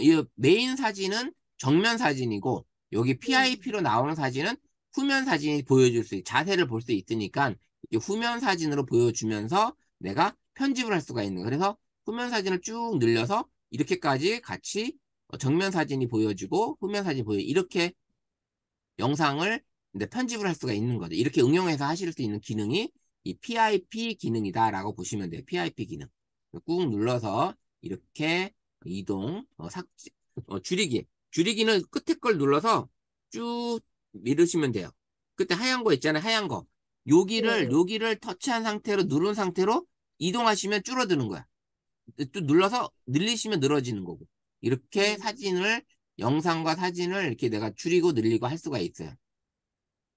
이 메인 사진은 정면 사진이고, 여기 PIP로 나오는 사진은 후면 사진이 보여줄 수, 자세를 볼 수 있으니까, 이 후면 사진으로 보여주면서 내가 편집을 할 수가 있는 거예요. 그래서 후면 사진을 쭉 늘려서 이렇게까지 같이 정면 사진이 보여지고 후면 사진이 이렇게 영상을 이제 편집을 할 수가 있는 거죠. 이렇게 응용해서 하실 수 있는 기능이 이 PIP 기능이다라고 보시면 돼요. PIP 기능. 꾹 눌러서 이렇게 이동, 줄이기. 줄이기는 끝에 걸 눌러서 쭉 밀으시면 돼요. 그때 하얀 거 있잖아요. 하얀 거. 네. 여기를 터치한 상태로 누른 상태로 이동하시면 줄어드는 거야. 또 눌러서 늘리시면 늘어지는 거고. 이렇게 영상과 사진을 이렇게 내가 줄이고 늘리고 할 수가 있어요.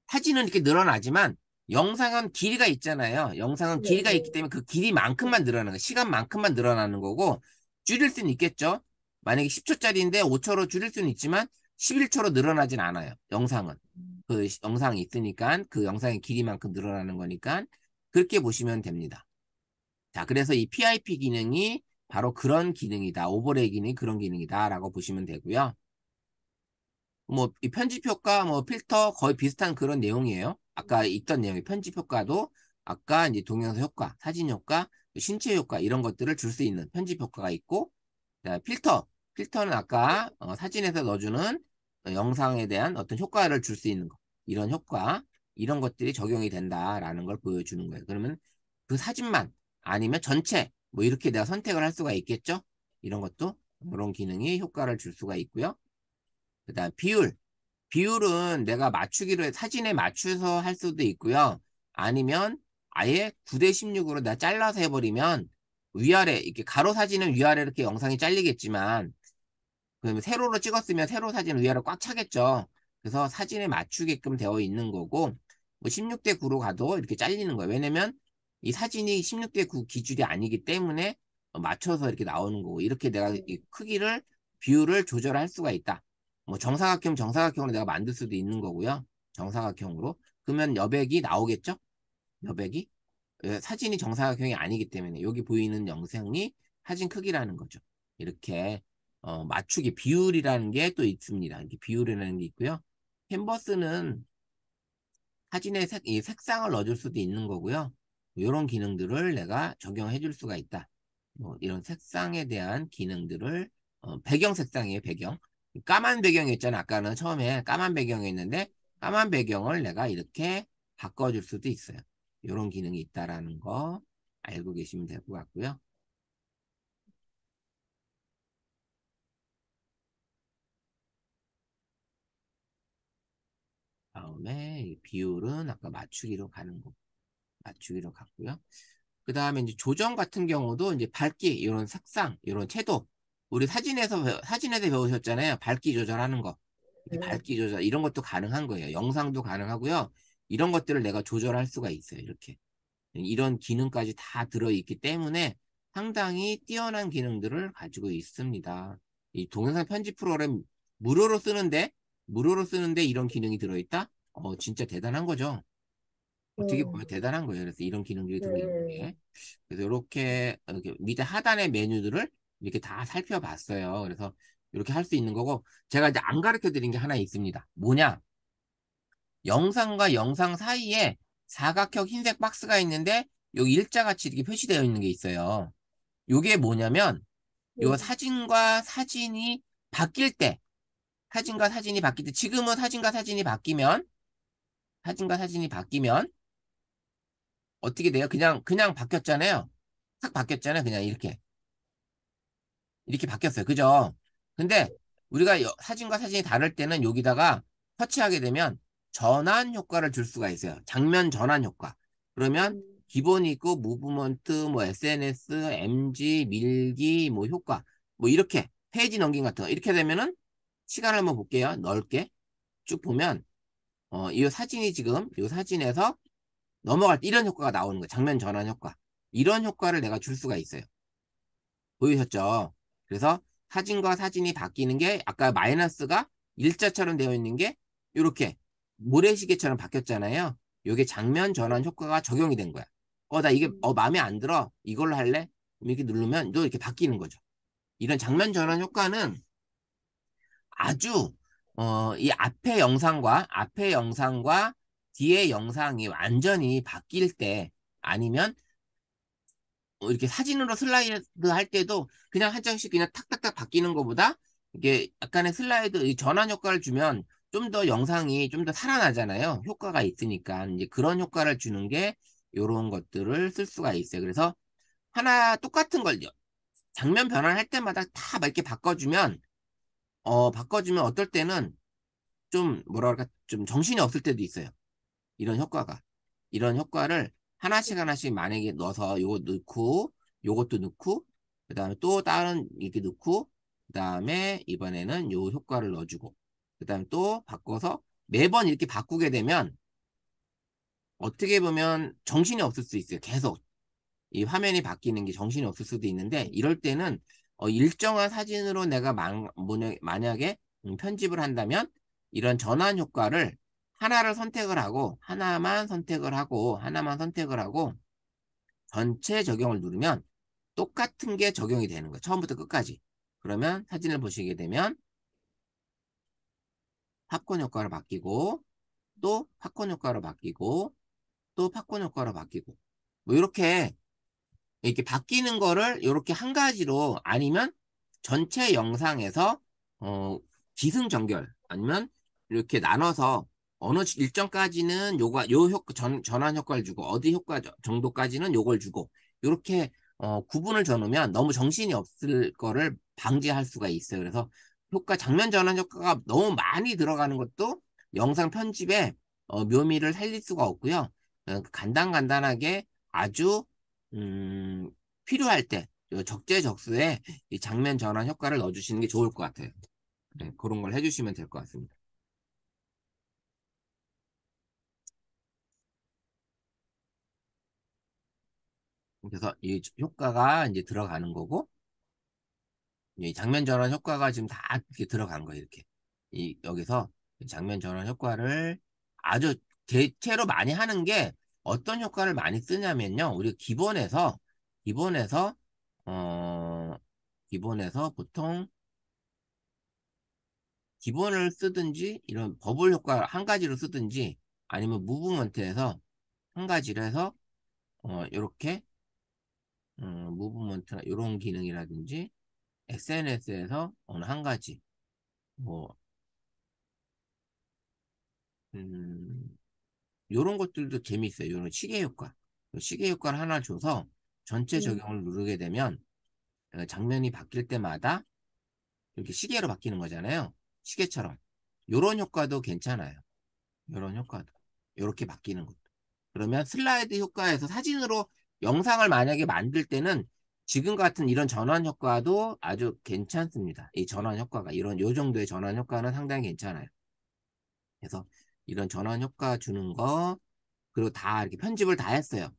사진은 이렇게 늘어나지만 영상은 길이가 있잖아요. 영상은 네, 길이가 네. 있기 때문에 그 길이만큼만 늘어나는 거예요. 시간만큼만 늘어나는 거고 줄일 수는 있겠죠. 만약에 10초짜리인데 5초로 줄일 수는 있지만 11초로 늘어나진 않아요. 영상은. 그 영상이 있으니까 그 영상의 길이만큼 늘어나는 거니까 그렇게 보시면 됩니다. 자, 그래서 이 PIP 기능이 바로 그런 기능이다. 오버레이 기능이 그런 기능이다라고 보시면 되고요. 뭐, 이 편집 효과, 뭐, 필터 거의 비슷한 그런 내용이에요. 아까 있던 내용이 편집 효과도 아까 이제 동영상 효과, 사진 효과, 신체 효과 이런 것들을 줄 수 있는 편집 효과가 있고, 자, 필터는 아까 사진에서 넣어주는 영상에 대한 어떤 효과를 줄 수 있는 거. 이런 효과, 이런 것들이 적용이 된다라는 걸 보여주는 거예요. 그러면 그 사진만 아니면 전체, 뭐 이렇게 내가 선택을 할 수가 있겠죠? 이런 것도, 이런 기능이 효과를 줄 수가 있고요. 그다음 비율은 내가 사진에 맞춰서 할 수도 있고요. 아니면 아예 9대 16으로 내가 잘라서 해버리면 위아래, 이렇게 가로 사진은 위아래 이렇게 영상이 잘리겠지만, 그러면 세로로 찍었으면 세로 사진은 위아래 꽉 차겠죠. 그래서 사진에 맞추게끔 되어 있는 거고, 뭐 16대 9로 가도 이렇게 잘리는 거예요. 왜냐면 이 사진이 16대 9 기준이 아니기 때문에 맞춰서 이렇게 나오는 거고, 이렇게 내가 이 비율을 조절할 수가 있다. 뭐 정사각형으로 내가 만들 수도 있는 거고요. 정사각형으로. 그러면 여백이 나오겠죠? 여백이? 사진이 정사각형이 아니기 때문에 여기 보이는 영상이 사진 크기라는 거죠. 이렇게 맞추기 비율이라는 게 또 있습니다. 이렇게 비율이라는 게 있고요. 캔버스는 사진의 이 색상을 넣어줄 수도 있는 거고요. 이런 기능들을 내가 적용해 줄 수가 있다. 뭐 이런 색상에 대한 기능들을 배경 색상이에요, 배경. 까만 배경이 있잖아. 아까는 처음에 까만 배경이 있는데 까만 배경을 내가 이렇게 바꿔줄 수도 있어요. 이런 기능이 있다라는 거 알고 계시면 될 것 같고요. 다음에 비율은 아까 맞추기로 가는 거. 맞추기로 갔고요. 그 다음에 이제 조정 같은 경우도 이제 밝기, 이런 색상, 이런 채도. 우리 사진에서 배우셨잖아요. 밝기 조절하는 거. 이렇게 음, 밝기 조절, 이런 것도 가능한 거예요. 영상도 가능하고요. 이런 것들을 내가 조절할 수가 있어요. 이렇게. 이런 기능까지 다 들어있기 때문에 상당히 뛰어난 기능들을 가지고 있습니다. 이 동영상 편집 프로그램 무료로 쓰는데, 무료로 쓰는데 이런 기능이 들어있다? 진짜 대단한 거죠. 어떻게 음, 보면 대단한 거예요. 그래서 이런 기능들이 들어있는 음, 게. 그래서 이렇게 밑에 하단의 메뉴들을 이렇게 다 살펴봤어요. 그래서 이렇게 할 수 있는 거고, 제가 이제 안 가르쳐 드린 게 하나 있습니다. 뭐냐? 영상과 영상 사이에 사각형 흰색 박스가 있는데, 여기 일자같이 이렇게 표시되어 있는 게 있어요. 이게 뭐냐면, 요 음, 사진과 사진이 바뀔 때, 지금은 사진과 사진이 바뀌면, 어떻게 돼요? 그냥 바뀌었잖아요. 탁 바뀌었잖아요. 그냥 이렇게 바뀌었어요. 그죠? 근데 우리가 사진과 사진이 다를 때는 여기다가 터치하게 되면 전환 효과를 줄 수가 있어요. 장면 전환 효과. 그러면 음, 기본이 있고 무브먼트, 뭐 SNS, MG, 밀기, 뭐 효과, 뭐 이렇게 페이지 넘김 같은 거 이렇게 되면은 시간을 한번 볼게요. 넓게 쭉 보면 이 사진에서 넘어갈 때 이런 효과가 나오는 거예요. 장면 전환 효과. 이런 효과를 내가 줄 수가 있어요. 보이셨죠? 그래서 사진과 사진이 바뀌는 게 아까 마이너스가 일자처럼 되어 있는 게 이렇게 모래시계처럼 바뀌었잖아요. 이게 장면 전환 효과가 적용이 된 거야. 나 이게 마음에 안 들어. 이걸로 할래? 이렇게 누르면 또 이렇게 바뀌는 거죠. 이런 장면 전환 효과는 아주 이 앞에 영상과 뒤에 영상이 완전히 바뀔 때 아니면 이렇게 사진으로 슬라이드 할 때도 그냥 한 장씩 그냥 탁탁탁 바뀌는 것보다 이게 약간의 슬라이드 이 전환 효과를 주면 좀 더 영상이 좀 더 살아나잖아요. 효과가 있으니까 이제 그런 효과를 주는 게 이런 것들을 쓸 수가 있어요. 그래서 하나 똑같은 걸요. 장면 변환할 때마다 다 막 이렇게 바꿔주면 어떨 때는 좀 뭐라 그럴까 좀 정신이 없을 때도 있어요. 이런 효과가. 이런 효과를 하나씩 만약에 넣어서 요거 넣고, 요것도 넣고, 그 다음에 또 다른 이렇게 넣고, 그 다음에 이번에는 요 효과를 넣어주고, 그 다음에 또 바꿔서 매번 이렇게 바꾸게 되면 어떻게 보면 정신이 없을 수 있어요. 계속. 이 화면이 바뀌는 게 정신이 없을 수도 있는데, 이럴 때는 일정한 사진으로 내가 만약에 편집을 한다면, 이런 전환 효과를 하나만 선택을 하고, 전체 적용을 누르면 똑같은 게 적용이 되는 거예요. 처음부터 끝까지. 그러면 사진을 보시게 되면 팝콘 효과로 바뀌고, 또 팝콘 효과로 바뀌고, 또 팝콘 효과로 바뀌고. 뭐 이렇게 바뀌는 거를 이렇게 한 가지로 아니면 전체 영상에서 기승전결 아니면 이렇게 나눠서 어느 일정까지는 전환 효과를 주고 어디 효과 정도까지는 요걸 주고 이렇게 구분을 줘놓으면 너무 정신이 없을 거를 방지할 수가 있어요. 그래서 장면 전환 효과가 너무 많이 들어가는 것도 영상 편집에 묘미를 살릴 수가 없고요. 간단하게 아주 음, 필요할 때 적재적소에 이 장면 전환 효과를 넣어주시는 게 좋을 것 같아요. 네, 그런 걸 해주시면 될 것 같습니다. 그래서 이 효과가 이제 들어가는 거고, 이 장면 전환 효과가 지금 다 이렇게 들어간 거예요. 이렇게 여기서 장면 전환 효과를 아주 대체로 많이 하는 게 어떤 효과를 많이 쓰냐면요. 우리 기본에서 어 기본에서 보통 기본을 쓰든지 이런 버블 효과 한 가지로 쓰든지 아니면 무브먼트에서 한 가지를 해서 이렇게 무브먼트나 이런 기능이라든지 SNS에서 어느 한 가지 뭐 이런 것들도 재미있어요. 이런 시계 효과. 시계 효과를 하나 줘서 전체 음, 적용을 누르게 되면 장면이 바뀔 때마다 이렇게 시계로 바뀌는 거잖아요. 시계처럼. 이런 효과도 괜찮아요. 이런 효과도. 이렇게 바뀌는 것도. 그러면 슬라이드 효과에서 사진으로 영상을 만약에 만들 때는 지금 같은 이런 전환 효과도 아주 괜찮습니다. 이 전환 효과가 요 정도의 전환 효과는 상당히 괜찮아요. 그래서 이런 전환 효과 주는 거 그리고 다 이렇게 편집을 다 했어요.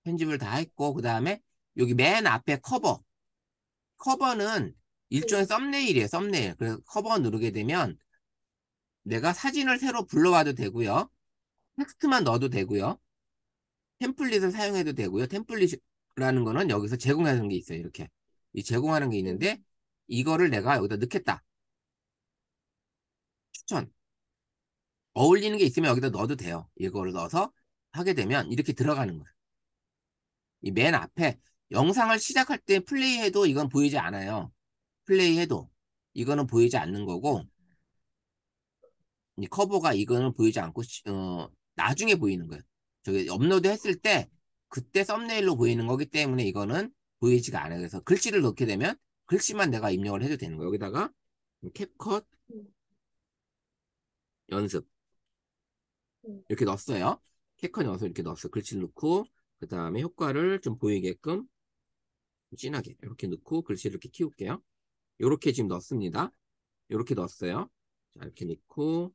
편집을 다 했고 그 다음에 여기 맨 앞에 커버는 일종의 썸네일이에요. 썸네일. 그래서 커버 누르게 되면 내가 사진을 새로 불러와도 되고요. 텍스트만 넣어도 되고요. 템플릿을 사용해도 되고요. 템플릿이라는 거는 여기서 제공하는 게 있어요. 이렇게. 이 제공하는 게 있는데 이거를 내가 여기다 넣겠다. 추천. 어울리는 게 있으면 여기다 넣어도 돼요. 이거를 넣어서 하게 되면 이렇게 들어가는 거예요. 이 맨 앞에 영상을 시작할 때 플레이해도 이건 보이지 않아요. 플레이해도 이거는 보이지 않는 거고 이 커버가 이거는 보이지 않고 나중에 보이는 거예요. 저기 업로드 했을 때 그때 썸네일로 보이는 거기 때문에 이거는 보이지가 않아요. 그래서 글씨를 넣게 되면 글씨만 내가 입력을 해도 되는 거예요. 여기다가 캡컷 연습 이렇게 넣었어요. 캡컷 연습 이렇게 넣었어요. 글씨를 넣고 그 다음에 효과를 좀 보이게끔 진하게 이렇게 넣고 글씨를 이렇게 키울게요. 이렇게 지금 넣습니다. 이렇게 넣었어요. 자, 이렇게 넣고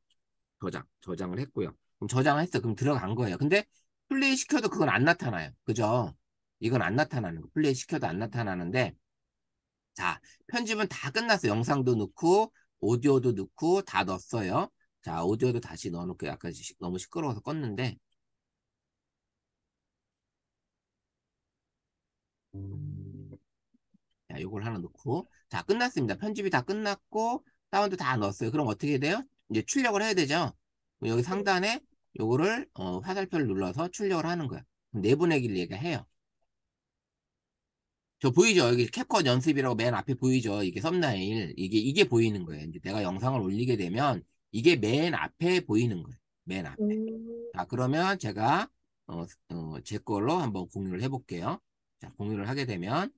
저장을 했고요. 그럼 저장을 했어. 그럼 들어간 거예요. 근데 플레이 시켜도 그건 안 나타나요. 그죠? 이건 안 나타나는 거. 플레이 시켜도 안 나타나는데 자, 편집은 다 끝났어요. 영상도 넣고 오디오도 넣고 다 넣었어요. 자, 오디오도 다시 넣어놓고 약간 너무 시끄러워서 껐는데 자, 요걸 하나 넣고 자, 끝났습니다. 편집이 다 끝났고 다운도 다 넣었어요. 그럼 어떻게 돼요? 이제 출력을 해야 되죠. 그럼 여기 상단에 요거를 화살표를 눌러서 출력을 하는 거야. 그럼 내보내기를 얘기해요. 저 보이죠? 여기 캡컷 연습이라고 맨 앞에 보이죠? 이게 썸네일. 이게 보이는 거예요. 이제 내가 영상을 올리게 되면 이게 맨 앞에 보이는 거예요. 맨 앞에. 음, 자, 그러면 제가, 제 걸로 한번 공유를 해볼게요. 자, 공유를 하게 되면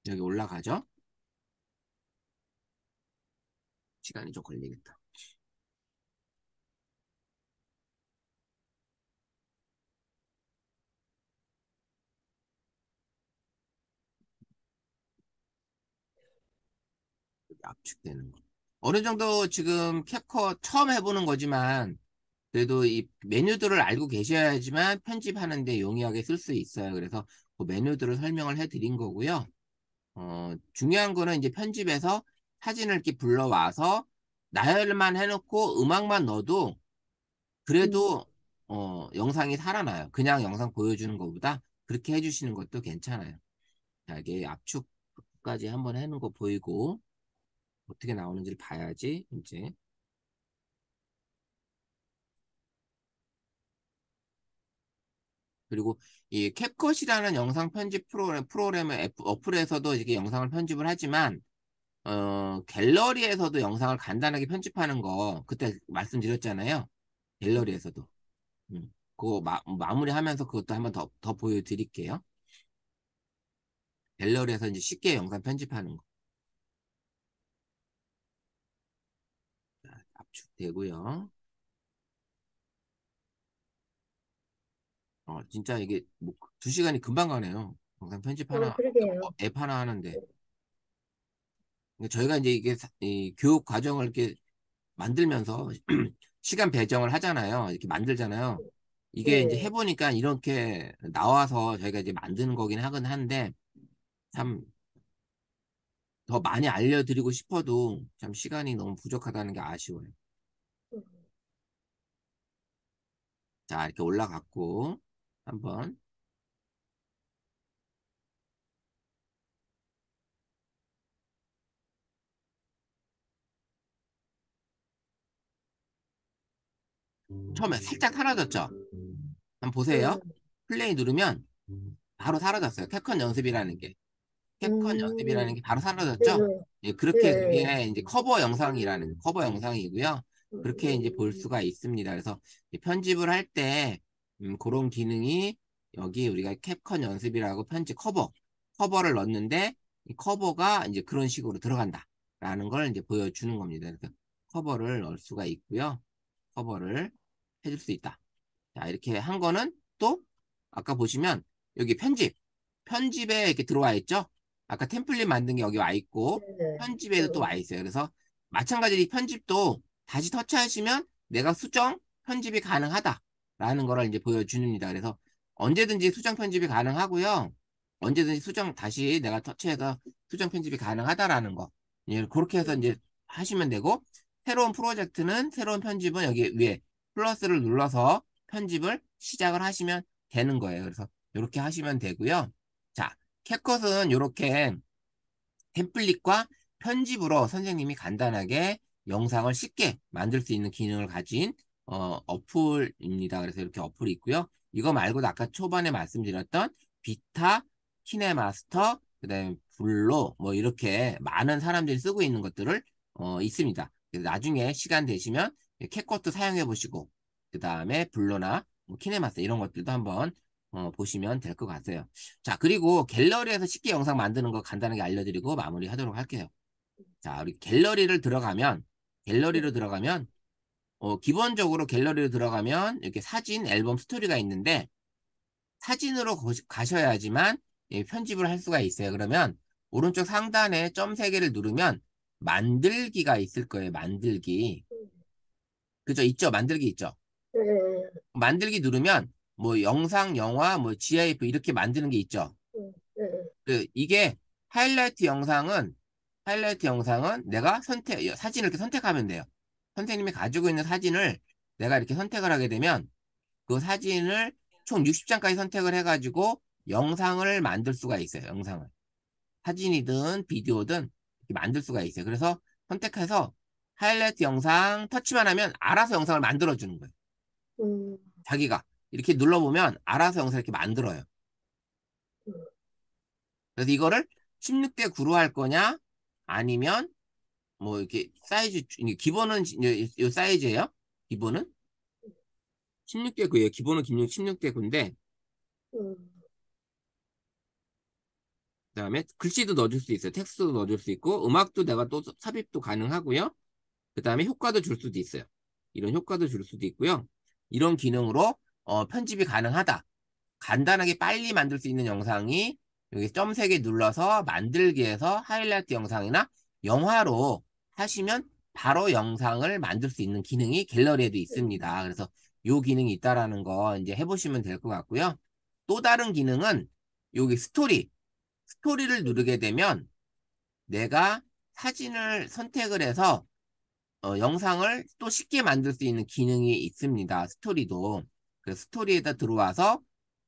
여기 올라가죠? 시간이 좀 걸리겠다. 여기 압축되는 거. 어느 정도 지금 캡컷 처음 해보는 거지만 그래도 이 메뉴들을 알고 계셔야지만 편집하는데 용이하게 쓸 수 있어요. 그래서 그 메뉴들을 설명을 해드린 거고요. 중요한 거는 이제 편집에서 사진을 이렇게 불러와서 나열만 해놓고 음악만 넣어도 음, 그래도 영상이 살아나요. 그냥 영상 보여주는 것보다 그렇게 해주시는 것도 괜찮아요. 자, 이게 압축까지 한번 해놓은 거 보이고 어떻게 나오는지를 봐야지 이제. 그리고 이 캡컷이라는 영상 편집 프로그램을 어플에서도 이렇게 영상을 편집을 하지만 갤러리에서도 영상을 간단하게 편집하는 거 그때 말씀드렸잖아요. 갤러리에서도. 그거 마무리하면서 그것도 한번 더 보여드릴게요. 갤러리에서 이제 쉽게 영상 편집하는 거. 압축되고요. 진짜 이게 뭐 2시간이 금방 가네요. 영상 편집 하나, 그러게요. 앱 하나 하는데. 근데 저희가 이제 이게 이 교육 과정을 이렇게 만들면서 시간 배정을 하잖아요. 이렇게 만들잖아요. 이게 이제 네. 해보니까 이렇게 나와서 저희가 이제 만드는 거긴 하긴 한데 참 더 많이 알려드리고 싶어도 참 시간이 너무 부족하다는 게 아쉬워요. 자, 이렇게 올라갔고 한번 처음에 살짝 사라졌죠? 한번 보세요. 음, 플레이 누르면 바로 사라졌어요. 캡컷 연습이라는 게. 캡컷 연습이라는 음, 게 바로 네, 사라졌죠? 예, 그렇게 네. 그게 이제 커버 영상이고요. 그렇게 이제 볼 음, 수가 있습니다. 그래서 편집을 할 때, 그런 기능이 여기 우리가 캡컷 연습이라고 커버를 넣었는데, 이 커버가 이제 그런 식으로 들어간다라는 걸 이제 보여주는 겁니다. 커버를 넣을 수가 있고요. 커버를 해줄 수 있다. 자, 이렇게 한 거는 또 아까 보시면 여기 편집에 이렇게 들어와 있죠? 아까 템플릿 만든 게 여기 와 있고 네. 편집에도 또 와 있어요. 그래서 마찬가지로 이 편집도 다시 터치하시면 내가 수정 편집이 가능하다라는 거를 이제 보여줍니다. 그래서 언제든지 수정 편집이 가능하고요. 언제든지 수정 다시 내가 터치해서 수정 편집이 가능하다라는 거. 예, 그렇게 해서 이제 하시면 되고 새로운 프로젝트는 새로운 편집은 여기 위에 플러스를 눌러서 편집을 시작을 하시면 되는 거예요. 그래서 이렇게 하시면 되고요. 자, 캡컷은 이렇게 템플릿과 편집으로 선생님이 간단하게 영상을 쉽게 만들 수 있는 기능을 가진 어플입니다. 그래서 이렇게 어플이 있고요. 이거 말고도 아까 초반에 말씀드렸던 비타, 키네마스터, 그다음에 블로 뭐 이렇게 많은 사람들이 쓰고 있는 것들을 있습니다. 그래서 나중에 시간 되시면 캡컷도 사용해 보시고 그다음에 블로나 뭐 키네마스터 이런 것들도 한번 보시면 될 것 같아요. 자, 그리고 갤러리에서 쉽게 영상 만드는 거 간단하게 알려드리고 마무리하도록 할게요. 자, 우리 갤러리로 들어가면, 기본적으로 갤러리로 들어가면 이렇게 사진, 앨범, 스토리가 있는데, 사진으로 가셔야지만 편집을 할 수가 있어요. 그러면 오른쪽 상단에 점 3개를 누르면 만들기가 있을 거예요. 만들기. 그죠? 있죠? 만들기 있죠? 네. 만들기 누르면 뭐 영상, 영화, 뭐 GIF 이렇게 만드는 게 있죠? 네. 이게 하이라이트 영상은 내가 사진을 이렇게 선택하면 돼요. 선생님이 가지고 있는 사진을 내가 이렇게 선택을 하게 되면 그 사진을 총 60장까지 선택을 해가지고 영상을 만들 수가 있어요. 영상을. 사진이든 비디오든 이렇게 만들 수가 있어요. 그래서 선택해서 하이라이트 영상 터치만 하면 알아서 영상을 만들어주는 거예요. 음, 자기가 이렇게 눌러보면 알아서 영상을 이렇게 만들어요. 음, 그래서 이거를 16대 9로 할 거냐 아니면 뭐 이렇게 사이즈 기본은 이 사이즈예요. 기본은 16대 9예요. 기본은 16대 9인데 음, 그다음에 글씨도 넣어줄 수 있어요. 텍스트도 넣어줄 수 있고 음악도 내가 또 삽입도 가능하고요. 그다음에 효과도 줄 수도 있어요. 이런 효과도 줄 수도 있고요. 이런 기능으로 편집이 가능하다. 간단하게 빨리 만들 수 있는 영상이 여기 점 3개 눌러서 만들기에서 하이라이트 영상이나 영화로 하시면 바로 영상을 만들 수 있는 기능이 갤러리에도 있습니다. 그래서 이 기능이 있다라는 거 이제 해보시면 될 것 같고요. 또 다른 기능은 여기 스토리를 누르게 되면 내가 사진을 선택을 해서 영상을 또 쉽게 만들 수 있는 기능이 있습니다. 스토리도. 그래서 스토리에다 들어와서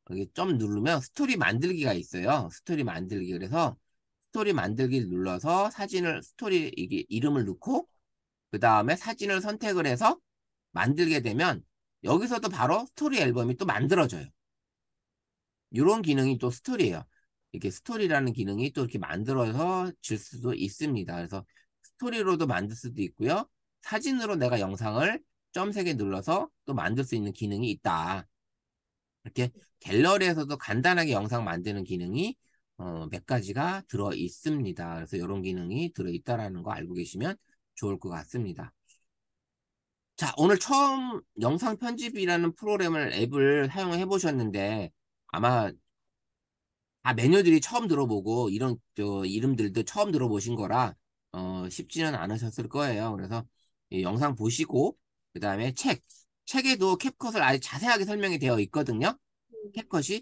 여기 점 누르면 스토리 만들기가 있어요. 스토리 만들기. 그래서 스토리 만들기를 눌러서 스토리 이게 이름을 넣고 그 다음에 사진을 선택을 해서 만들게 되면 여기서도 바로 스토리 앨범이 또 만들어져요. 이런 기능이 또 스토리예요. 이렇게 스토리라는 기능이 또 이렇게 만들어서 줄 수도 있습니다. 그래서 스토리로도 만들 수도 있고요. 사진으로 내가 영상을 점 3개 눌러서 또 만들 수 있는 기능이 있다. 이렇게 갤러리에서도 간단하게 영상 만드는 기능이 몇 가지가 들어 있습니다. 그래서 이런 기능이 들어 있다라는 거 알고 계시면 좋을 것 같습니다. 자, 오늘 처음 영상 편집이라는 앱을 사용해 보셨는데 아마 메뉴들이 처음 들어보고 이런 이름들도 처음 들어보신 거라 쉽지는 않으셨을 거예요. 그래서 이 영상 보시고 그다음에 책에도 캡컷을 아주 자세하게 설명이 되어 있거든요. 캡컷이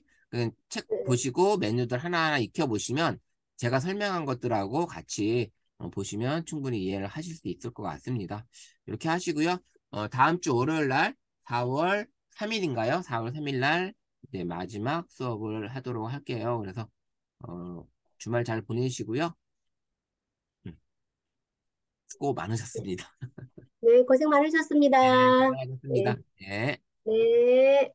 책 네. 보시고 메뉴들 하나하나 익혀보시면 제가 설명한 것들하고 같이 보시면 충분히 이해를 하실 수 있을 것 같습니다. 이렇게 하시고요. 다음 주 월요일 날 4월 3일인가요? 4월 3일 날 이제 마지막 수업을 하도록 할게요. 그래서 어, 주말 잘 보내시고요. 음, 수고 많으셨습니다. 네, 고생 많으셨습니다. 네, 네, 수고하셨습니다. 네. 네.